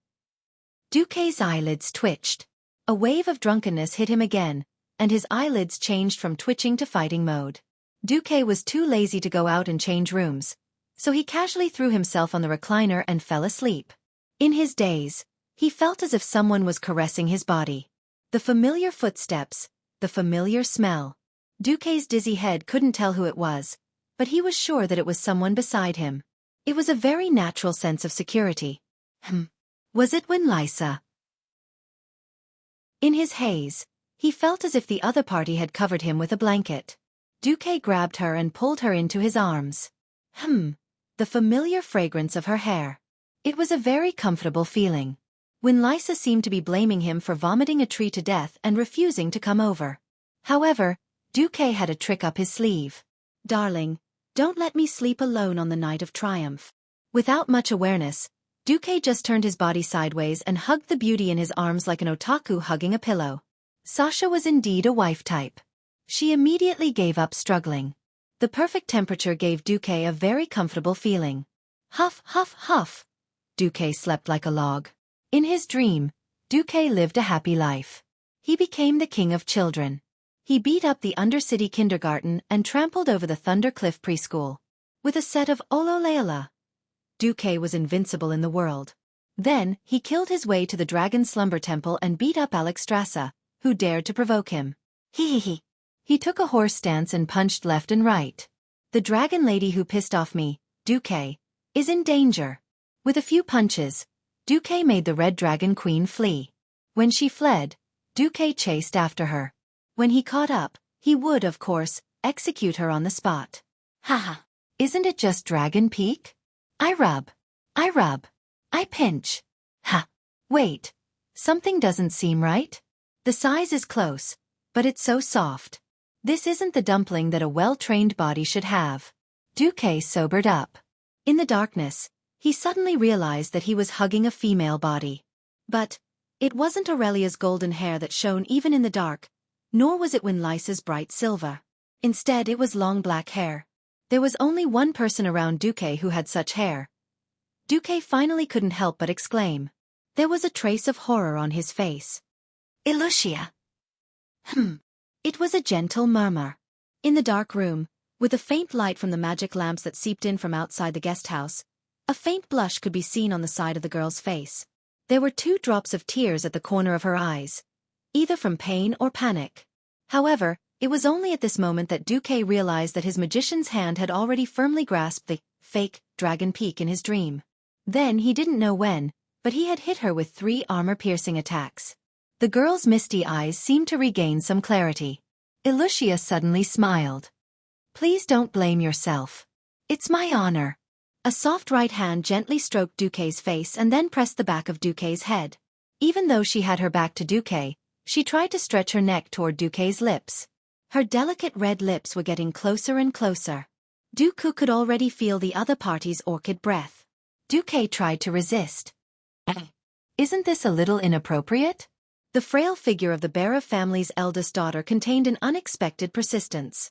Xueqi's eyelids twitched. A wave of drunkenness hit him again, and his eyelids changed from twitching to fighting mode. Xueqi was too lazy to go out and change rooms, so he casually threw himself on the recliner and fell asleep. In his daze, he felt as if someone was caressing his body. The familiar footsteps, the familiar smell. Xueqi's dizzy head couldn't tell who it was, but he was sure that it was someone beside him. It was a very natural sense of security. Was it Lysa? In his haze, he felt as if the other party had covered him with a blanket. Xueqi grabbed her and pulled her into his arms. The familiar fragrance of her hair. It was a very comfortable feeling. Lysa seemed to be blaming him for vomiting a tree to death and refusing to come over. However, Xueqi had a trick up his sleeve. Darling, don't let me sleep alone on the night of triumph. Without much awareness, Xueqi just turned his body sideways and hugged the beauty in his arms like an otaku hugging a pillow. Sasha was indeed a wife type. She immediately gave up struggling. The perfect temperature gave Xueqi a very comfortable feeling. Huff, huff, huff. Xueqi slept like a log. In his dream, Xueqi lived a happy life. He became the king of children. He beat up the Undercity kindergarten and trampled over the Thunder Cliff preschool. With a set of Ololeala, Xueqi was invincible in the world. Then, he killed his way to the Dragon Slumber Temple and beat up Alexstrasza, who dared to provoke him. He took a horse stance and punched left and right. The dragon lady who pissed off me, Xueqi, is in danger. With a few punches, Xueqi made the Red Dragon Queen flee. When she fled, Xueqi chased after her. When he caught up, he would, of course, execute her on the spot. Haha. Isn't it just Dragon Peak? I rub. I pinch. Ha. Wait. Something doesn't seem right. The size is close, but it's so soft. This isn't the dumpling that a well-trained body should have. Xueqi sobered up. In the darkness, he suddenly realized that he was hugging a female body. But it wasn't Aurelia's golden hair that shone even in the dark, nor was it Lysa's bright silver. Instead, it was long black hair. There was only one person around Xueqi who had such hair. Xueqi finally couldn't help but exclaim. There was a trace of horror on his face. Ilusia. It was a gentle murmur. In the dark room, with the faint light from the magic lamps that seeped in from outside the guest house, a faint blush could be seen on the side of the girl's face. There were 2 drops of tears at the corner of her eyes. either from pain or panic. However, it was only at this moment that Xueqi realized that his magician's hand had already firmly grasped the fake dragon peak in his dream. Then he didn't know when, but he had hit her with 3 armor-piercing attacks. The girl's misty eyes seemed to regain some clarity. Elucia suddenly smiled. "Please don't blame yourself. It's my honor." A soft right hand gently stroked Xueqi's face and then pressed the back of Xueqi's head. Even though she had her back to Xueqi, she tried to stretch her neck toward Xueqi's lips. Her delicate red lips were getting closer and closer. Xueqi could already feel the other party's orchid breath. Xueqi tried to resist. "Isn't this a little inappropriate?" The frail figure of the Bara family's eldest daughter contained an unexpected persistence.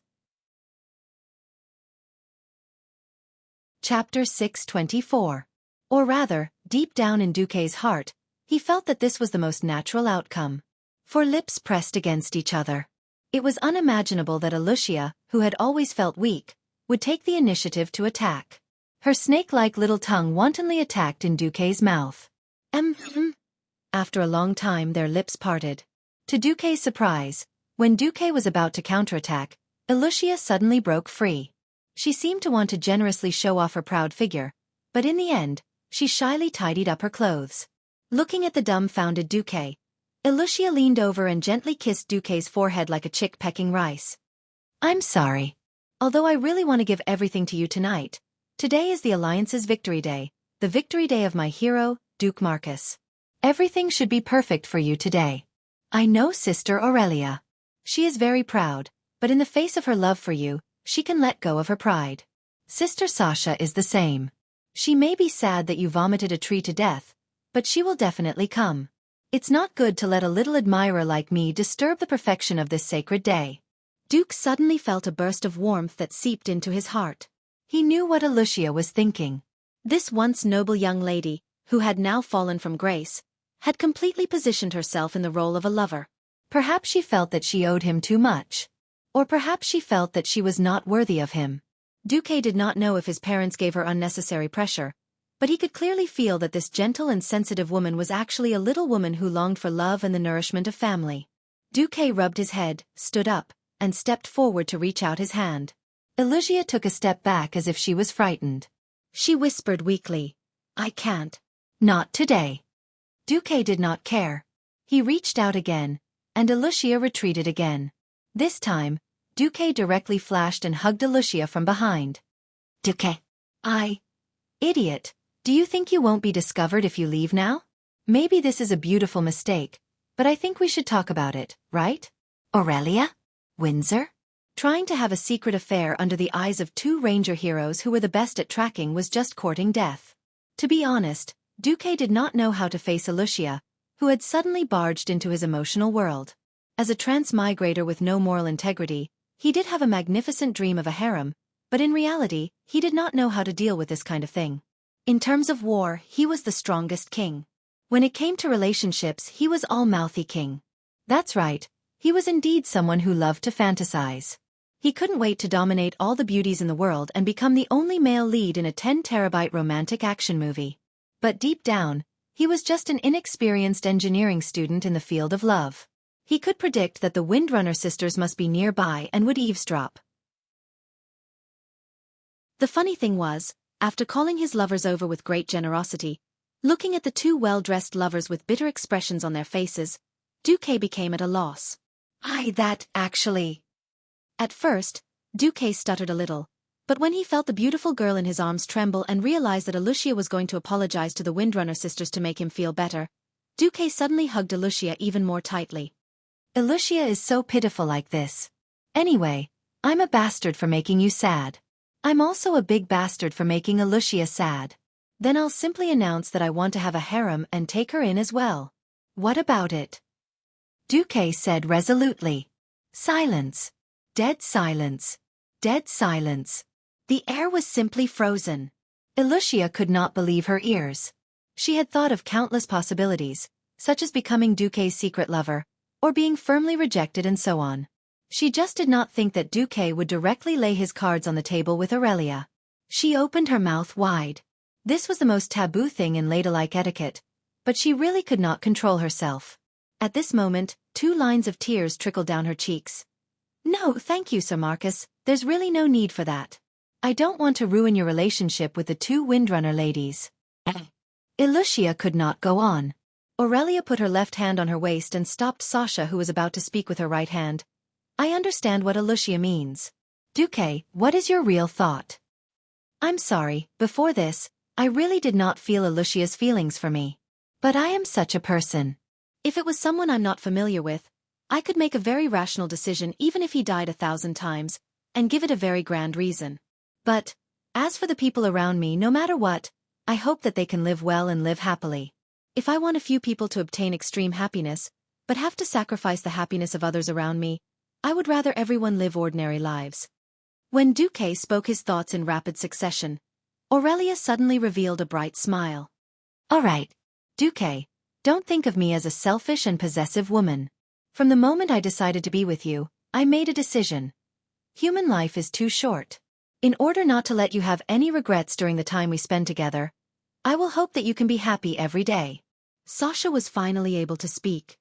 Chapter 624. Or rather, deep down in Xueqi's heart, he felt that this was the most natural outcome. For lips pressed against each other. It was unimaginable that Elucia, who had always felt weak, would take the initiative to attack. Her snake-like little tongue wantonly attacked in Xueqi's mouth. After a long time their lips parted. To Xueqi's surprise, when Xueqi was about to counterattack, Elucia suddenly broke free. She seemed to want to generously show off her proud figure, but in the end, she shyly tidied up her clothes. Looking at the dumbfounded Xueqi, Elucia leaned over and gently kissed Xueqi's forehead like a chick pecking rice. "I'm sorry. Although I really want to give everything to you tonight, today is the Alliance's victory day, the victory day of my hero, Duke Marcus. Everything should be perfect for you today. I know Sister Aurelia. She is very proud, but in the face of her love for you, she can let go of her pride. Sister Sasha is the same. She may be sad that you vomited a tree to death, but she will definitely come. It's not good to let a little admirer like me disturb the perfection of this sacred day." Duke suddenly felt a burst of warmth that seeped into his heart. He knew what Elucia was thinking. This once noble young lady, who had now fallen from grace, had completely positioned herself in the role of a lover. Perhaps she felt that she owed him too much. Or perhaps she felt that she was not worthy of him. Xueqi did not know if his parents gave her unnecessary pressure, but he could clearly feel that this gentle and sensitive woman was actually a little woman who longed for love and the nourishment of family. Xueqi rubbed his head, stood up, and stepped forward to reach out his hand. Elucia took a step back as if she was frightened. She whispered weakly, "I can't. Not today." Xueqi did not care. He reached out again, and Elucia retreated again. This time, Xueqi directly flashed and hugged Elucia from behind. "Xueqi. Idiot, do you think you won't be discovered if you leave now? Maybe this is a beautiful mistake, but I think we should talk about it, right? Aurelia? Windsor?" Trying to have a secret affair under the eyes of 2 ranger heroes who were the best at tracking was just courting death. To be honest, Xueqi did not know how to face Elucia, who had suddenly barged into his emotional world. As a transmigrator with no moral integrity, he did have a magnificent dream of a harem, but in reality, he did not know how to deal with this kind of thing. In terms of war, he was the strongest king. When it came to relationships, he was all-mouthy king. That's right, he was indeed someone who loved to fantasize. He couldn't wait to dominate all the beauties in the world and become the only male lead in a 10-terabyte romantic action movie. But deep down, he was just an inexperienced engineering student in the field of love. He could predict that the Windrunner sisters must be nearby and would eavesdrop. The funny thing was, after calling his lovers over with great generosity, looking at the 2 well-dressed lovers with bitter expressions on their faces, Xueqi became at a loss. Actually. At first, Xueqi stuttered a little, but when he felt the beautiful girl in his arms tremble and realized that Elucia was going to apologize to the Windrunner sisters to make him feel better, Xueqi suddenly hugged Elucia even more tightly. "Elucia is so pitiful like this. Anyway, I'm a bastard for making you sad. I'm also a big bastard for making Elucia sad. Then I'll simply announce that I want to have a harem and take her in as well. What about it?" Xueqi said resolutely. Silence. Dead silence. Dead silence. The air was simply frozen. Elucia could not believe her ears. She had thought of countless possibilities, such as becoming Xueqi's secret lover, or being firmly rejected and so on. She just did not think that Xueqi would directly lay his cards on the table with Aurelia. She opened her mouth wide. This was the most taboo thing in ladylike etiquette, but she really could not control herself. At this moment, 2 lines of tears trickled down her cheeks. No, thank you, Sir Marcus, there's really no need for that. I don't want to ruin your relationship with the 2 Windrunner ladies. Ilusia could not go on. Aurelia put her left hand on her waist and stopped Sasha, who was about to speak, with her right hand. I understand what Ilusia means. Duque, what is your real thought? I'm sorry, before this, I really did not feel Ilusia's feelings for me. But I am such a person. If it was someone I'm not familiar with, I could make a very rational decision even if he died 1,000 times, and give it a very grand reason. But, as for the people around me, no matter what, I hope that they can live well and live happily. If I want a few people to obtain extreme happiness, but have to sacrifice the happiness of others around me, I would rather everyone live ordinary lives. When Duque spoke his thoughts in rapid succession, Aurelia suddenly revealed a bright smile. All right, Duque, don't think of me as a selfish and possessive woman. From the moment I decided to be with you, I made a decision. Human life is too short. In order not to let you have any regrets during the time we spend together, I will hope that you can be happy every day. Sasha was finally able to speak.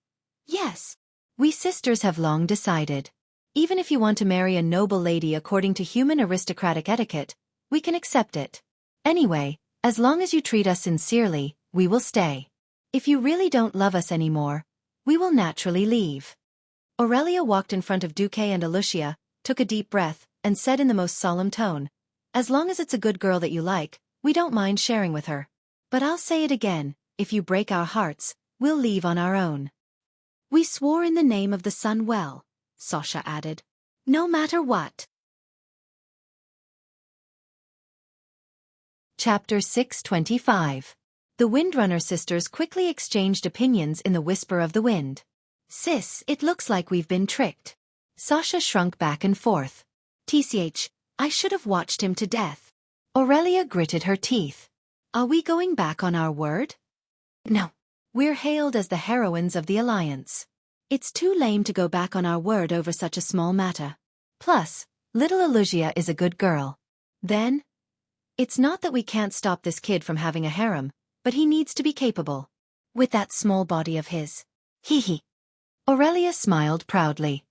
Yes, we sisters have long decided. Even if you want to marry a noble lady according to human aristocratic etiquette, we can accept it. Anyway, as long as you treat us sincerely, we will stay. If you really don't love us anymore, we will naturally leave. Aurelia walked in front of Duque and Ilusia, took a deep breath, and said in the most solemn tone, as long as it's a good girl that you like, we don't mind sharing with her. But I'll say it again, if you break our hearts, we'll leave on our own. We swore in the name of the sun well, Sasha added. No matter what. Chapter 625. The Windrunner sisters quickly exchanged opinions in the whisper of the wind. Sis, it looks like we've been tricked. Sasha shrunk back and forth. TCH, I should have watched him to death. Aurelia gritted her teeth. Are we going back on our word? No. We're hailed as the heroines of the Alliance. It's too lame to go back on our word over such a small matter. Plus, little Ilusia is a good girl. Then? It's not that we can't stop this kid from having a harem, but he needs to be capable. With that small body of his. Hee. Aurelia smiled proudly.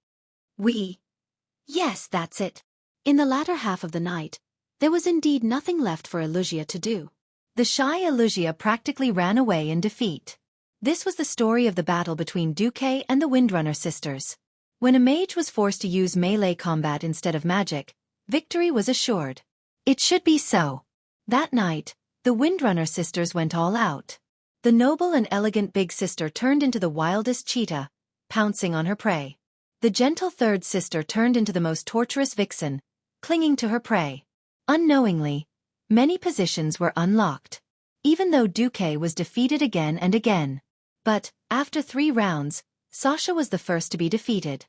Yes, that's it. In the latter half of the night, there was indeed nothing left for Ilusia to do. The shy Ilusia practically ran away in defeat. This was the story of the battle between Duque and the Windrunner sisters. When a mage was forced to use melee combat instead of magic, victory was assured. It should be so. That night, the Windrunner sisters went all out. The noble and elegant big sister turned into the wildest cheetah, pouncing on her prey. The gentle third sister turned into the most torturous vixen, clinging to her prey. Unknowingly, many positions were unlocked. Even though Duque was defeated again and again. But, after 3 rounds, Sasha was the first to be defeated.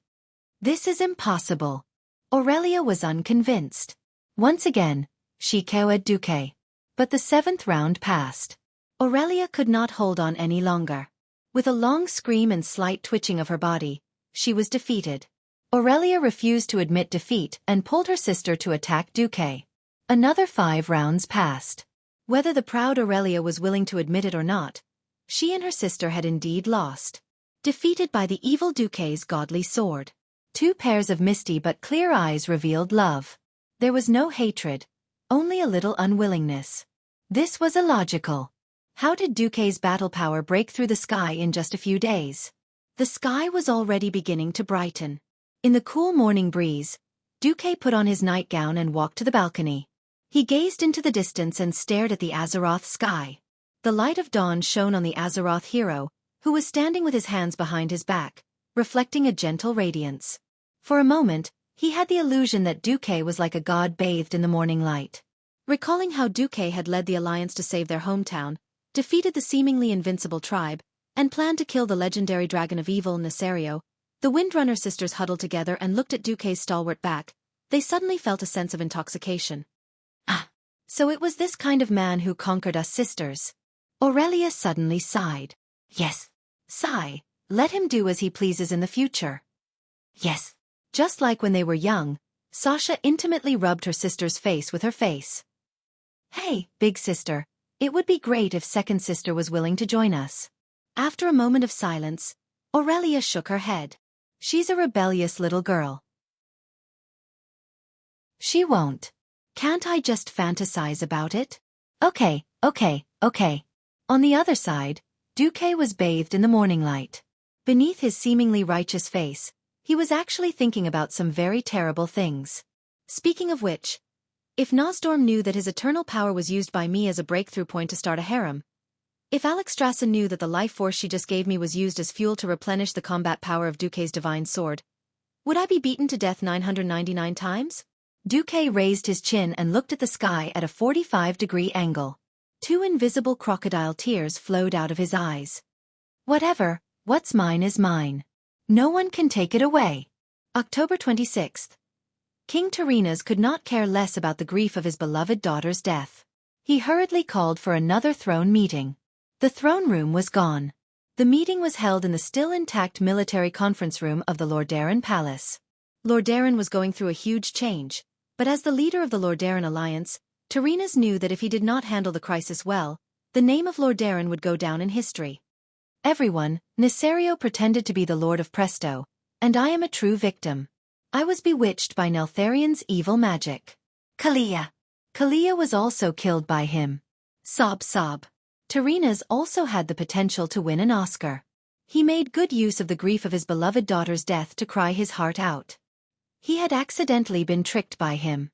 This is impossible. Aurelia was unconvinced. Once again, she cowed Duque. But the 7th round passed. Aurelia could not hold on any longer. With a long scream and slight twitching of her body, she was defeated. Aurelia refused to admit defeat and pulled her sister to attack Duque. Another 5 rounds passed. Whether the proud Aurelia was willing to admit it or not, she and her sister had indeed lost. Defeated by the evil Duque's godly sword. 2 pairs of misty but clear eyes revealed love. There was no hatred, only a little unwillingness. This was illogical. How did Duque's battle power break through the sky in just a few days? The sky was already beginning to brighten. In the cool morning breeze, Duque put on his nightgown and walked to the balcony. He gazed into the distance and stared at the Azeroth sky. The light of dawn shone on the Azeroth hero, who was standing with his hands behind his back, reflecting a gentle radiance. For a moment, he had the illusion that Duque was like a god bathed in the morning light. Recalling how Duque had led the Alliance to save their hometown, defeated the seemingly invincible tribe, and planned to kill the legendary dragon of evil Nesario, the Windrunner sisters huddled together and looked at Duque's stalwart back. They suddenly felt a sense of intoxication. Ah, so it was this kind of man who conquered us sisters. Aurelia suddenly sighed. Yes. Sigh, let him do as he pleases in the future. Yes. Just like when they were young, Sasha intimately rubbed her sister's face with her face. Hey, big sister, it would be great if second sister was willing to join us. After a moment of silence, Aurelia shook her head. She's a rebellious little girl. She won't. Can't I just fantasize about it? Okay. On the other side, Xueqi was bathed in the morning light. Beneath his seemingly righteous face, he was actually thinking about some very terrible things. Speaking of which, if Nosdorm knew that his eternal power was used by me as a breakthrough point to start a harem, if Alexstrasza knew that the life force she just gave me was used as fuel to replenish the combat power of Xueqi's divine sword, would I be beaten to death 999 times? Xueqi raised his chin and looked at the sky at a 45-degree angle. 2 invisible crocodile tears flowed out of his eyes. Whatever, what's mine is mine. No one can take it away. October 26th. King Terenas could not care less about the grief of his beloved daughter's death. He hurriedly called for another throne meeting. The throne room was gone. The meeting was held in the still intact military conference room of the Lordaeron Palace. Lordaeron was going through a huge change, but as the leader of the Lordaeron Alliance, Terenas knew that if he did not handle the crisis well, the name of Lordaeron would go down in history. Everyone, Nesario pretended to be the Lord of Presto, and I am a true victim. I was bewitched by Neltharion's evil magic. Kalia was also killed by him. Sob. Terenas also had the potential to win an Oscar. He made good use of the grief of his beloved daughter's death to cry his heart out. He had accidentally been tricked by him.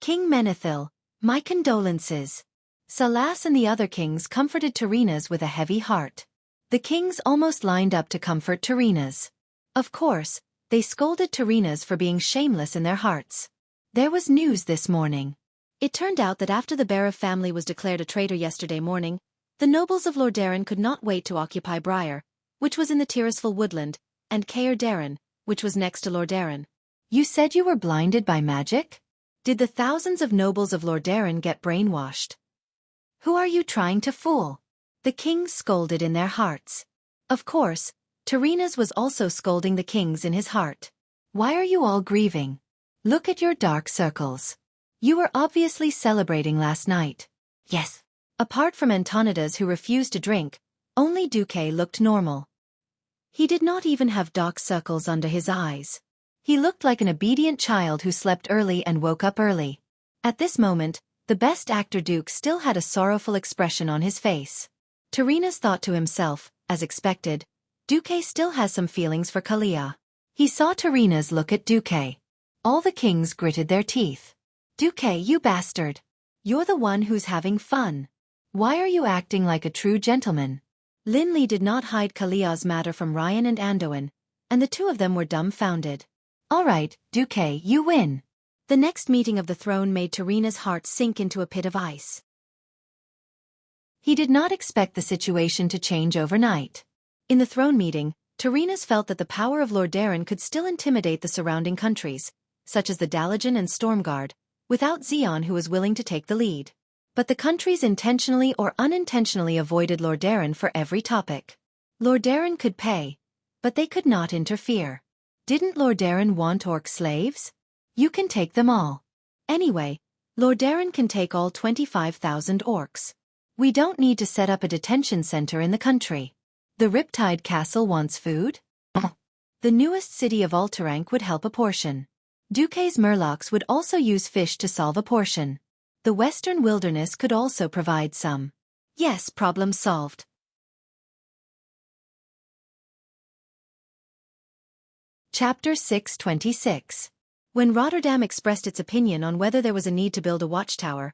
King Menethil, my condolences. Salas and the other kings comforted Terenas with a heavy heart. The kings almost lined up to comfort Terenas. Of course, they scolded Terenas for being shameless in their hearts. There was news this morning. It turned out that after the Berev family was declared a traitor yesterday morning, the nobles of Lordaeron could not wait to occupy Briar, which was in the Tirisful woodland, and Caer Darren, which was next to Lordaeron. You said you were blinded by magic? Did the thousands of nobles of Lordaeron get brainwashed? Who are you trying to fool? The kings scolded in their hearts. Of course, Terenas was also scolding the kings in his heart. Why are you all grieving? Look at your dark circles. You were obviously celebrating last night. Yes. Apart from Antonidas who refused to drink, only Xueqi looked normal. He did not even have dark circles under his eyes. He looked like an obedient child who slept early and woke up early. At this moment, the best actor Duke still had a sorrowful expression on his face. Terenas thought to himself, as expected, Xueqi still has some feelings for Kalia. He saw Terenas look at Xueqi. All the kings gritted their teeth. Xueqi, you bastard. You're the one who's having fun. Why are you acting like a true gentleman? Linley did not hide Kalia's matter from Ryan and Andoin, and the two of them were dumbfounded. All right, Xueqi, you win. The next meeting of the throne made Terenas' heart sink into a pit of ice. He did not expect the situation to change overnight. In the throne meeting, Terenas felt that the power of Lordaeron could still intimidate the surrounding countries, such as the Dalajan and Stormguard, without Xeon who was willing to take the lead. But the countries intentionally or unintentionally avoided Lordaeron for every topic. Lordaeron could pay, but they could not interfere. Didn't Lordaeron want orc slaves? You can take them all. Anyway, Lordaeron can take all 25,000 orcs. We don't need to set up a detention center in the country. The Riptide Castle wants food? The newest city of Alterank would help a portion. Xueqi's Murlocs would also use fish to solve a portion. The Western Wilderness could also provide some. Yes, problem solved. Chapter 626. When Rotterdam expressed its opinion on whether there was a need to build a watchtower,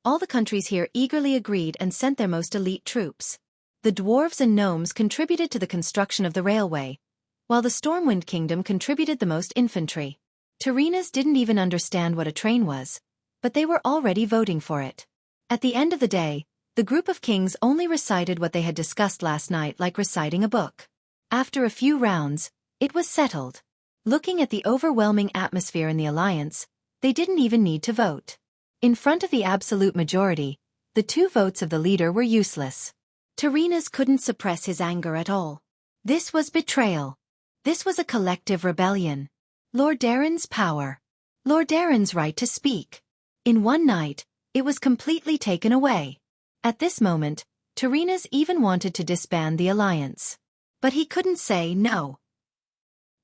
all the countries here eagerly agreed and sent their most elite troops. The dwarves and gnomes contributed to the construction of the railway, while the Stormwind Kingdom contributed the most infantry. Terenas didn't even understand what a train was, but they were already voting for it. At the end of the day, the group of kings only recited what they had discussed last night like reciting a book. After a few rounds, it was settled. Looking at the overwhelming atmosphere in the alliance, they didn't even need to vote. In front of the absolute majority, the 2 votes of the leader were useless. Terenas couldn't suppress his anger at all. This was betrayal. This was a collective rebellion. Lordaeron's power. Lordaeron's right to speak. In one night, it was completely taken away. At this moment, Terenas even wanted to disband the alliance. But he couldn't say no.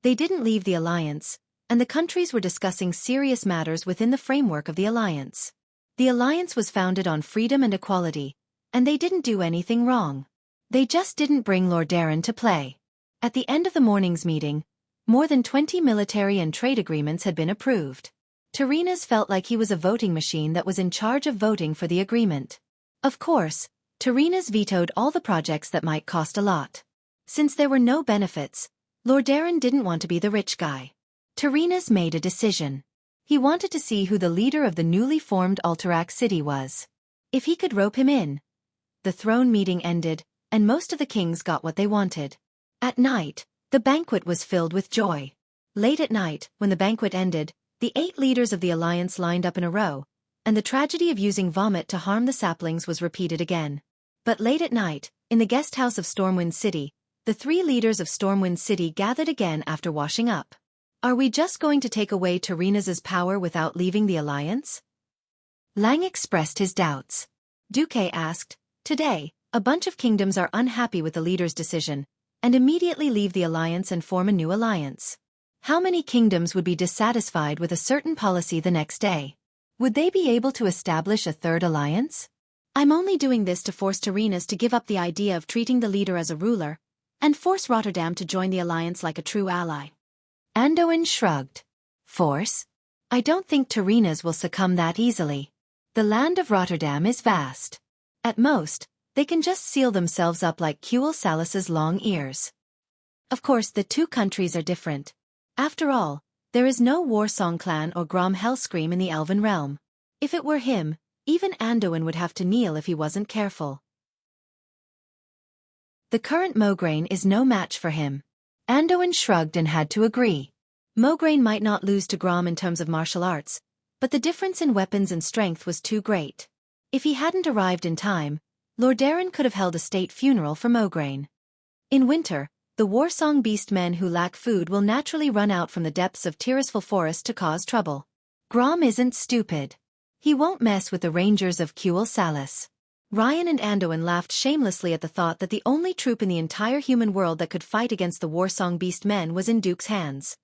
They didn't leave the alliance, and the countries were discussing serious matters within the framework of the alliance. The alliance was founded on freedom and equality, and they didn't do anything wrong. They just didn't bring Lord Darren to play. At the end of the morning's meeting, more than 20 military and trade agreements had been approved. Terenas felt like he was a voting machine that was in charge of voting for the agreement. Of course, Terenas vetoed all the projects that might cost a lot. Since there were no benefits, Lord Darren didn't want to be the rich guy. Terenas made a decision. He wanted to see who the leader of the newly formed Alterac city was. If he could rope him in. The throne meeting ended, and most of the kings got what they wanted. At night, the banquet was filled with joy. Late at night, when the banquet ended, the 8 leaders of the alliance lined up in a row, and the tragedy of using vomit to harm the saplings was repeated again. But late at night, in the guest house of Stormwind City, the 3 leaders of Stormwind City gathered again after washing up. Are we just going to take away Terenas's power without leaving the alliance? Lang expressed his doubts. Duque asked, today, a bunch of kingdoms are unhappy with the leader's decision, and immediately leave the alliance and form a new alliance. How many kingdoms would be dissatisfied with a certain policy the next day? Would they be able to establish a third alliance? I'm only doing this to force Terenas to give up the idea of treating the leader as a ruler, and force Rotterdam to join the alliance like a true ally. Anduin shrugged. Force? I don't think Terenas will succumb that easily. The land of Rotterdam is vast. At most, they can just seal themselves up like Quel Salus's long ears. Of course, the 2 countries are different. After all, there is no Warsong clan or Grom Hellscream in the Elven realm. If it were him, even Anduin would have to kneel if he wasn't careful. The current Mograine is no match for him. Anduin shrugged and had to agree. Mograine might not lose to Grom in terms of martial arts, but the difference in weapons and strength was too great. If he hadn't arrived in time, Lord Darren could have held a state funeral for Mograine. In winter, the Warsong beast men who lack food will naturally run out from the depths of Tirisful Forest to cause trouble. Grom isn't stupid. He won't mess with the rangers of Quel Salus. Ryan and Anduin laughed shamelessly at the thought that the only troop in the entire human world that could fight against the Warsong beast men was in Duke's hands.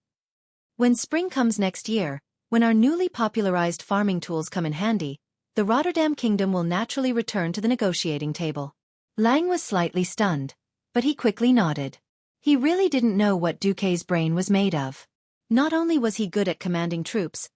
When spring comes next year, when our newly popularized farming tools come in handy, the Rotterdam kingdom will naturally return to the negotiating table. Lang was slightly stunned, but he quickly nodded. He really didn't know what Duque's brain was made of. Not only was he good at commanding troops,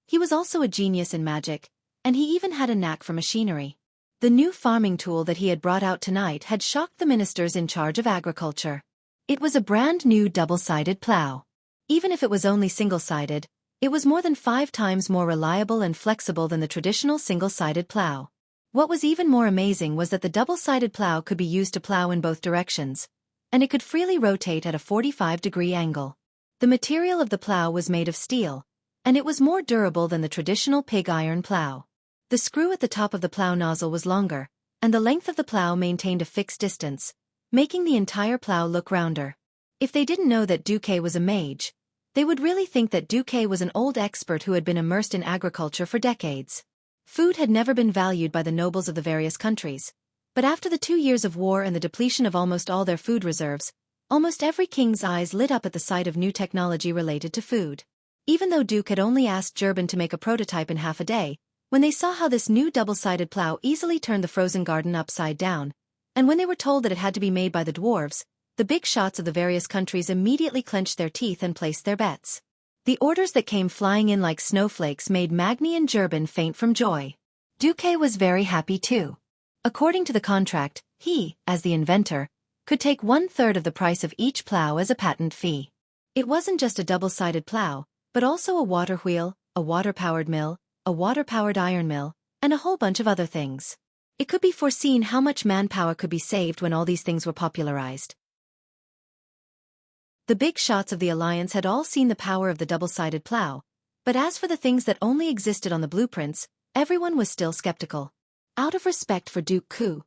he was also a genius in magic, and he even had a knack for machinery. The new farming tool that he had brought out tonight had shocked the ministers in charge of agriculture. It was a brand new double-sided plow. Even if it was only single-sided, it was more than 5 times more reliable and flexible than the traditional single-sided plow. What was even more amazing was that the double-sided plow could be used to plow in both directions, and it could freely rotate at a 45-degree angle. The material of the plow was made of steel, and it was more durable than the traditional pig iron plow. The screw at the top of the plow nozzle was longer, and the length of the plow maintained a fixed distance, making the entire plow look rounder. If they didn't know that Duque was a mage, they would really think that Duque was an old expert who had been immersed in agriculture for decades. Food had never been valued by the nobles of the various countries, but after the 2 years of war and the depletion of almost all their food reserves, almost every king's eyes lit up at the sight of new technology related to food. Even though Duke had only asked Gerben to make a prototype in half a day, when they saw how this new double-sided plow easily turned the frozen garden upside down, and when they were told that it had to be made by the dwarves, the big shots of the various countries immediately clenched their teeth and placed their bets. The orders that came flying in like snowflakes made Magni and Gerben faint from joy. Duque was very happy too. According to the contract, he, as the inventor, could take 1/3 of the price of each plow as a patent fee. It wasn't just a double-sided plow, but also a water wheel, a water-powered mill, a water-powered iron mill, and a whole bunch of other things. It could be foreseen how much manpower could be saved when all these things were popularized. The big shots of the Alliance had all seen the power of the double-sided plow, but as for the things that only existed on the blueprints, everyone was still skeptical. Out of respect for Duke Ku,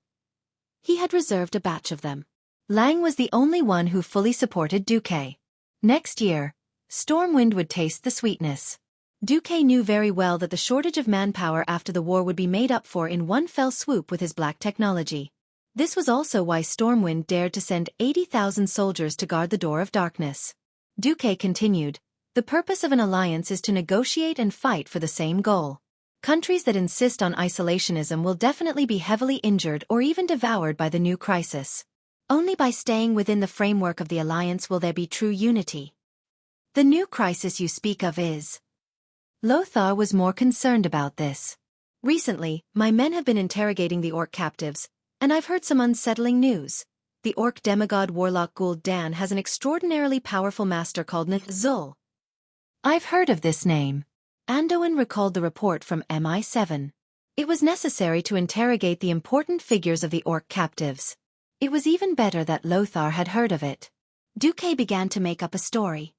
he had reserved a batch of them. Lang was the only one who fully supported Duque. Next year, Stormwind would taste the sweetness. Duque knew very well that the shortage of manpower after the war would be made up for in one fell swoop with his black technology. This was also why Stormwind dared to send 80,000 soldiers to guard the Door of Darkness. Xueqi continued, "The purpose of an alliance is to negotiate and fight for the same goal. Countries that insist on isolationism will definitely be heavily injured or even devoured by the new crisis. Only by staying within the framework of the alliance will there be true unity." "The new crisis you speak of is..." Lothar was more concerned about this. "Recently, my men have been interrogating the orc captives, and I've heard some unsettling news. The orc demigod warlock Gul'dan has an extraordinarily powerful master called Nzul." "I've heard of this name." Anduin recalled the report from MI7. It was necessary to interrogate the important figures of the orc captives. It was even better that Lothar had heard of it. Xueqi began to make up a story.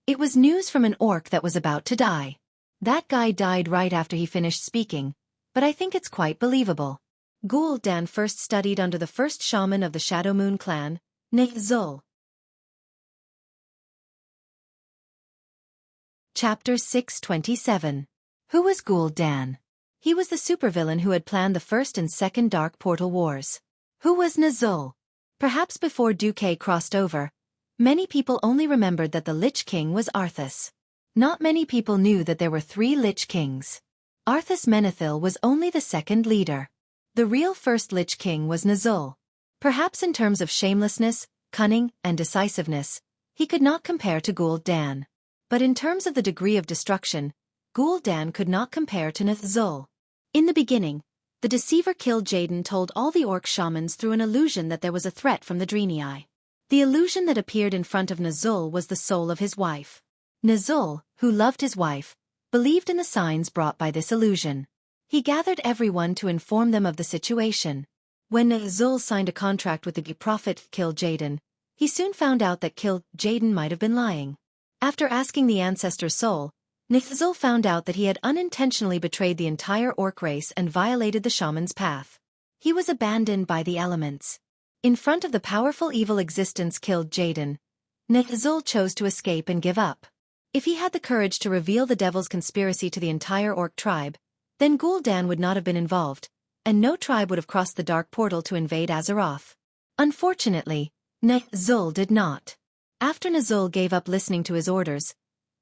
It was news from an orc that was about to die. That guy died right after he finished speaking, but I think it's quite believable. Gul'dan first studied under the first shaman of the Shadow Moon clan, Nzul. Chapter 627. Who was Gul'dan? He was the supervillain who had planned the first and second Dark Portal Wars. Who was Nzul? Perhaps before Xueqi crossed over, many people only remembered that the Lich King was Arthas. Not many people knew that there were 3 Lich Kings. Arthas Menethil was only the second leader. The real first Lich King was Nzul. Perhaps in terms of shamelessness, cunning, and decisiveness, he could not compare to Gul'dan. But in terms of the degree of destruction, Gul'dan could not compare to Nzul. In the beginning, the deceiver Kil'jaeden told all the orc shamans through an illusion that there was a threat from the Draenei. The illusion that appeared in front of Nzul was the soul of his wife. Nzul, who loved his wife, believed in the signs brought by this illusion. He gathered everyone to inform them of the situation. When Nzul signed a contract with the prophet Kil'jaeden, he soon found out that Kil'jaeden might have been lying. After asking the ancestor's soul, Nzul found out that he had unintentionally betrayed the entire orc race and violated the shaman's path. He was abandoned by the elements. In front of the powerful evil existence Kil'jaeden, Nzul chose to escape and give up. If he had the courage to reveal the devil's conspiracy to the entire orc tribe, then Gul'dan would not have been involved, and no tribe would have crossed the dark portal to invade Azeroth. Unfortunately, Nzul did not. After Nzul gave up listening to his orders,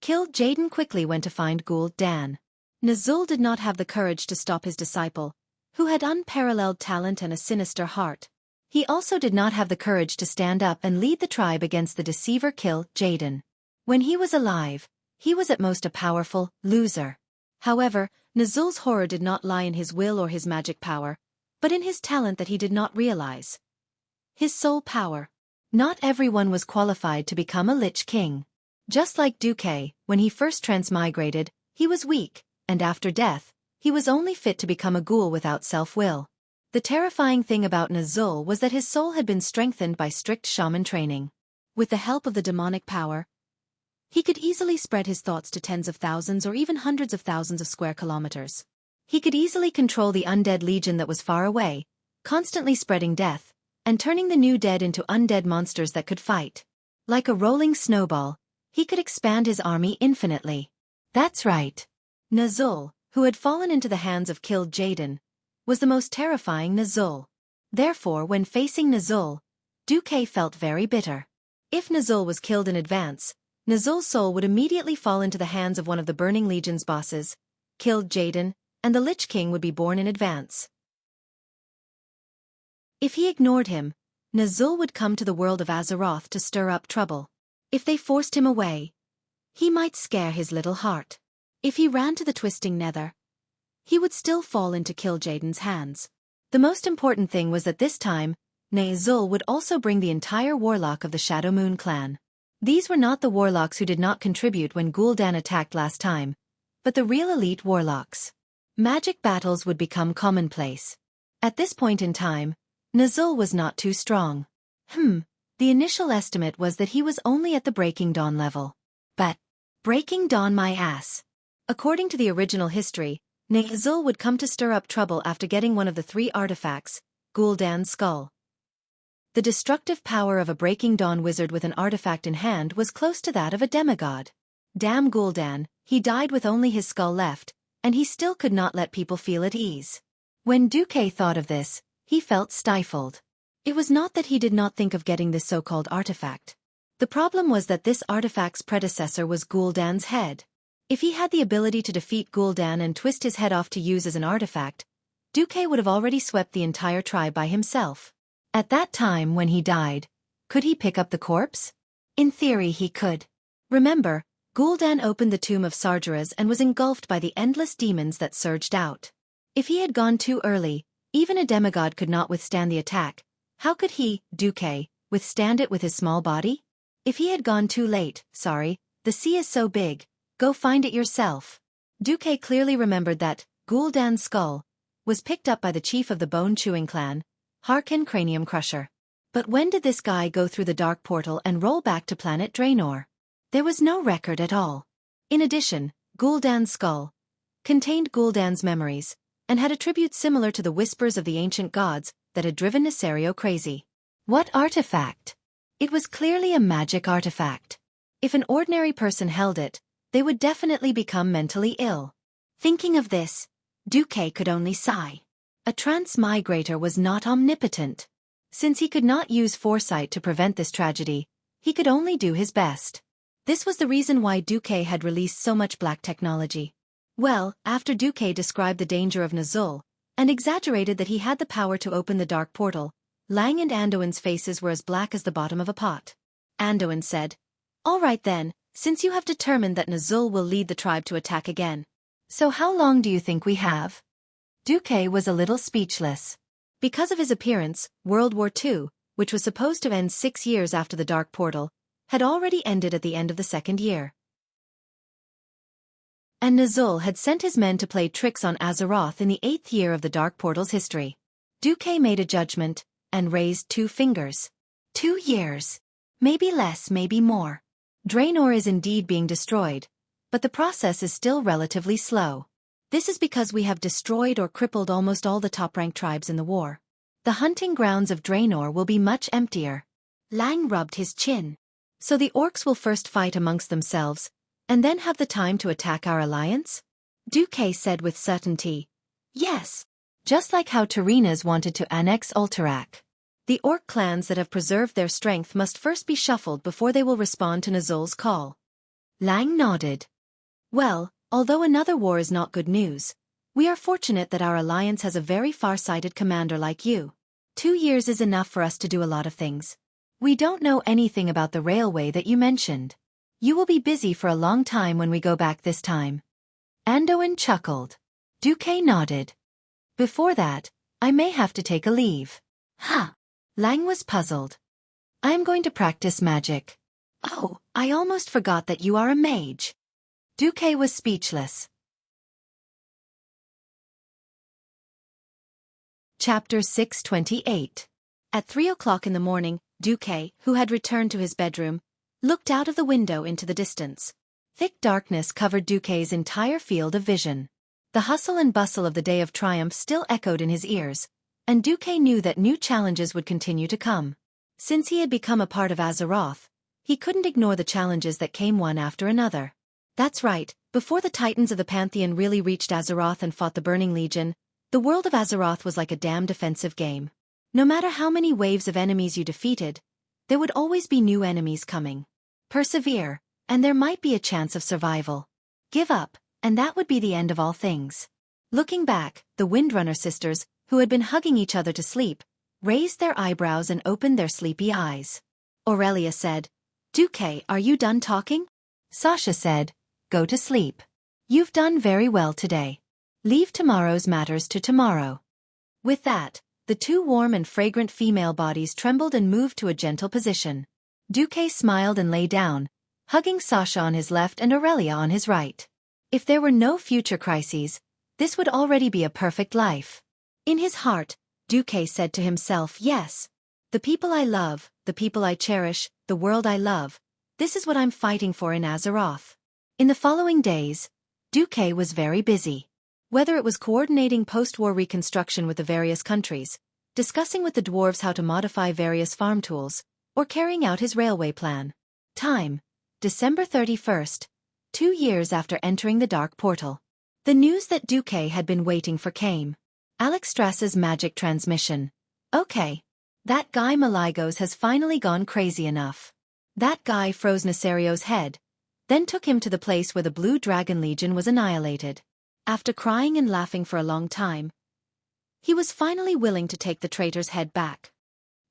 Kil'jaeden quickly went to find Gul'dan. Nzul did not have the courage to stop his disciple, who had unparalleled talent and a sinister heart. He also did not have the courage to stand up and lead the tribe against the deceiver Kil'jaeden. When he was alive, he was at most a powerful loser. However, Nzul's horror did not lie in his will or his magic power, but in his talent that he did not realize. His soul power. Not everyone was qualified to become a Lich King. Just like Xueqi, when he first transmigrated, he was weak, and after death, he was only fit to become a ghoul without self-will. The terrifying thing about Nzul was that his soul had been strengthened by strict shaman training. With the help of the demonic power, he could easily spread his thoughts to tens of thousands or even hundreds of thousands of square kilometers. He could easily control the undead legion that was far away, constantly spreading death, and turning the new dead into undead monsters that could fight. Like a rolling snowball, he could expand his army infinitely. That's right. Nzul, who had fallen into the hands of Kil'jaeden, was the most terrifying Nzul. Therefore, when facing Nzul, Xueqi felt very bitter. If Nzul was killed in advance, Nzul's soul would immediately fall into the hands of one of the Burning Legion's bosses, Kil'jaeden, and the Lich King would be born in advance. If he ignored him, Nzul would come to the world of Azeroth to stir up trouble. If they forced him away, he might scare his little heart. If he ran to the twisting nether, he would still fall into Kil'jaeden's hands. The most important thing was that this time, Nzul would also bring the entire warlock of the Shadow Moon clan. These were not the warlocks who did not contribute when Gul'dan attacked last time, but the real elite warlocks. Magic battles would become commonplace. At this point in time, Nzul was not too strong. The initial estimate was that he was only at the Breaking Dawn level. But, Breaking Dawn my ass. According to the original history, Nzul would come to stir up trouble after getting one of the 3 artifacts, Gul'dan's skull. The destructive power of a Breaking Dawn wizard with an artifact in hand was close to that of a demigod. Damn Gul'dan, he died with only his skull left, and he still could not let people feel at ease. When Xueqi thought of this, he felt stifled. It was not that he did not think of getting this so-called artifact. The problem was that this artifact's predecessor was Gul'dan's head. If he had the ability to defeat Gul'dan and twist his head off to use as an artifact, Xueqi would have already swept the entire tribe by himself. At that time when he died, could he pick up the corpse? In theory he could. Remember, Gul'dan opened the tomb of Sargeras and was engulfed by the endless demons that surged out. If he had gone too early, even a demigod could not withstand the attack. How could he, Xueqi, withstand it with his small body? If he had gone too late, the sea is so big, go find it yourself. Xueqi clearly remembered that Gul'dan's skull was picked up by the chief of the bone-chewing clan, Harkin Cranium Crusher. But when did this guy go through the dark portal and roll back to planet Draenor? There was no record at all. In addition, Gul'dan's skull contained Gul'dan's memories, and had attributes similar to the whispers of the ancient gods that had driven Nesario crazy. What artifact? It was clearly a magic artifact. If an ordinary person held it, they would definitely become mentally ill. Thinking of this, Xueqi could only sigh. A transmigrator was not omnipotent. Since he could not use foresight to prevent this tragedy, he could only do his best. This was the reason why Xueqi had released so much black technology. Well, after Xueqi described the danger of Nazul, and exaggerated that he had the power to open the dark portal, Lang and Anduin's faces were as black as the bottom of a pot. Anduin said, "All right then, since you have determined that Nazul will lead the tribe to attack again. So how long do you think we have?" Xueqi was a little speechless. Because of his appearance, World War II, which was supposed to end 6 years after the dark portal, had already ended at the end of the second year. And Nazul had sent his men to play tricks on Azeroth in the 8th year of the dark portal's history. Xueqi made a judgment and raised 2 fingers. 2 years. Maybe less, maybe more. Draenor is indeed being destroyed, but the process is still relatively slow. This is because we have destroyed or crippled almost all the top-ranked tribes in the war. The hunting grounds of Draenor will be much emptier. Lang rubbed his chin. So the orcs will first fight amongst themselves, and then have the time to attack our alliance? Xueqi said with certainty. Yes. Just like how Terenas wanted to annex Ulterac. The orc clans that have preserved their strength must first be shuffled before they will respond to Nazul's call. Lang nodded. Well, although another war is not good news, we are fortunate that our alliance has a very far-sighted commander like you. 2 years is enough for us to do a lot of things. We don't know anything about the railway that you mentioned. You will be busy for a long time when we go back this time. Anduin chuckled. Xueqi nodded. Before that, I may have to take a leave. Huh. Lang was puzzled. I am going to practice magic. Oh, I almost forgot that you are a mage. Xueqi was speechless. Chapter 628. At 3 o'clock in the morning, Xueqi, who had returned to his bedroom, looked out of the window into the distance. Thick darkness covered Xueqi's entire field of vision. The hustle and bustle of the Day of Triumph still echoed in his ears, and Xueqi knew that new challenges would continue to come. Since he had become a part of Azeroth, he couldn't ignore the challenges that came one after another. That's right, before the Titans of the Pantheon really reached Azeroth and fought the Burning Legion, the world of Azeroth was like a damn defensive game. No matter how many waves of enemies you defeated, there would always be new enemies coming. Persevere, and there might be a chance of survival. Give up, and that would be the end of all things. Looking back, the Windrunner sisters, who had been hugging each other to sleep, raised their eyebrows and opened their sleepy eyes. Aurelia said, Xueqi, are you done talking? Sasha said, go to sleep. You've done very well today. Leave tomorrow's matters to tomorrow. With that, the 2 warm and fragrant female bodies trembled and moved to a gentle position. Xueqi smiled and lay down, hugging Sasha on his left and Aurelia on his right. If there were no future crises, this would already be a perfect life. In his heart, Xueqi said to himself, yes. The people I love, the people I cherish, the world I love, this is what I'm fighting for in Azeroth. In the following days, Xueqi was very busy. Whether it was coordinating post-war reconstruction with the various countries, discussing with the dwarves how to modify various farm tools, or carrying out his railway plan. Time: December 31st, 2 years after entering the dark portal. The news that Xueqi had been waiting for came. Alex Strasse's magic transmission. Okay. That guy Malygos has finally gone crazy enough. That guy froze Neserio's head, then took him to the place where the Blue Dragon Legion was annihilated. After crying and laughing for a long time, he was finally willing to take the traitor's head back.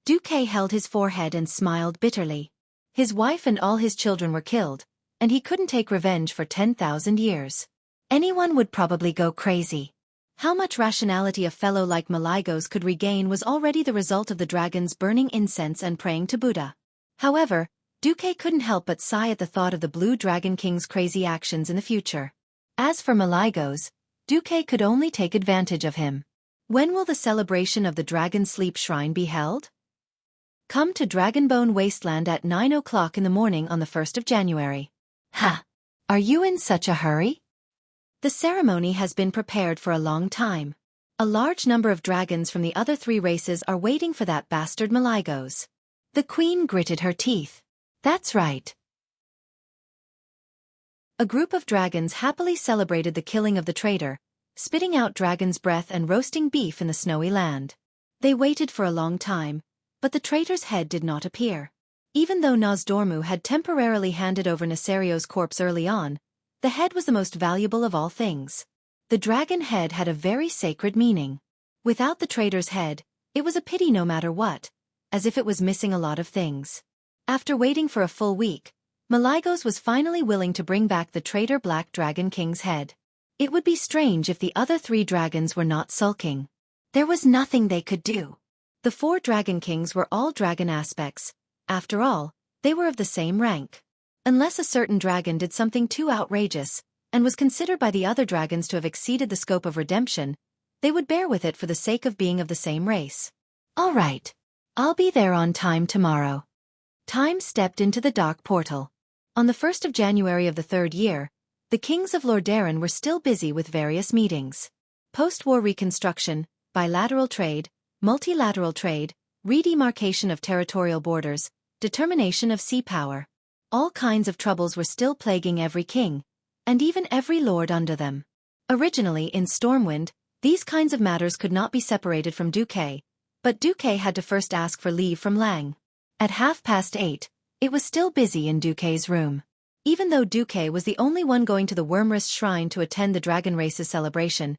Xueqi held his forehead and smiled bitterly. His wife and all his children were killed, and he couldn't take revenge for 10,000 years. Anyone would probably go crazy. How much rationality a fellow like Malygos could regain was already the result of the dragons burning incense and praying to Buddha. However, Xueqi couldn't help but sigh at the thought of the Blue Dragon King's crazy actions in the future. As for Malygos, Xueqi could only take advantage of him. When will the celebration of the Dragon Sleep Shrine be held? Come to Dragonbone Wasteland at 9 o'clock in the morning on the 1st of January. Ha! Are you in such a hurry? The ceremony has been prepared for a long time. A large number of dragons from the other 3 races are waiting for that bastard Malygos. The queen gritted her teeth. That's right. A group of dragons happily celebrated the killing of the traitor, spitting out dragon's breath and roasting beef in the snowy land. They waited for a long time, but the traitor's head did not appear. Even though Nozdormu had temporarily handed over Neserio's corpse early on, the head was the most valuable of all things. The dragon head had a very sacred meaning. Without the traitor's head, it was a pity no matter what, as if it was missing a lot of things. After waiting for a full week, Malygos was finally willing to bring back the traitor Black Dragon King's head. It would be strange if the other 3 dragons were not sulking. There was nothing they could do. The 4 dragon kings were all dragon aspects. After all, they were of the same rank. Unless a certain dragon did something too outrageous, and was considered by the other dragons to have exceeded the scope of redemption, they would bear with it for the sake of being of the same race. All right. I'll be there on time tomorrow. Time stepped into the dark portal. On the 1st of January of the 3rd year, the kings of Lordaeron were still busy with various meetings. Post-war reconstruction, bilateral trade, multilateral trade, redemarcation of territorial borders, determination of sea power. All kinds of troubles were still plaguing every king, and even every lord under them. Originally in Stormwind, these kinds of matters could not be separated from Xueqi, but Xueqi had to first ask for leave from Lang. At 8:30, it was still busy in Xueqi's room. Even though Xueqi was the only one going to the Wormrest Shrine to attend the Dragon Race's celebration,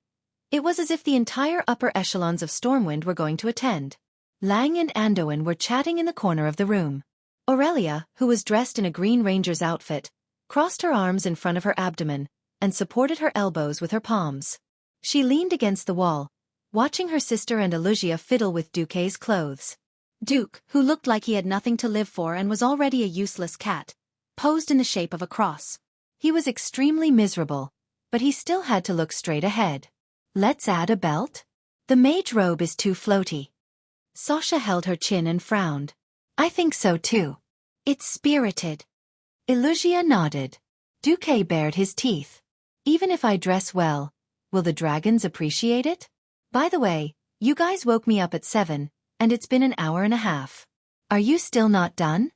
it was as if the entire upper echelons of Stormwind were going to attend. Lang and Anduin were chatting in the corner of the room. Aurelia, who was dressed in a Green Ranger's outfit, crossed her arms in front of her abdomen, and supported her elbows with her palms. She leaned against the wall, watching her sister and Elugia fiddle with Xueqi's clothes. Duke, who looked like he had nothing to live for and was already a useless cat, posed in the shape of a cross. He was extremely miserable, but he still had to look straight ahead. Let's add a belt? The mage robe is too floaty. Sasha held her chin and frowned. I think so too. It's spirited. Elugia nodded. Xueqi bared his teeth. Even if I dress well, will the dragons appreciate it? By the way, you guys woke me up at 7, and it's been an hour and a half. Are you still not done?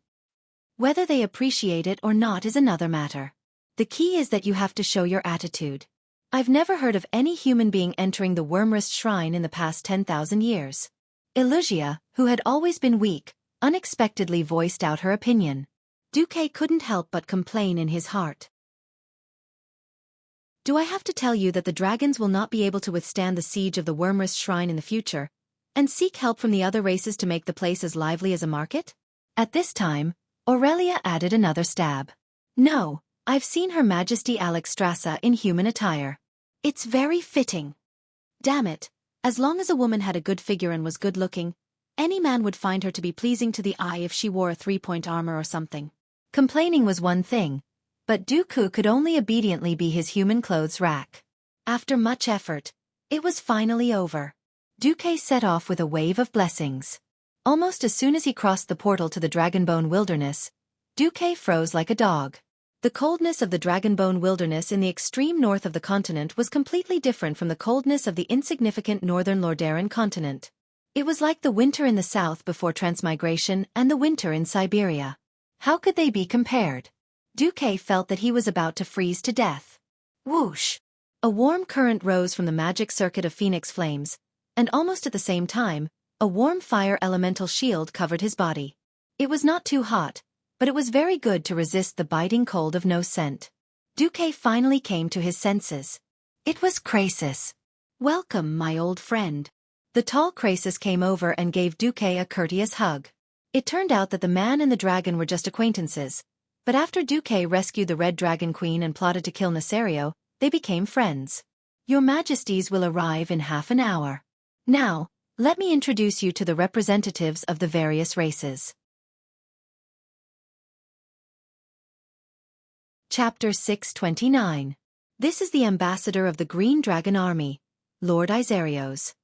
Whether they appreciate it or not is another matter. The key is that you have to show your attitude. I've never heard of any human being entering the Wormrest Shrine in the past 10,000 years. Elugia, who had always been weak, unexpectedly voiced out her opinion. Xueqi couldn't help but complain in his heart. Do I have to tell you that the dragons will not be able to withstand the siege of the Wormrest Shrine in the future, and seek help from the other races to make the place as lively as a market? At this time, Aurelia added another stab. No, I've seen Her Majesty Alexstrasza in human attire. It's very fitting. Damn it, as long as a woman had a good figure and was good-looking, any man would find her to be pleasing to the eye if she wore a 3-point armor or something. Complaining was one thing, but Dooku could only obediently be his human clothes rack. After much effort, it was finally over. Xueqi set off with a wave of blessings. Almost as soon as he crossed the portal to the Dragonbone Wilderness, Xueqi froze like a dog. The coldness of the Dragonbone Wilderness in the extreme north of the continent was completely different from the coldness of the insignificant northern Lordaeron continent. It was like the winter in the south before transmigration and the winter in Siberia. How could they be compared? Xueqi felt that he was about to freeze to death. Whoosh! A warm current rose from the magic circuit of phoenix flames, and almost at the same time, A warm fire elemental shield covered his body. It was not too hot, but it was very good to resist the biting cold of no scent. Xueqi finally came to his senses. It was Krasis. "Welcome, my old friend." The tall Krasis came over and gave Xueqi a courteous hug. It turned out that the man and the dragon were just acquaintances, but after Xueqi rescued the Red Dragon Queen and plotted to kill Nesario, they became friends. "Your Majesties will arrive in half an hour. Now, let me introduce you to the representatives of the various races." Chapter 629. This is the ambassador of the Green Dragon Army, Lord Isarios.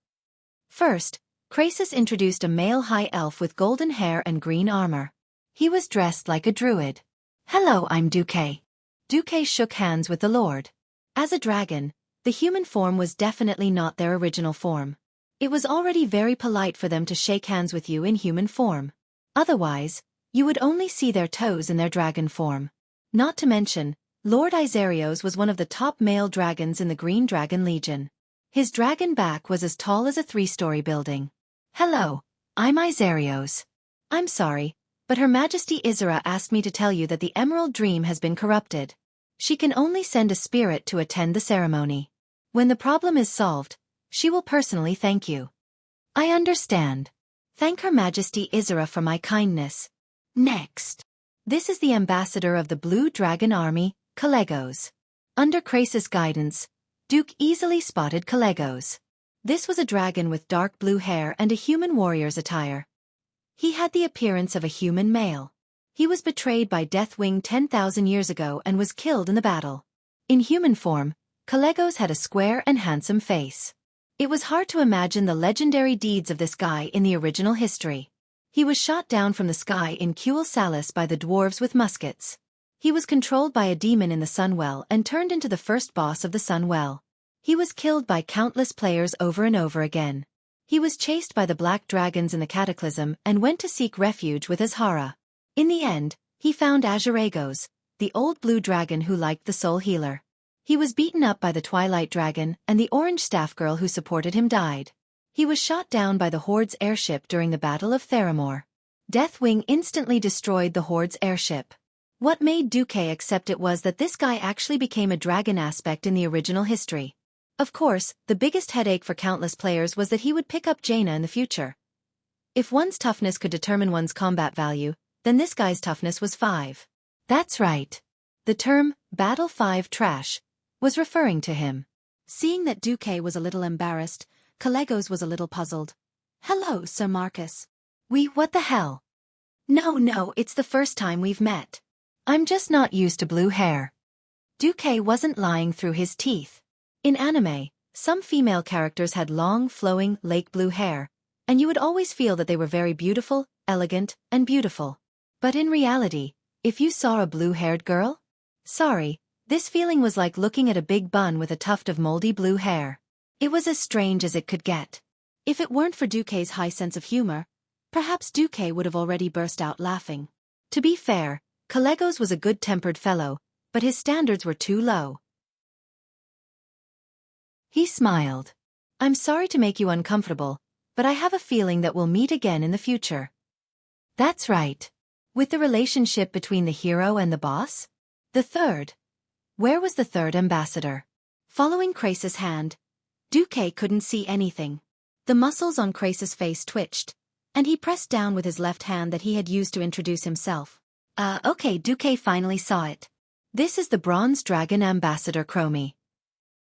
First, Krasis introduced a male high elf with golden hair and green armor. He was dressed like a druid. "Hello, I'm Xueqi." Xueqi shook hands with the lord. As a dragon, the human form was definitely not their original form. It was already very polite for them to shake hands with you in human form. Otherwise, you would only see their toes in their dragon form. Not to mention, Lord Isarios was one of the top male dragons in the Green Dragon Legion. His dragon back was as tall as a 3-story building. "Hello, I'm Isarios. I'm sorry, but Her Majesty Isra asked me to tell you that the Emerald Dream has been corrupted. She can only send a spirit to attend the ceremony. When the problem is solved, she will personally thank you." "I understand. Thank Her Majesty Isra for my kindness." Next. This is the ambassador of the Blue Dragon Army, Kalegos. Under Krasis' guidance, Duke easily spotted Kalegos. This was a dragon with dark blue hair and a human warrior's attire. He had the appearance of a human male. He was betrayed by Deathwing 10,000 years ago and was killed in the battle. In human form, Kalegos had a square and handsome face. It was hard to imagine the legendary deeds of this guy in the original history. He was shot down from the sky in Kuel Salis by the dwarves with muskets. He was controlled by a demon in the Sunwell and turned into the first boss of the Sunwell. He was killed by countless players over and over again. He was chased by the black dragons in the Cataclysm and went to seek refuge with Azhara. In the end, he found Azhiragos, the old blue dragon who liked the soul healer. He was beaten up by the Twilight Dragon, and the orange staff girl who supported him died. He was shot down by the Horde's airship during the Battle of Theramore. Deathwing instantly destroyed the Horde's airship. What made Xueqi accept it was that this guy actually became a dragon aspect in the original history. Of course, the biggest headache for countless players was that he would pick up Jaina in the future. If one's toughness could determine one's combat value, then this guy's toughness was 5. That's right. The term, Battle 5 Trash, was referring to him. Seeing that Xueqi was a little embarrassed, Kalegos was a little puzzled. "Hello, Sir Marcus." What the hell?" No, it's the first time we've met. I'm just not used to blue hair." Xueqi wasn't lying through his teeth. In anime, some female characters had long, flowing, lake blue hair, and you would always feel that they were very beautiful, elegant, and beautiful. But in reality, if you saw a blue-haired girl? Sorry, this feeling was like looking at a big bun with a tuft of moldy blue hair. It was as strange as it could get. If it weren't for Xueqi's high sense of humor, perhaps Xueqi would have already burst out laughing. To be fair, Kalegos was a good-tempered fellow, but his standards were too low. He smiled. "I'm sorry to make you uncomfortable, but I have a feeling that we'll meet again in the future." That's right. With the relationship between the hero and the boss? The third. Where was the third ambassador? Following Krasis' hand, Xueqi couldn't see anything. The muscles on Krasis' face twitched, and he pressed down with his left hand that he had used to introduce himself. Okay, Xueqi finally saw it. This is the Bronze Dragon Ambassador Chromie.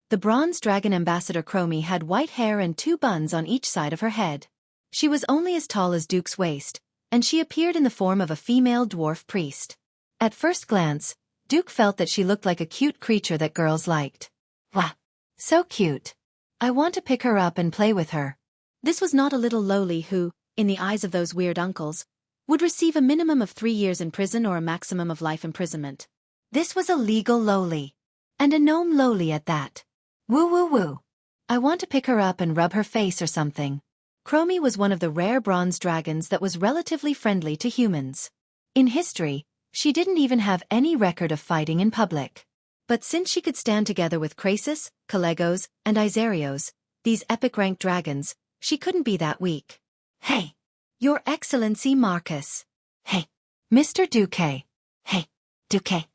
The Bronze Dragon Ambassador Chromie had white hair and 2 buns on each side of her head. She was only as tall as Duke's waist, and she appeared in the form of a female dwarf priest. At first glance, Duke felt that she looked like a cute creature that girls liked. Wah! So cute. I want to pick her up and play with her. This was not a little lowly who, in the eyes of those weird uncles, would receive a minimum of 3 years in prison or a maximum of life imprisonment. This was a legal lowly. And a gnome lowly at that. Woo woo woo. I want to pick her up and rub her face or something. Chromie was one of the rare bronze dragons that was relatively friendly to humans. In history, she didn't even have any record of fighting in public. But since she could stand together with Krasis, Kalegos, and Isarios, these epic-ranked dragons, she couldn't be that weak. Hey. Your Excellency Marcus. Hey. Mr. Duque. Hey. Duque.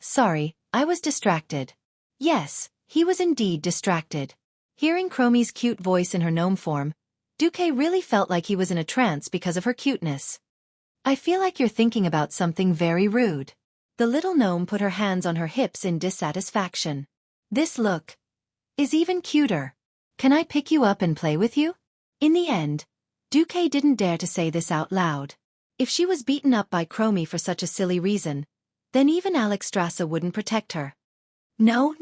Sorry, I was distracted. Yes, he was indeed distracted. Hearing Chromie's cute voice in her gnome form, Duque really felt like he was in a trance because of her cuteness. I feel like you're thinking about something very rude. The little gnome put her hands on her hips in dissatisfaction. This look is even cuter. Can I pick you up and play with you? In the end, Duque didn't dare to say this out loud. If she was beaten up by Chromie for such a silly reason, then even Alexstrasza wouldn't protect her. No.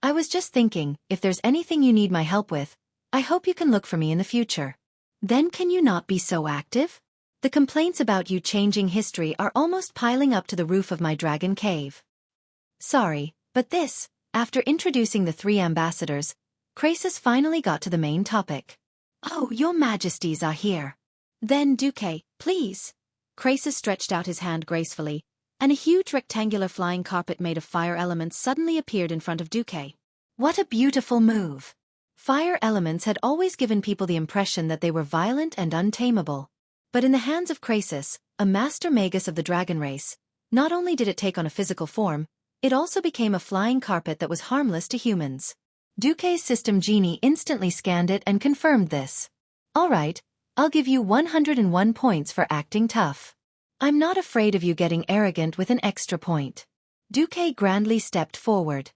I was just thinking, if there's anything you need my help with, I hope you can look for me in the future. Then can you not be so active? The complaints about you changing history are almost piling up to the roof of my dragon cave. Sorry, but this, after introducing the 3 ambassadors, Krasus finally got to the main topic. Oh, your majesties are here. Then Duque, please. Krasus stretched out his hand gracefully, and a huge rectangular flying carpet made of fire elements suddenly appeared in front of Duque. What a beautiful move. Fire elements had always given people the impression that they were violent and untamable. But in the hands of Krasus, a master magus of the dragon race, not only did it take on a physical form, it also became a flying carpet that was harmless to humans. Duque's system genie instantly scanned it and confirmed this. Alright, I'll give you 101 points for acting tough. I'm not afraid of you getting arrogant with an extra point. Duque grandly stepped forward.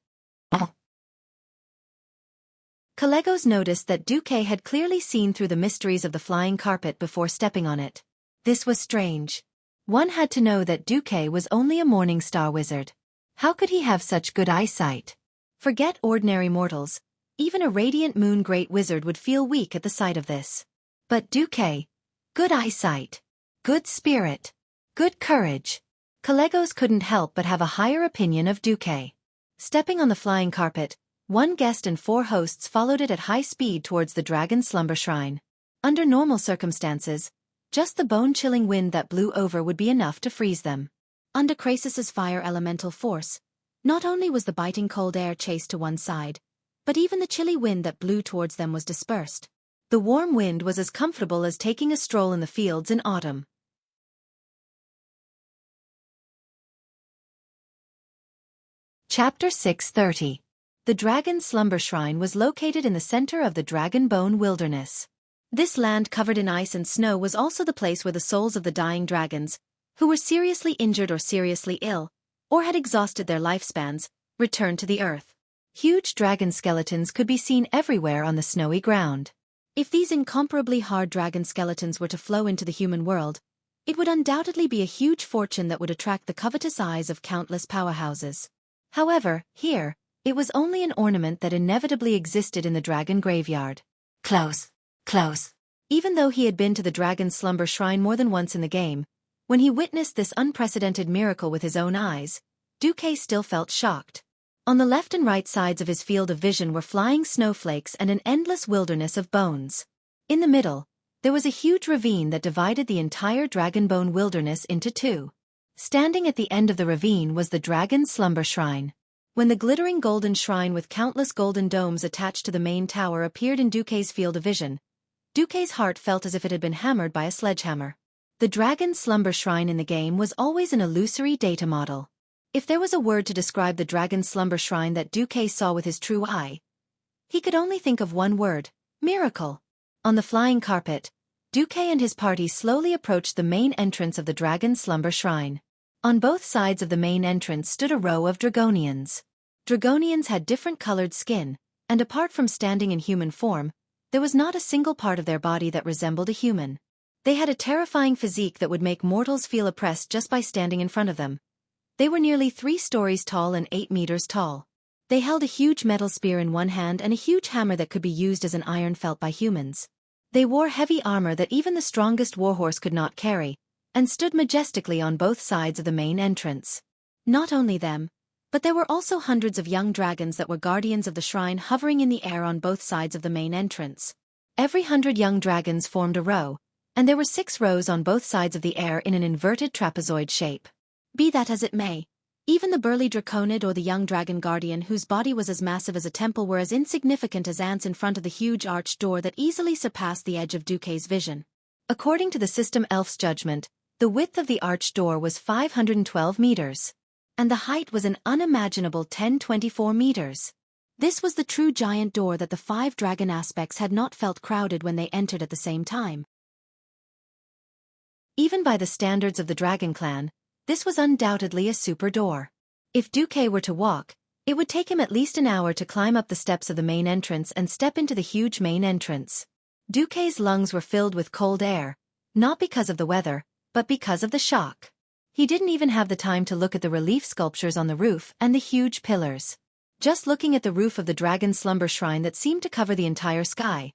Calegos noticed that Duque had clearly seen through the mysteries of the flying carpet before stepping on it. This was strange. One had to know that Duque was only a morning star wizard. How could he have such good eyesight? Forget ordinary mortals, even a radiant moon great wizard would feel weak at the sight of this. But Duque, good eyesight, good spirit, good courage. Calegos couldn't help but have a higher opinion of Duque. Stepping on the flying carpet, 1 guest and 4 hosts followed it at high speed towards the dragon slumber shrine. Under normal circumstances, just the bone-chilling wind that blew over would be enough to freeze them. Under Krasus's fire elemental force, not only was the biting cold air chased to one side, but even the chilly wind that blew towards them was dispersed. The warm wind was as comfortable as taking a stroll in the fields in autumn. Chapter 630. The Dragon Slumber Shrine was located in the center of the Dragon Bone Wilderness. This land covered in ice and snow was also the place where the souls of the dying dragons, who were seriously injured or seriously ill, or had exhausted their lifespans, returned to the earth. Huge dragon skeletons could be seen everywhere on the snowy ground. If these incomparably hard dragon skeletons were to flow into the human world, it would undoubtedly be a huge fortune that would attract the covetous eyes of countless powerhouses. However, here, it was only an ornament that inevitably existed in the dragon graveyard. Close. Even though he had been to the dragon slumber shrine more than once in the game, when he witnessed this unprecedented miracle with his own eyes, Duque still felt shocked. On the left and right sides of his field of vision were flying snowflakes and an endless wilderness of bones. In the middle, there was a huge ravine that divided the entire Dragonbone wilderness into 2. Standing at the end of the ravine was the Dragon Slumber Shrine. When the glittering golden shrine with countless golden domes attached to the main tower appeared in Duque's field of vision, Duque's heart felt as if it had been hammered by a sledgehammer. The Dragon Slumber Shrine in the game was always an illusory data model. If there was a word to describe the Dragon Slumber Shrine that Duque saw with his true eye, he could only think of one word: miracle. On the flying carpet, Duque and his party slowly approached the main entrance of the Dragon Slumber Shrine. On both sides of the main entrance stood a row of Dragonians. Dragonians had different colored skin, and apart from standing in human form, there was not a single part of their body that resembled a human. They had a terrifying physique that would make mortals feel oppressed just by standing in front of them. They were nearly 3 stories tall and 8 meters tall. They held a huge metal spear in one hand and a huge hammer that could be used as an iron felt by humans. They wore heavy armor that even the strongest warhorse could not carry, and stood majestically on both sides of the main entrance. Not only them, but there were also hundreds of young dragons that were guardians of the shrine hovering in the air on both sides of the main entrance. Every 100 young dragons formed a row, and there were 6 rows on both sides of the air in an inverted trapezoid shape. Be that as it may, Even the burly draconid or the young dragon guardian whose body was as massive as a temple were as insignificant as ants in front of the huge arched door that easily surpassed the edge of Xueqi's vision. According to the system elf's judgment, the width of the arched door was 512 meters. And the height was an unimaginable 1024 meters. This was the true giant door that the 5 dragon aspects had not felt crowded when they entered at the same time. Even by the standards of the dragon clan, this was undoubtedly a super door. If Xueqi were to walk, it would take him at least an hour to climb up the steps of the main entrance and step into the huge main entrance. Xueqi's lungs were filled with cold air, not because of the weather, but because of the shock. He didn't even have the time to look at the relief sculptures on the roof and the huge pillars. Just looking at the roof of the dragon slumber shrine that seemed to cover the entire sky.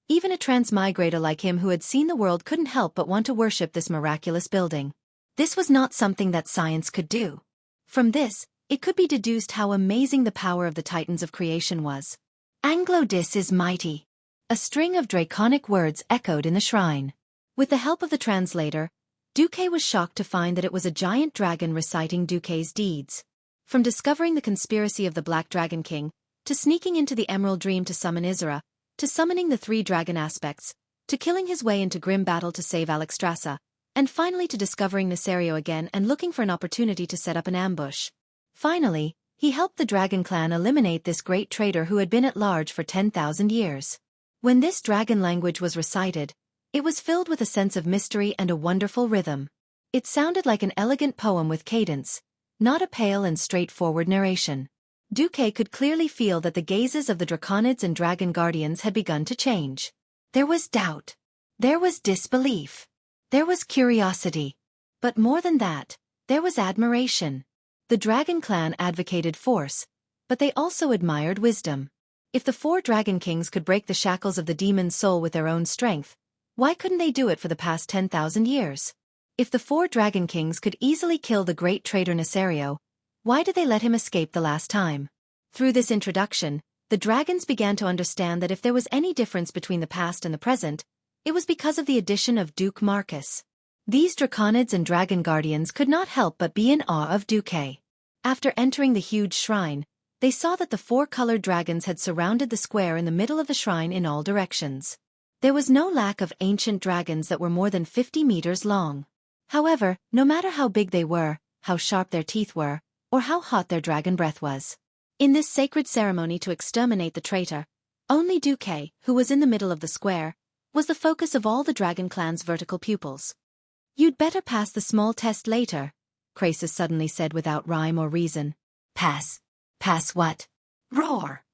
Even a transmigrator like him who had seen the world couldn't help but want to worship this miraculous building. This was not something that science could do. From this, it could be deduced how amazing the power of the titans of creation was. Anglodis is mighty. A string of draconic words echoed in the shrine. With the help of the translator, Xueqi was shocked to find that it was a giant dragon reciting Xueqi's deeds. From discovering the conspiracy of the Black Dragon King, to sneaking into the Emerald Dream to summon Isra, to summoning the 3 dragon aspects, to killing his way into grim battle to save Alexstrasza, and finally to discovering Nesario again and looking for an opportunity to set up an ambush. Finally, he helped the dragon clan eliminate this great traitor who had been at large for 10,000 years. When this dragon language was recited, it was filled with a sense of mystery and a wonderful rhythm. It sounded like an elegant poem with cadence, not a pale and straightforward narration. Xueqi could clearly feel that the gazes of the draconids and dragon guardians had begun to change. There was doubt. There was disbelief. There was curiosity. But more than that, there was admiration. The dragon clan advocated force, but they also admired wisdom. If the 4 dragon kings could break the shackles of the demon's soul with their own strength, why couldn't they do it for the past 10,000 years? If the 4 dragon kings could easily kill the great traitor Nesario, why did they let him escape the last time? Through this introduction, the dragons began to understand that if there was any difference between the past and the present, it was because of the addition of Duke Marcus. These draconids and dragon guardians could not help but be in awe of Xueqi. After entering the huge shrine, they saw that the 4 colored dragons had surrounded the square in the middle of the shrine in all directions. There was no lack of ancient dragons that were more than 50 meters long. However, no matter how big they were, how sharp their teeth were, or how hot their dragon breath was. In this sacred ceremony to exterminate the traitor, only Xueqi, who was in the middle of the square, was the focus of all the dragon clan's vertical pupils. "You'd better pass the small test later," Krasis suddenly said without rhyme or reason. "Pass? Pass what?" "Roar!"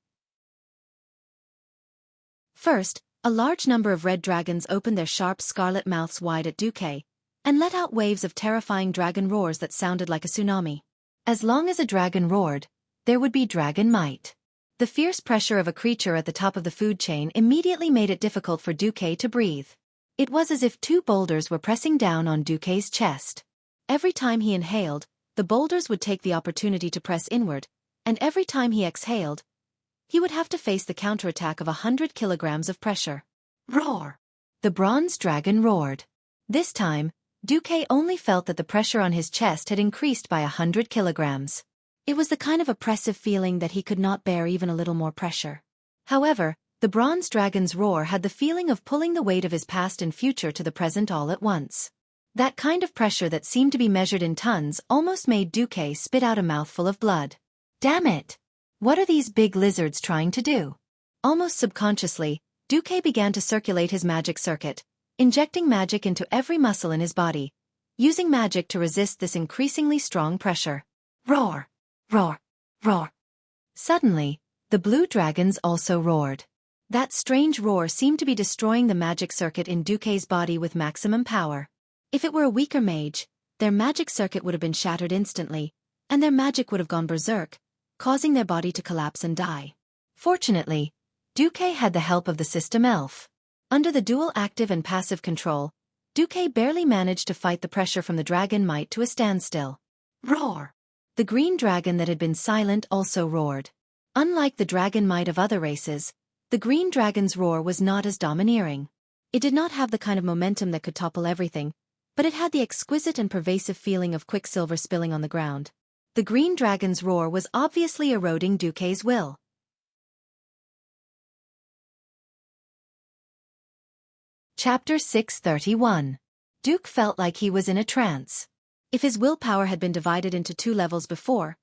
First, a large number of red dragons opened their sharp scarlet mouths wide at Xueqi, and let out waves of terrifying dragon roars that sounded like a tsunami. As long as a dragon roared, there would be dragon might. The fierce pressure of a creature at the top of the food chain immediately made it difficult for Xueqi to breathe. It was as if 2 boulders were pressing down on Xueqi's chest. Every time he inhaled, the boulders would take the opportunity to press inward, and every time he exhaled, he would have to face the counterattack of 100 kilograms of pressure. Roar! The bronze dragon roared. This time, Xueqi only felt that the pressure on his chest had increased by 100 kilograms. It was the kind of oppressive feeling that he could not bear even a little more pressure. However, the bronze dragon's roar had the feeling of pulling the weight of his past and future to the present all at once. That kind of pressure that seemed to be measured in tons almost made Xueqi spit out a mouthful of blood. Damn it! What are these big lizards trying to do? Almost subconsciously, Xueqi began to circulate his magic circuit, injecting magic into every muscle in his body, using magic to resist this increasingly strong pressure. Roar! Roar! Roar! Suddenly, the blue dragons also roared. That strange roar seemed to be destroying the magic circuit in Xueqi's body with maximum power. If it were a weaker mage, their magic circuit would have been shattered instantly, and their magic would have gone berserk, causing their body to collapse and die. Fortunately, Xueqi had the help of the system elf. Under the dual active and passive control, Xueqi barely managed to fight the pressure from the dragon might to a standstill. Roar! The green dragon that had been silent also roared. Unlike the dragon might of other races, the green dragon's roar was not as domineering. It did not have the kind of momentum that could topple everything, but it had the exquisite and pervasive feeling of quicksilver spilling on the ground. The green dragon's roar was obviously eroding Xueqi's will. Chapter 631. Xueqi felt like he was in a trance. If his willpower had been divided into 2 levels before,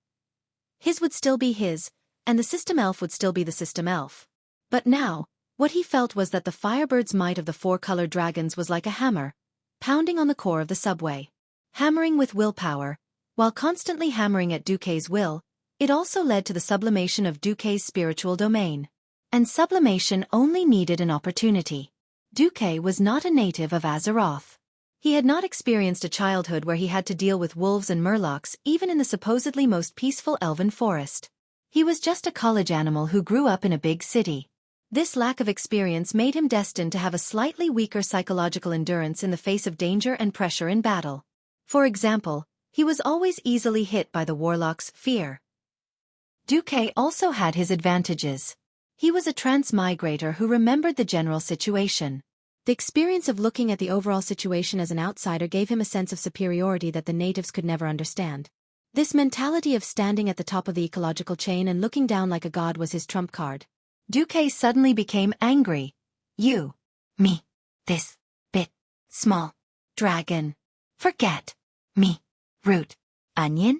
his would still be his, and the system elf would still be the system elf. But now, what he felt was that the firebird's might of the 4-colored dragons was like a hammer, pounding on the core of the subway. Hammering with willpower, while constantly hammering at Xueqi's will, it also led to the sublimation of Xueqi's spiritual domain. And sublimation only needed an opportunity. Xueqi was not a native of Azeroth. He had not experienced a childhood where he had to deal with wolves and murlocs even in the supposedly most peaceful elven forest. He was just a college animal who grew up in a big city. This lack of experience made him destined to have a slightly weaker psychological endurance in the face of danger and pressure in battle. For example, he was always easily hit by the warlock's fear. Xueqi also had his advantages. He was a transmigrator who remembered the general situation. The experience of looking at the overall situation as an outsider gave him a sense of superiority that the natives could never understand. This mentality of standing at the top of the ecological chain and looking down like a god was his trump card. Xueqi suddenly became angry. You, me, this bit small dragon. Forget me, root onion.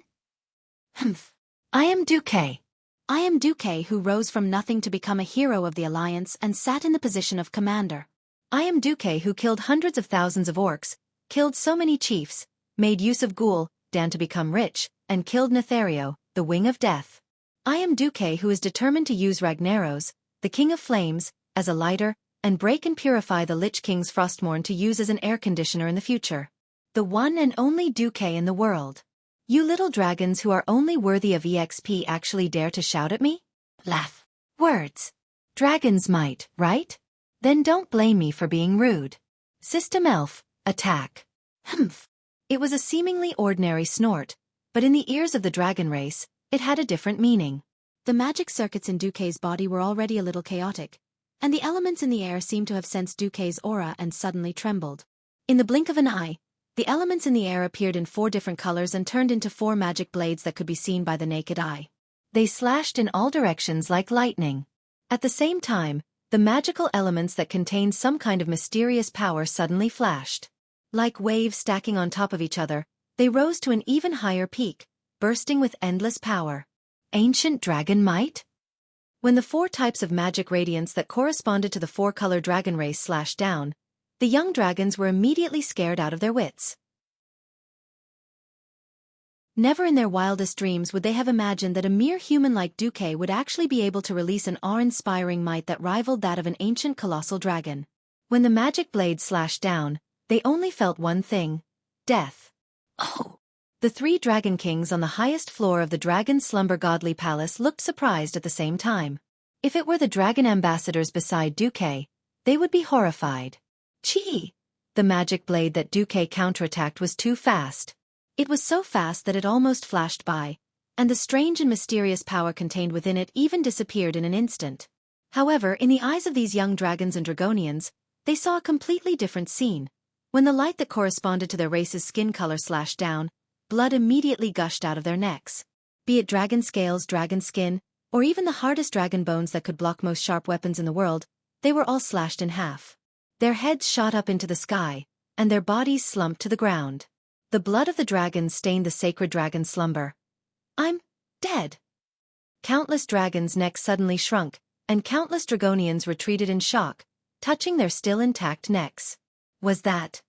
Humph. I am Xueqi. I am Xueqi who rose from nothing to become a hero of the Alliance and sat in the position of commander. I am Xueqi who killed hundreds of thousands of orcs, killed so many chiefs, made use of Ghoul, Dan to become rich, and killed Nethario, the Wing of Death. I am Xueqi who is determined to use Ragnaros, the King of Flames, as a lighter, and break and purify the Lich King's Frostmourne to use as an air conditioner in the future. The one and only Xueqi in the world. You little dragons who are only worthy of EXP actually dare to shout at me? Laugh. Words. Dragons might, right? Then don't blame me for being rude. System Elf, attack. Humph. It was a seemingly ordinary snort, but in the ears of the dragon race, it had a different meaning. The magic circuits in Xueqi's body were already a little chaotic, and the elements in the air seemed to have sensed Xueqi's aura and suddenly trembled. In the blink of an eye, the elements in the air appeared in 4 different colors and turned into 4 magic blades that could be seen by the naked eye. They slashed in all directions like lightning. At the same time, the magical elements that contained some kind of mysterious power suddenly flashed. Like waves stacking on top of each other, they rose to an even higher peak, bursting with endless power. Ancient dragon might? When the 4 types of magic radiance that corresponded to the 4-color dragon race slashed down, the young dragons were immediately scared out of their wits. Never in their wildest dreams would they have imagined that a mere human like Xueqi would actually be able to release an awe-inspiring might that rivaled that of an ancient colossal dragon. When the magic blade slashed down, they only felt one thing: death. Oh! The 3 dragon kings on the highest floor of the Dragon Slumber Godly Palace looked surprised at the same time. If it were the dragon ambassadors beside Xueqi, they would be horrified. Chi! The magic blade that Xueqi counterattacked was too fast. It was so fast that it almost flashed by, and the strange and mysterious power contained within it even disappeared in an instant. However, in the eyes of these young dragons and dragonians, they saw a completely different scene. When the light that corresponded to their race's skin color slashed down, blood immediately gushed out of their necks. Be it dragon scales, dragon skin, or even the hardest dragon bones that could block most sharp weapons in the world, they were all slashed in half. Their heads shot up into the sky, and their bodies slumped to the ground. The blood of the dragons stained the sacred dragon slumber. I'm dead. Countless dragons' necks suddenly shrunk, and countless dragonians retreated in shock, touching their still intact necks. Was that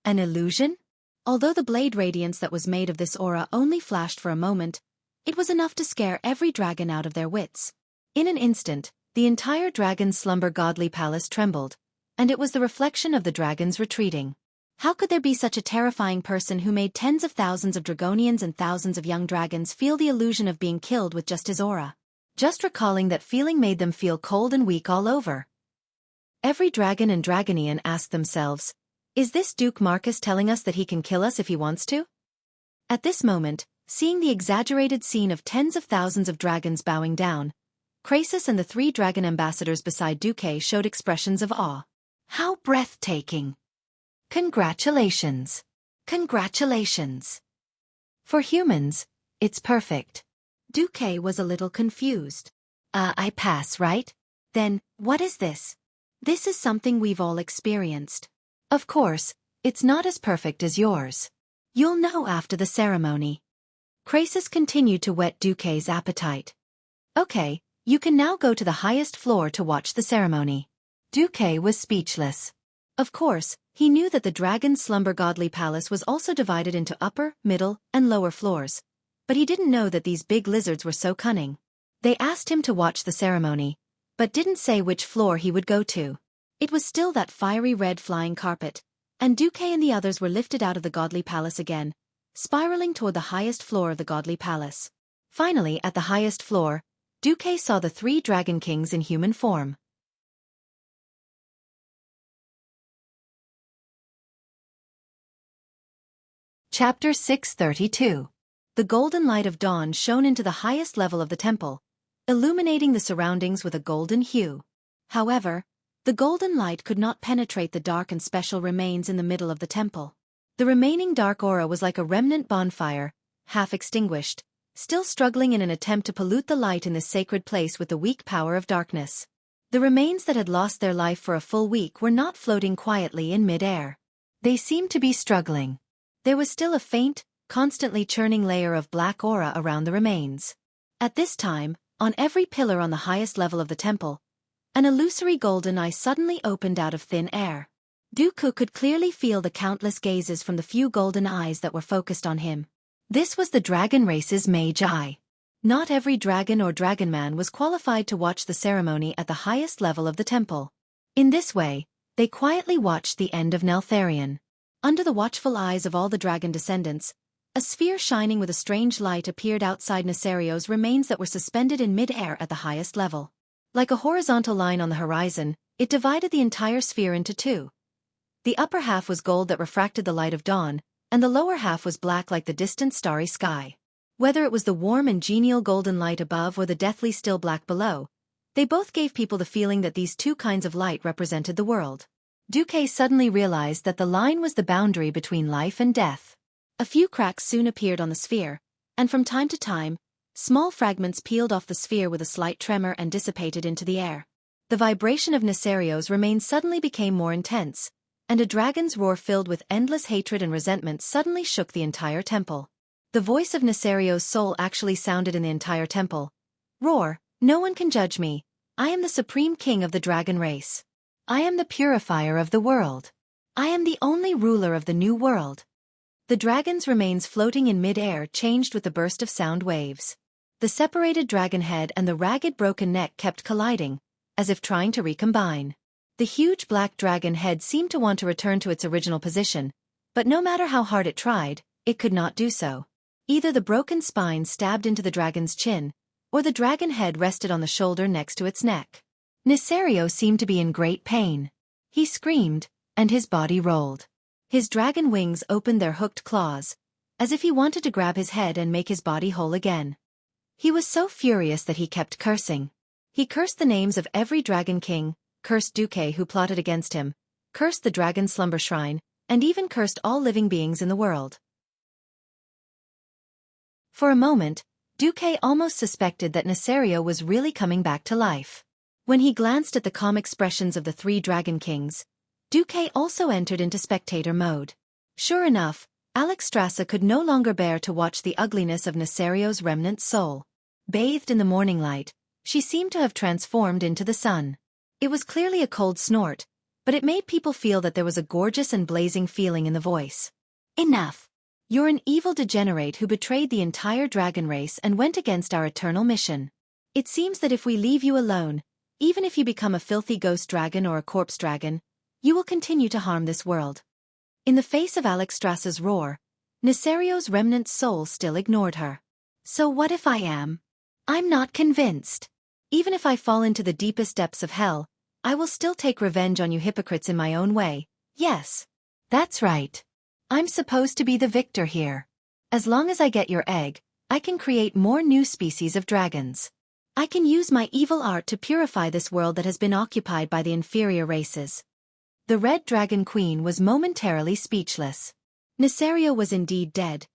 an illusion? Although the blade radiance that was made of this aura only flashed for a moment, it was enough to scare every dragon out of their wits. In an instant, the entire Dragon Slumber Godly Palace trembled, and it was the reflection of the dragons retreating. How could there be such a terrifying person who made tens of thousands of dragonians and thousands of young dragons feel the illusion of being killed with just his aura? Just recalling that feeling made them feel cold and weak all over. Every dragon and dragonian asked themselves, is this Duke Marcus telling us that he can kill us if he wants to? At this moment, seeing the exaggerated scene of tens of thousands of dragons bowing down, Krasus and the 3 dragon ambassadors beside Xueqi showed expressions of awe. How breathtaking! Congratulations! Congratulations! For humans, It's perfect. Duque was a little confused. I pass, right? Then, what is this? This is something we've all experienced. Of course, it's not as perfect as yours. You'll know after the ceremony. Croesus continued to whet Duque's appetite. Okay, you can now go to the highest floor to watch the ceremony. Duque was speechless. Of course, he knew that the dragon's slumber godly palace was also divided into upper, middle, and lower floors. But he didn't know that these big lizards were so cunning. They asked him to watch the ceremony, but didn't say which floor he would go to. It was still that fiery red flying carpet, and Duque and the others were lifted out of the godly palace again, spiraling toward the highest floor of the godly palace. Finally, at the highest floor, Duque saw the 3 dragon kings in human form. Chapter 632. The golden light of dawn shone into the highest level of the temple, illuminating the surroundings with a golden hue. However, the golden light could not penetrate the dark and special remains in the middle of the temple. The remaining dark aura was like a remnant bonfire, half extinguished, still struggling in an attempt to pollute the light in this sacred place with the weak power of darkness. The remains that had lost their life for a full week were not floating quietly in mid-air. They seemed to be struggling. There was still a faint, constantly churning layer of black aura around the remains. At this time, on every pillar on the highest level of the temple, an illusory golden eye suddenly opened out of thin air. Duque could clearly feel the countless gazes from the few golden eyes that were focused on him. This was the dragon race's mage eye. Not every dragon or dragonman was qualified to watch the ceremony at the highest level of the temple. In this way, they quietly watched the end of Neltharion. Under the watchful eyes of all the dragon descendants, a sphere shining with a strange light appeared outside Nesario's remains that were suspended in mid-air at the highest level. Like a horizontal line on the horizon, it divided the entire sphere into 2. The upper half was gold that refracted the light of dawn, and the lower half was black like the distant starry sky. Whether it was the warm and genial golden light above or the deathly still black below, they both gave people the feeling that these 2 kinds of light represented the world. Duque suddenly realized that the line was the boundary between life and death. A few cracks soon appeared on the sphere, and from time to time, small fragments peeled off the sphere with a slight tremor and dissipated into the air. The vibration of Nesario's remains suddenly became more intense, and a dragon's roar filled with endless hatred and resentment suddenly shook the entire temple. The voice of Nesario's soul actually sounded in the entire temple. Roar, no one can judge me. I am the supreme king of the dragon race. I am the purifier of the world. I am the only ruler of the new world. The dragon's remains floating in mid-air changed with the burst of sound waves. The separated dragon head and the ragged broken neck kept colliding, as if trying to recombine. The huge black dragon head seemed to want to return to its original position, but no matter how hard it tried, it could not do so. Either the broken spine stabbed into the dragon's chin, or the dragon head rested on the shoulder next to its neck. Nesario seemed to be in great pain. He screamed, and his body rolled. His dragon wings opened their hooked claws, as if he wanted to grab his head and make his body whole again. He was so furious that he kept cursing. He cursed the names of every dragon king, cursed Duque who plotted against him, cursed the dragon slumber shrine, and even cursed all living beings in the world. For a moment, Duque almost suspected that Nesario was really coming back to life. When he glanced at the calm expressions of the 3 dragon kings, Duque also entered into spectator mode. Sure enough, Alexstrasza could no longer bear to watch the ugliness of Nesario's remnant soul. Bathed in the morning light, she seemed to have transformed into the sun. It was clearly a cold snort, but it made people feel that there was a gorgeous and blazing feeling in the voice. Enough! You're an evil degenerate who betrayed the entire dragon race and went against our eternal mission. It seems that if we leave you alone, even if you become a filthy ghost dragon or a corpse dragon, you will continue to harm this world. In the face of Alexstrasza's roar, Nesario's remnant soul still ignored her. So what if I am? I'm not convinced. Even if I fall into the deepest depths of hell, I will still take revenge on you hypocrites in my own way. Yes. That's right. I'm supposed to be the victor here. As long as I get your egg, I can create more new species of dragons. I can use my evil art to purify this world that has been occupied by the inferior races. The Red Dragon Queen was momentarily speechless. Nesario was indeed dead,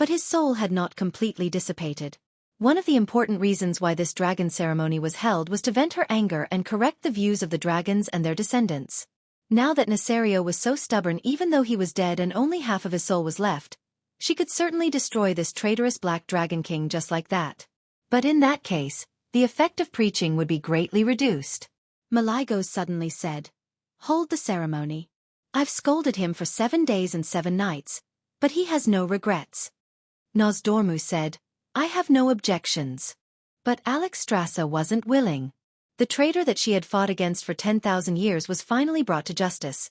But his soul had not completely dissipated. One of the important reasons why this dragon ceremony was held was to vent her anger and correct the views of the dragons and their descendants. Now that Nesario was so stubborn, even though he was dead and only half of his soul was left, she could certainly destroy this traitorous Black Dragon King just like that. But in that case, the effect of preaching would be greatly reduced. Maligos suddenly said, "Hold the ceremony. I've scolded him for 7 days and 7 nights, but he has no regrets." Nosdormu said, "I have no objections." But Alexstrasza wasn't willing. The traitor that she had fought against for 10,000 years was finally brought to justice.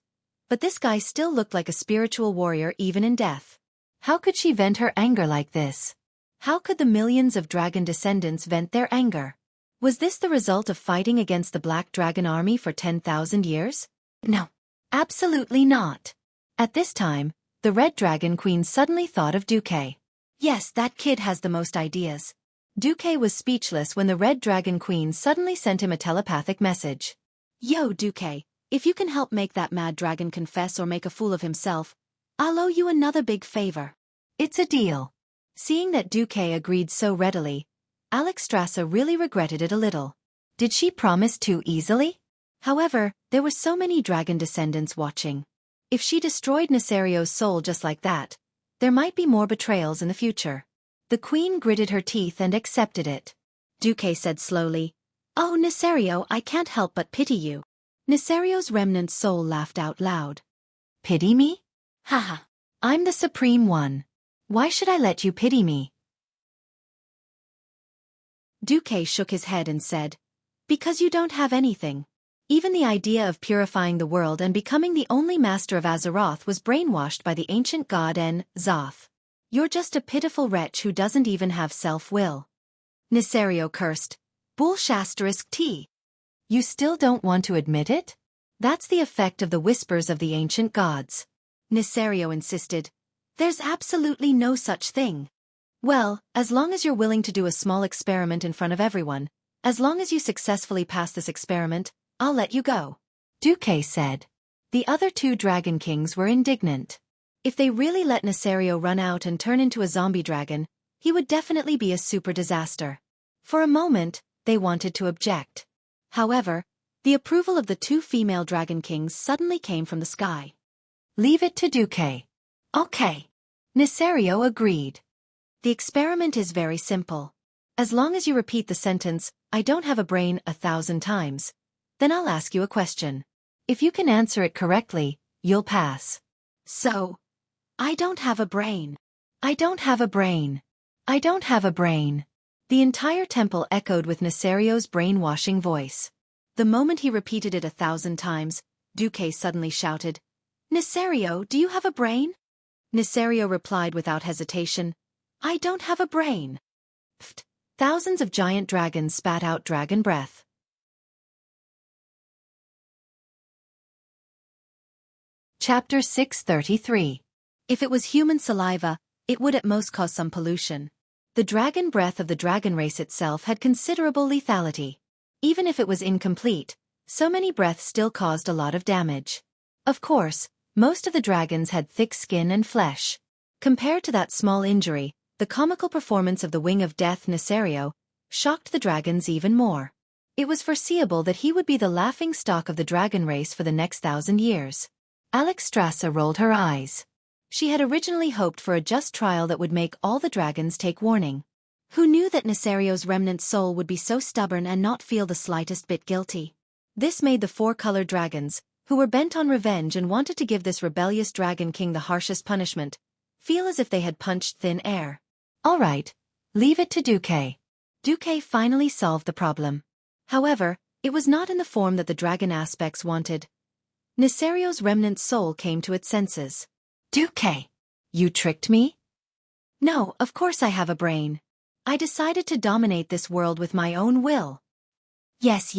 But this guy still looked like a spiritual warrior even in death. How could she vent her anger like this? How could the millions of dragon descendants vent their anger? Was this the result of fighting against the Black Dragon army for 10,000 years? No. Absolutely not. At this time, the Red Dragon Queen suddenly thought of Xueqi. Yes, that kid has the most ideas. Xueqi was speechless when the Red Dragon Queen suddenly sent him a telepathic message. "Yo, Xueqi, if you can help make that mad dragon confess or make a fool of himself, I'll owe you another big favor." "It's a deal." Seeing that Xueqi agreed so readily, Alexstrasza really regretted it a little. Did she promise too easily? However, there were so many dragon descendants watching. If she destroyed Nesario's soul just like that, there might be more betrayals in the future. The queen gritted her teeth and accepted it. Xueqi said slowly, "Oh, Nesario, I can't help but pity you." Nesario's remnant soul laughed out loud. "Pity me? Haha. I'm the supreme one. Why should I let you pity me?" Xueqi shook his head and said, "Because you don't have anything." Even the idea of purifying the world and becoming the only master of Azeroth was brainwashed by the ancient god Zoth. You're just a pitiful wretch who doesn't even have self-will. Nesario cursed. Bullshasterisk. You still don't want to admit it? That's the effect of the whispers of the ancient gods. Nesario insisted. There's absolutely no such thing. Well, as long as you're willing to do a small experiment in front of everyone, as long as you successfully pass this experiment, I'll let you go. Xueqi said. The other 2 Dragon Kings were indignant. If they really let Nesario run out and turn into a zombie dragon, he would definitely be a super disaster. For a moment, they wanted to object. However, the approval of the 2 female Dragon Kings suddenly came from the sky. "Leave it to Xueqi." "Okay." Nesario agreed. "The experiment is very simple. As long as you repeat the sentence, 'I don't have a brain' 1,000 times, then I'll ask you a question. If you can answer it correctly, you'll pass." So, I don't have a brain. I don't have a brain. I don't have a brain. The entire temple echoed with Nesario's brainwashing voice. The moment he repeated it 1,000 times, Xueqi suddenly shouted, "Nesario, do you have a brain?" Nesario replied without hesitation, "I don't have a brain." Pfft. Thousands of giant dragons spat out dragon breath. Chapter 633. If it was human saliva, it would at most cause some pollution. The dragon breath of the dragon race itself had considerable lethality. Even if it was incomplete, so many breaths still caused a lot of damage. Of course, most of the dragons had thick skin and flesh. Compared to that small injury, the comical performance of the Wing of Death Nesario shocked the dragons even more. It was foreseeable that he would be the laughing stock of the dragon race for the next 1,000 years. Alexstrasza rolled her eyes. She had originally hoped for a just trial that would make all the dragons take warning. Who knew that Nesario's remnant soul would be so stubborn and not feel the slightest bit guilty? This made the 4-colored dragons, who were bent on revenge and wanted to give this rebellious dragon king the harshest punishment, feel as if they had punched thin air. All right, leave it to Xueqi. Xueqi finally solved the problem. However, it was not in the form that the dragon aspects wanted. Nesario's remnant soul came to its senses. Xueqi, you tricked me? No, of course I have a brain. I decided to dominate this world with my own will. Yes.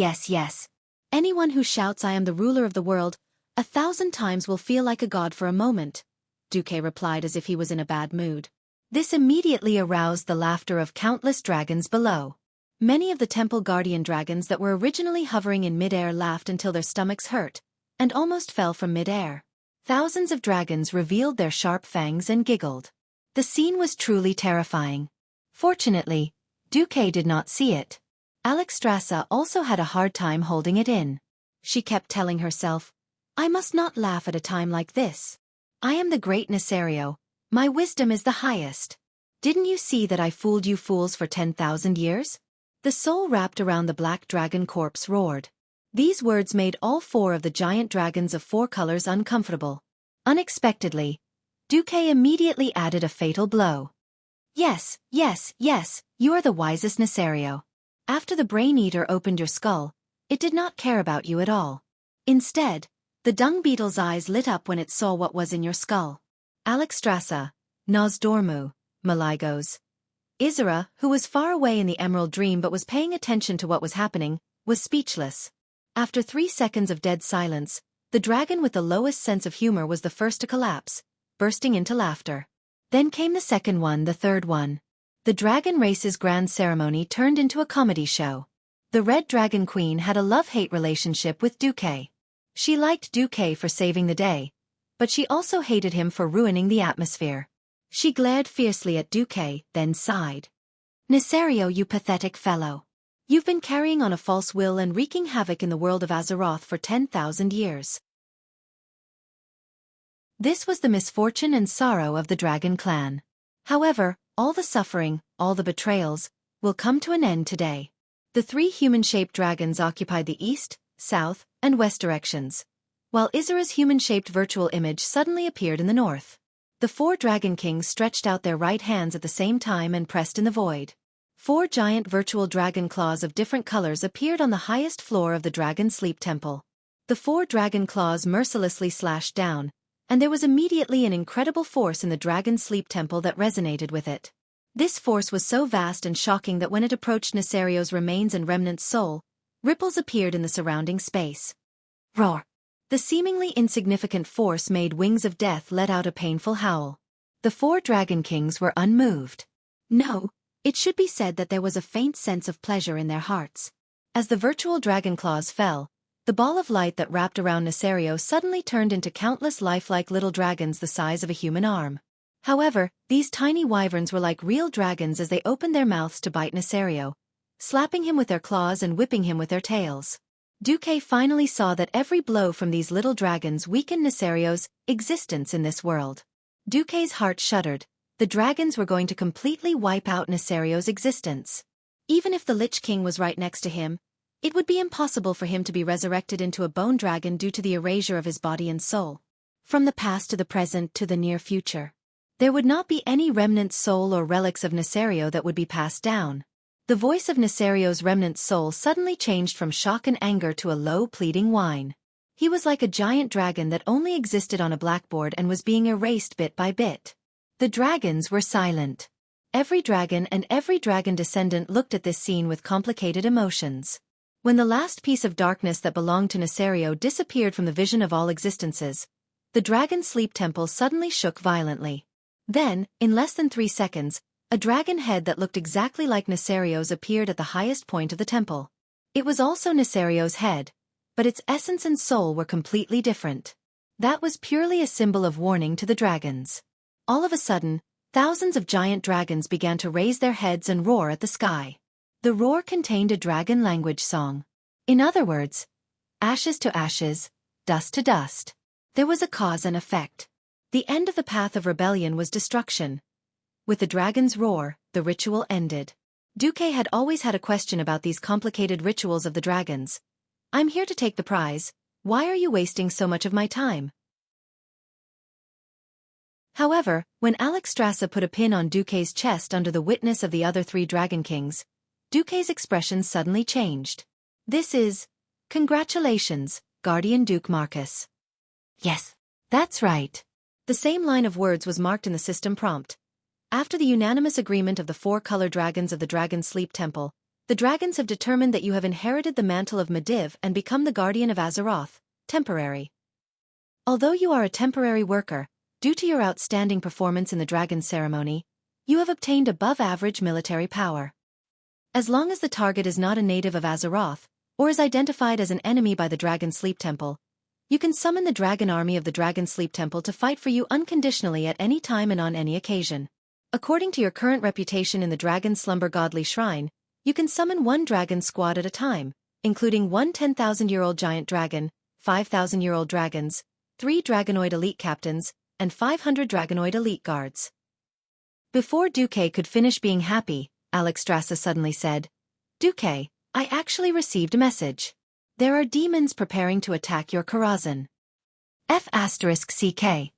Anyone who shouts I am the ruler of the world 1,000 times will feel like a god for a moment, Xueqi replied as if he was in a bad mood. This immediately aroused the laughter of countless dragons below. Many of the temple guardian dragons that were originally hovering in mid-air laughed until their stomachs hurt, and almost fell from mid-air. Thousands of dragons revealed their sharp fangs and giggled. The scene was truly terrifying. Fortunately, Duque did not see it. Alexstrasza also had a hard time holding it in. She kept telling herself, I must not laugh at a time like this. I am the great Nesario. My wisdom is the highest. Didn't you see that I fooled you fools for 10,000 years? The soul wrapped around the black dragon corpse roared. These words made all 4 of the giant dragons of 4 colors uncomfortable. Unexpectedly, Duque immediately added a fatal blow. Yes, yes, yes, you are the wisest Nesario. After the brain eater opened your skull, it did not care about you at all. Instead, the dung beetle's eyes lit up when it saw what was in your skull. Alexstrasza, Nosdormu, Maligos. Isra, who was far away in the Emerald Dream but was paying attention to what was happening, was speechless. After 3 seconds of dead silence, the dragon with the lowest sense of humor was the first to collapse, bursting into laughter. Then came the second one, the third one. The dragon race's grand ceremony turned into a comedy show. The Red Dragon Queen had a love-hate relationship with Duque. She liked Duque for saving the day, but she also hated him for ruining the atmosphere. She glared fiercely at Duque, then sighed. Nesario, you pathetic fellow. You've been carrying on a false will and wreaking havoc in the world of Azeroth for 10,000 years. This was the misfortune and sorrow of the Dragon Clan. However, all the suffering, all the betrayals, will come to an end today. The 3 human-shaped dragons occupied the east, south, and west directions, while Isra's human-shaped virtual image suddenly appeared in the north. The 4 Dragon Kings stretched out their right hands at the same time and pressed in the void. 4 giant virtual dragon claws of different colors appeared on the highest floor of the Dragon Sleep Temple. The 4 dragon claws mercilessly slashed down, and there was immediately an incredible force in the Dragon Sleep Temple that resonated with it. This force was so vast and shocking that when it approached Nesario's remains and remnant soul, ripples appeared in the surrounding space. Roar! The seemingly insignificant force made Wings of Death let out a painful howl. The 4 Dragon Kings were unmoved. No, it should be said that there was a faint sense of pleasure in their hearts. As the virtual dragon claws fell, the ball of light that wrapped around Nesario suddenly turned into countless lifelike little dragons the size of a human arm. However, these tiny wyverns were like real dragons as they opened their mouths to bite Nesario, slapping him with their claws and whipping him with their tails. Duque finally saw that every blow from these little dragons weakened Nesario's existence in this world. Duque's heart shuddered. The dragons were going to completely wipe out Nesario's existence. Even if the Lich King was right next to him, it would be impossible for him to be resurrected into a bone dragon due to the erasure of his body and soul. From the past to the present to the near future, there would not be any remnant soul or relics of Nesario that would be passed down. The voice of Nesario's remnant soul suddenly changed from shock and anger to a low, pleading whine. He was like a giant dragon that only existed on a blackboard and was being erased bit by bit. The dragons were silent. Every dragon and every dragon descendant looked at this scene with complicated emotions. When the last piece of darkness that belonged to Nesario disappeared from the vision of all existences, the Dragon Sleep Temple suddenly shook violently. Then, in less than 3 seconds, a dragon head that looked exactly like Nesario's appeared at the highest point of the temple. It was also Nesario's head, but its essence and soul were completely different. That was purely a symbol of warning to the dragons. All of a sudden, thousands of giant dragons began to raise their heads and roar at the sky. The roar contained a dragon language song. In other words, ashes to ashes, dust to dust. There was a cause and effect. The end of the path of rebellion was destruction. With the dragon's roar, the ritual ended. Duque had always had a question about these complicated rituals of the dragons. I'm here to take the prize. Why are you wasting so much of my time? However, when Alexstrasza put a pin on Duque's chest under the witness of the other 3 Dragon Kings, Duque's expression suddenly changed. This is... Congratulations, Guardian Duke Marcus. Yes, that's right. The same line of words was marked in the system prompt. After the unanimous agreement of the 4 color dragons of the Dragon Sleep Temple, the dragons have determined that you have inherited the mantle of Medivh and become the Guardian of Azeroth, temporary. Although you are a temporary worker, due to your outstanding performance in the dragon ceremony, you have obtained above-average military power. As long as the target is not a native of Azeroth, or is identified as an enemy by the Dragon Sleep Temple, you can summon the dragon army of the Dragon Sleep Temple to fight for you unconditionally at any time and on any occasion. According to your current reputation in the Dragon Slumber Godly Shrine, you can summon one dragon squad at a time, including one 10,000-year-old giant dragon, 5,000-year-old dragons, 3 dragonoid elite captains, and 500 dragonoid elite guards. Before Xueqi could finish being happy, Alexstrasza suddenly said, Xueqi, I actually received a message. There are demons preparing to attack your Karazhan. F***CK.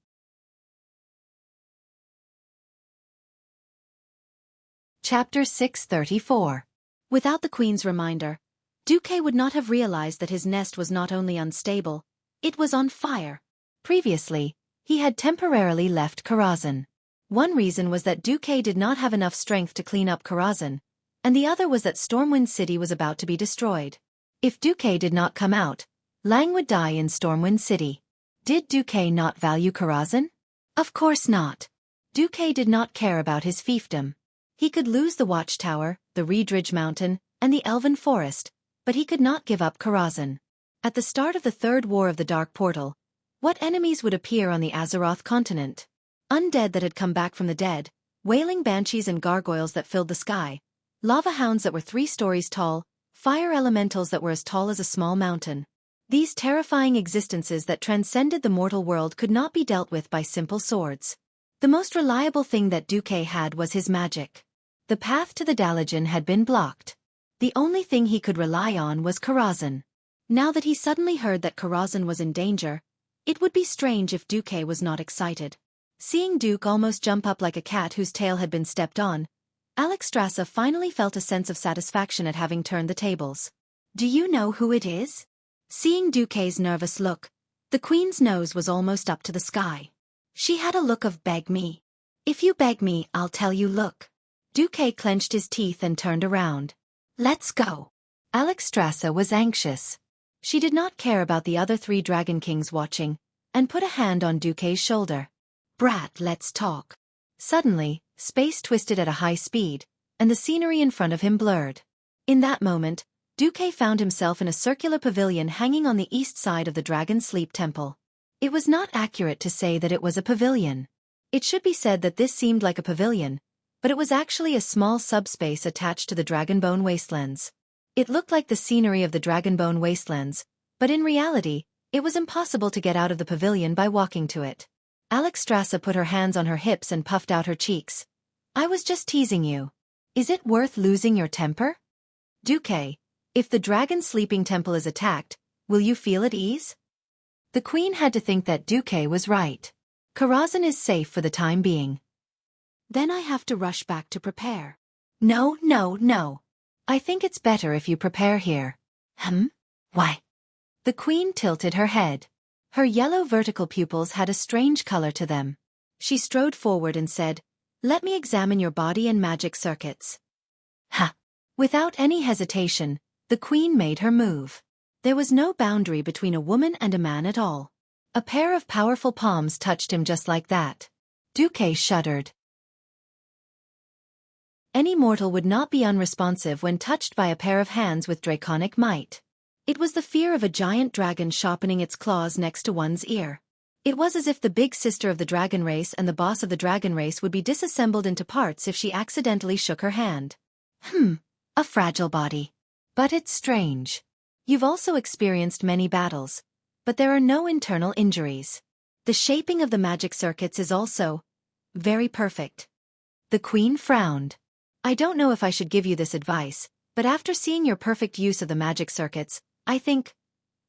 Chapter 634. Without the Queen's reminder, Xueqi would not have realized that his nest was not only unstable, it was on fire. Previously, he had temporarily left Karazhan. One reason was that Xueqi did not have enough strength to clean up Karazhan, and the other was that Stormwind City was about to be destroyed. If Xueqi did not come out, Lang would die in Stormwind City. Did Xueqi not value Karazhan? Of course not. Xueqi did not care about his fiefdom. He could lose the Watchtower, the Reedridge Mountain, and the Elven Forest, but he could not give up Karazhan. At the start of the Third War of the Dark Portal, what enemies would appear on the Azeroth continent? Undead that had come back from the dead, wailing banshees and gargoyles that filled the sky, lava hounds that were 3 stories tall, fire elementals that were as tall as a small mountain. These terrifying existences that transcended the mortal world could not be dealt with by simple swords. The most reliable thing that Xueqi had was his magic. The path to the Dalajan had been blocked. The only thing he could rely on was Karazhan. Now that he suddenly heard that Karazhan was in danger, it would be strange if Xueqi was not excited. Seeing Duke almost jump up like a cat whose tail had been stepped on, Alexstrasza finally felt a sense of satisfaction at having turned the tables. Do you know who it is? Seeing Xueqi's nervous look, the Queen's nose was almost up to the sky. She had a look of beg me. If you beg me, I'll tell you look. Xueqi clenched his teeth and turned around. Let's go. Alexstrasza was anxious. She did not care about the other 3 Dragon Kings watching, and put a hand on Xueqi's shoulder. Brat, let's talk. Suddenly, space twisted at a high speed, and the scenery in front of him blurred. In that moment, Xueqi found himself in a circular pavilion hanging on the east side of the Dragon Sleep Temple. It was not accurate to say that it was a pavilion. It should be said that this seemed like a pavilion, but it was actually a small subspace attached to the Dragonbone Wastelands. It looked like the scenery of the Dragonbone Wastelands, but in reality, it was impossible to get out of the pavilion by walking to it. Alexstrasza put her hands on her hips and puffed out her cheeks. I was just teasing you. Is it worth losing your temper? Xueqi, if the Dragon Sleeping Temple is attacked, will you feel at ease? The Queen had to think that Xueqi was right. Karazhan is safe for the time being. Then I have to rush back to prepare. No. I think it's better if you prepare here. Why? The Queen tilted her head. Her yellow vertical pupils had a strange color to them. She strode forward and said, Let me examine your body and magic circuits. Ha! Without any hesitation, the Queen made her move. There was no boundary between a woman and a man at all. A pair of powerful palms touched him just like that. Xueqi shuddered. Any mortal would not be unresponsive when touched by a pair of hands with draconic might. It was the fear of a giant dragon sharpening its claws next to one's ear. It was as if the big sister of the dragon race and the boss of the dragon race would be disassembled into parts if she accidentally shook her hand. A fragile body. But it's strange. You've also experienced many battles, but there are no internal injuries. The shaping of the magic circuits is also very perfect. The Queen frowned. I don't know if I should give you this advice, but after seeing your perfect use of the magic circuits, I think...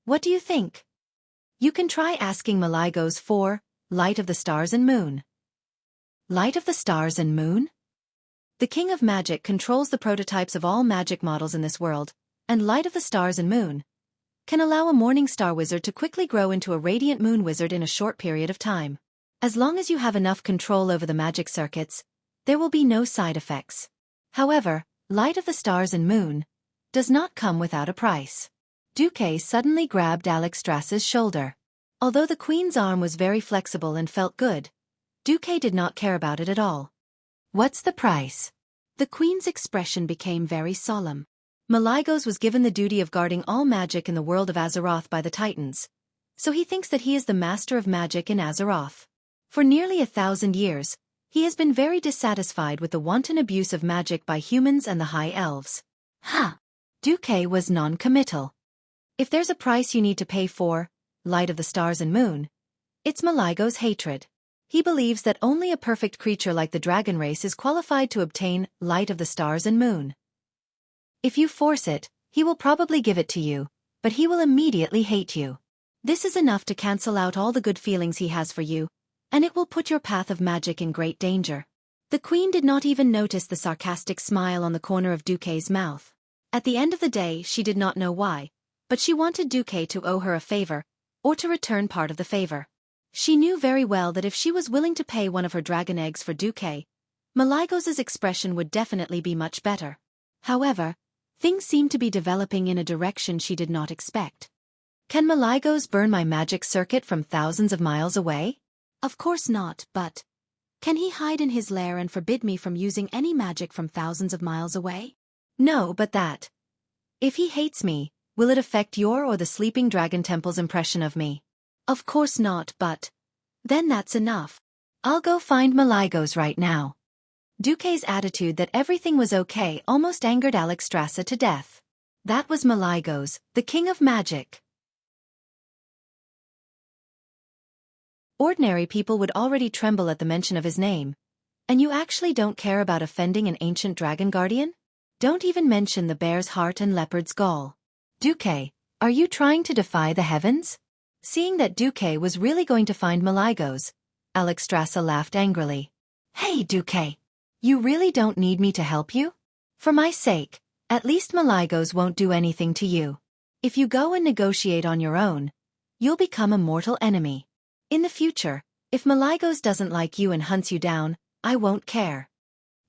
What do you think? You can try asking Malygos for Light of the Stars and Moon. Light of the Stars and Moon? The King of Magic controls the prototypes of all magic models in this world, and Light of the Stars and Moon can allow a Morning Star Wizard to quickly grow into a Radiant Moon Wizard in a short period of time. As long as you have enough control over the magic circuits, there will be no side effects. However, Light of the Stars and Moon does not come without a price. Xueqi suddenly grabbed Alexstrasza's shoulder. Although the Queen's arm was very flexible and felt good, Xueqi did not care about it at all. What's the price? The Queen's expression became very solemn. Malygos was given the duty of guarding all magic in the world of Azeroth by the Titans, so he thinks that he is the master of magic in Azeroth. For nearly 1,000 years, He has been very dissatisfied with the wanton abuse of magic by humans and the High Elves. Ha! Xueqi was non-committal. If there's a price you need to pay for Light of the Stars and Moon, it's Maligo's hatred. He believes that only a perfect creature like the dragon race is qualified to obtain Light of the Stars and Moon. If you force it, he will probably give it to you, but he will immediately hate you. This is enough to cancel out all the good feelings he has for you, and it will put your path of magic in great danger. The queen did not even notice the sarcastic smile on the corner of Xueqi's mouth. At the end of the day, she did not know why, but she wanted Xueqi to owe her a favor, or to return part of the favor. She knew very well that if she was willing to pay one of her dragon eggs for Xueqi, Maligos's expression would definitely be much better. However, things seemed to be developing in a direction she did not expect. Can Maligos burn my magic circuit from thousands of miles away? Of course not, but can he hide in his lair and forbid me from using any magic from thousands of miles away? No, but that. If he hates me, will it affect your or the Sleeping Dragon Temple's impression of me? Of course not, but then that's enough. I'll go find Maligos right now. Xueqi's attitude that everything was okay almost angered Alexstrasza to death. That was Maligos, the king of magic. Ordinary people would already tremble at the mention of his name. And you actually don't care about offending an ancient dragon guardian? Don't even mention the bear's heart and leopard's gall. Xueqi, are you trying to defy the heavens? Seeing that Xueqi was really going to find Maligos, Alexstrasza laughed angrily. Hey Xueqi, you really don't need me to help you? For my sake, at least Maligos won't do anything to you. If you go and negotiate on your own, you'll become a mortal enemy. In the future, if Maligos doesn't like you and hunts you down, I won't care.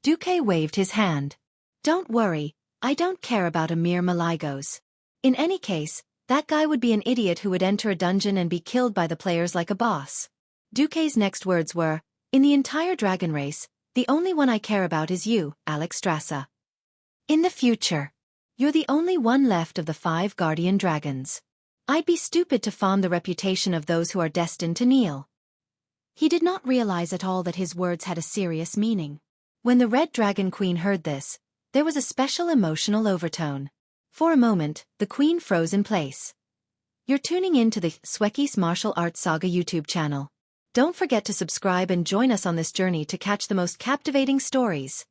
Xueqi waved his hand. Don't worry, I don't care about a mere Maligos. In any case, that guy would be an idiot who would enter a dungeon and be killed by the players like a boss. Xueqi's next words were, in the entire dragon race, the only one I care about is you, Alexstrasza. In the future, you're the only one left of the 5 guardian dragons. I'd be stupid to farm the reputation of those who are destined to kneel. He did not realize at all that his words had a serious meaning. When the Red Dragon Queen heard this, there was a special emotional overtone. For a moment, the queen froze in place. You're tuning in to the Xueqi's Martial Arts Saga YouTube channel. Don't forget to subscribe and join us on this journey to catch the most captivating stories.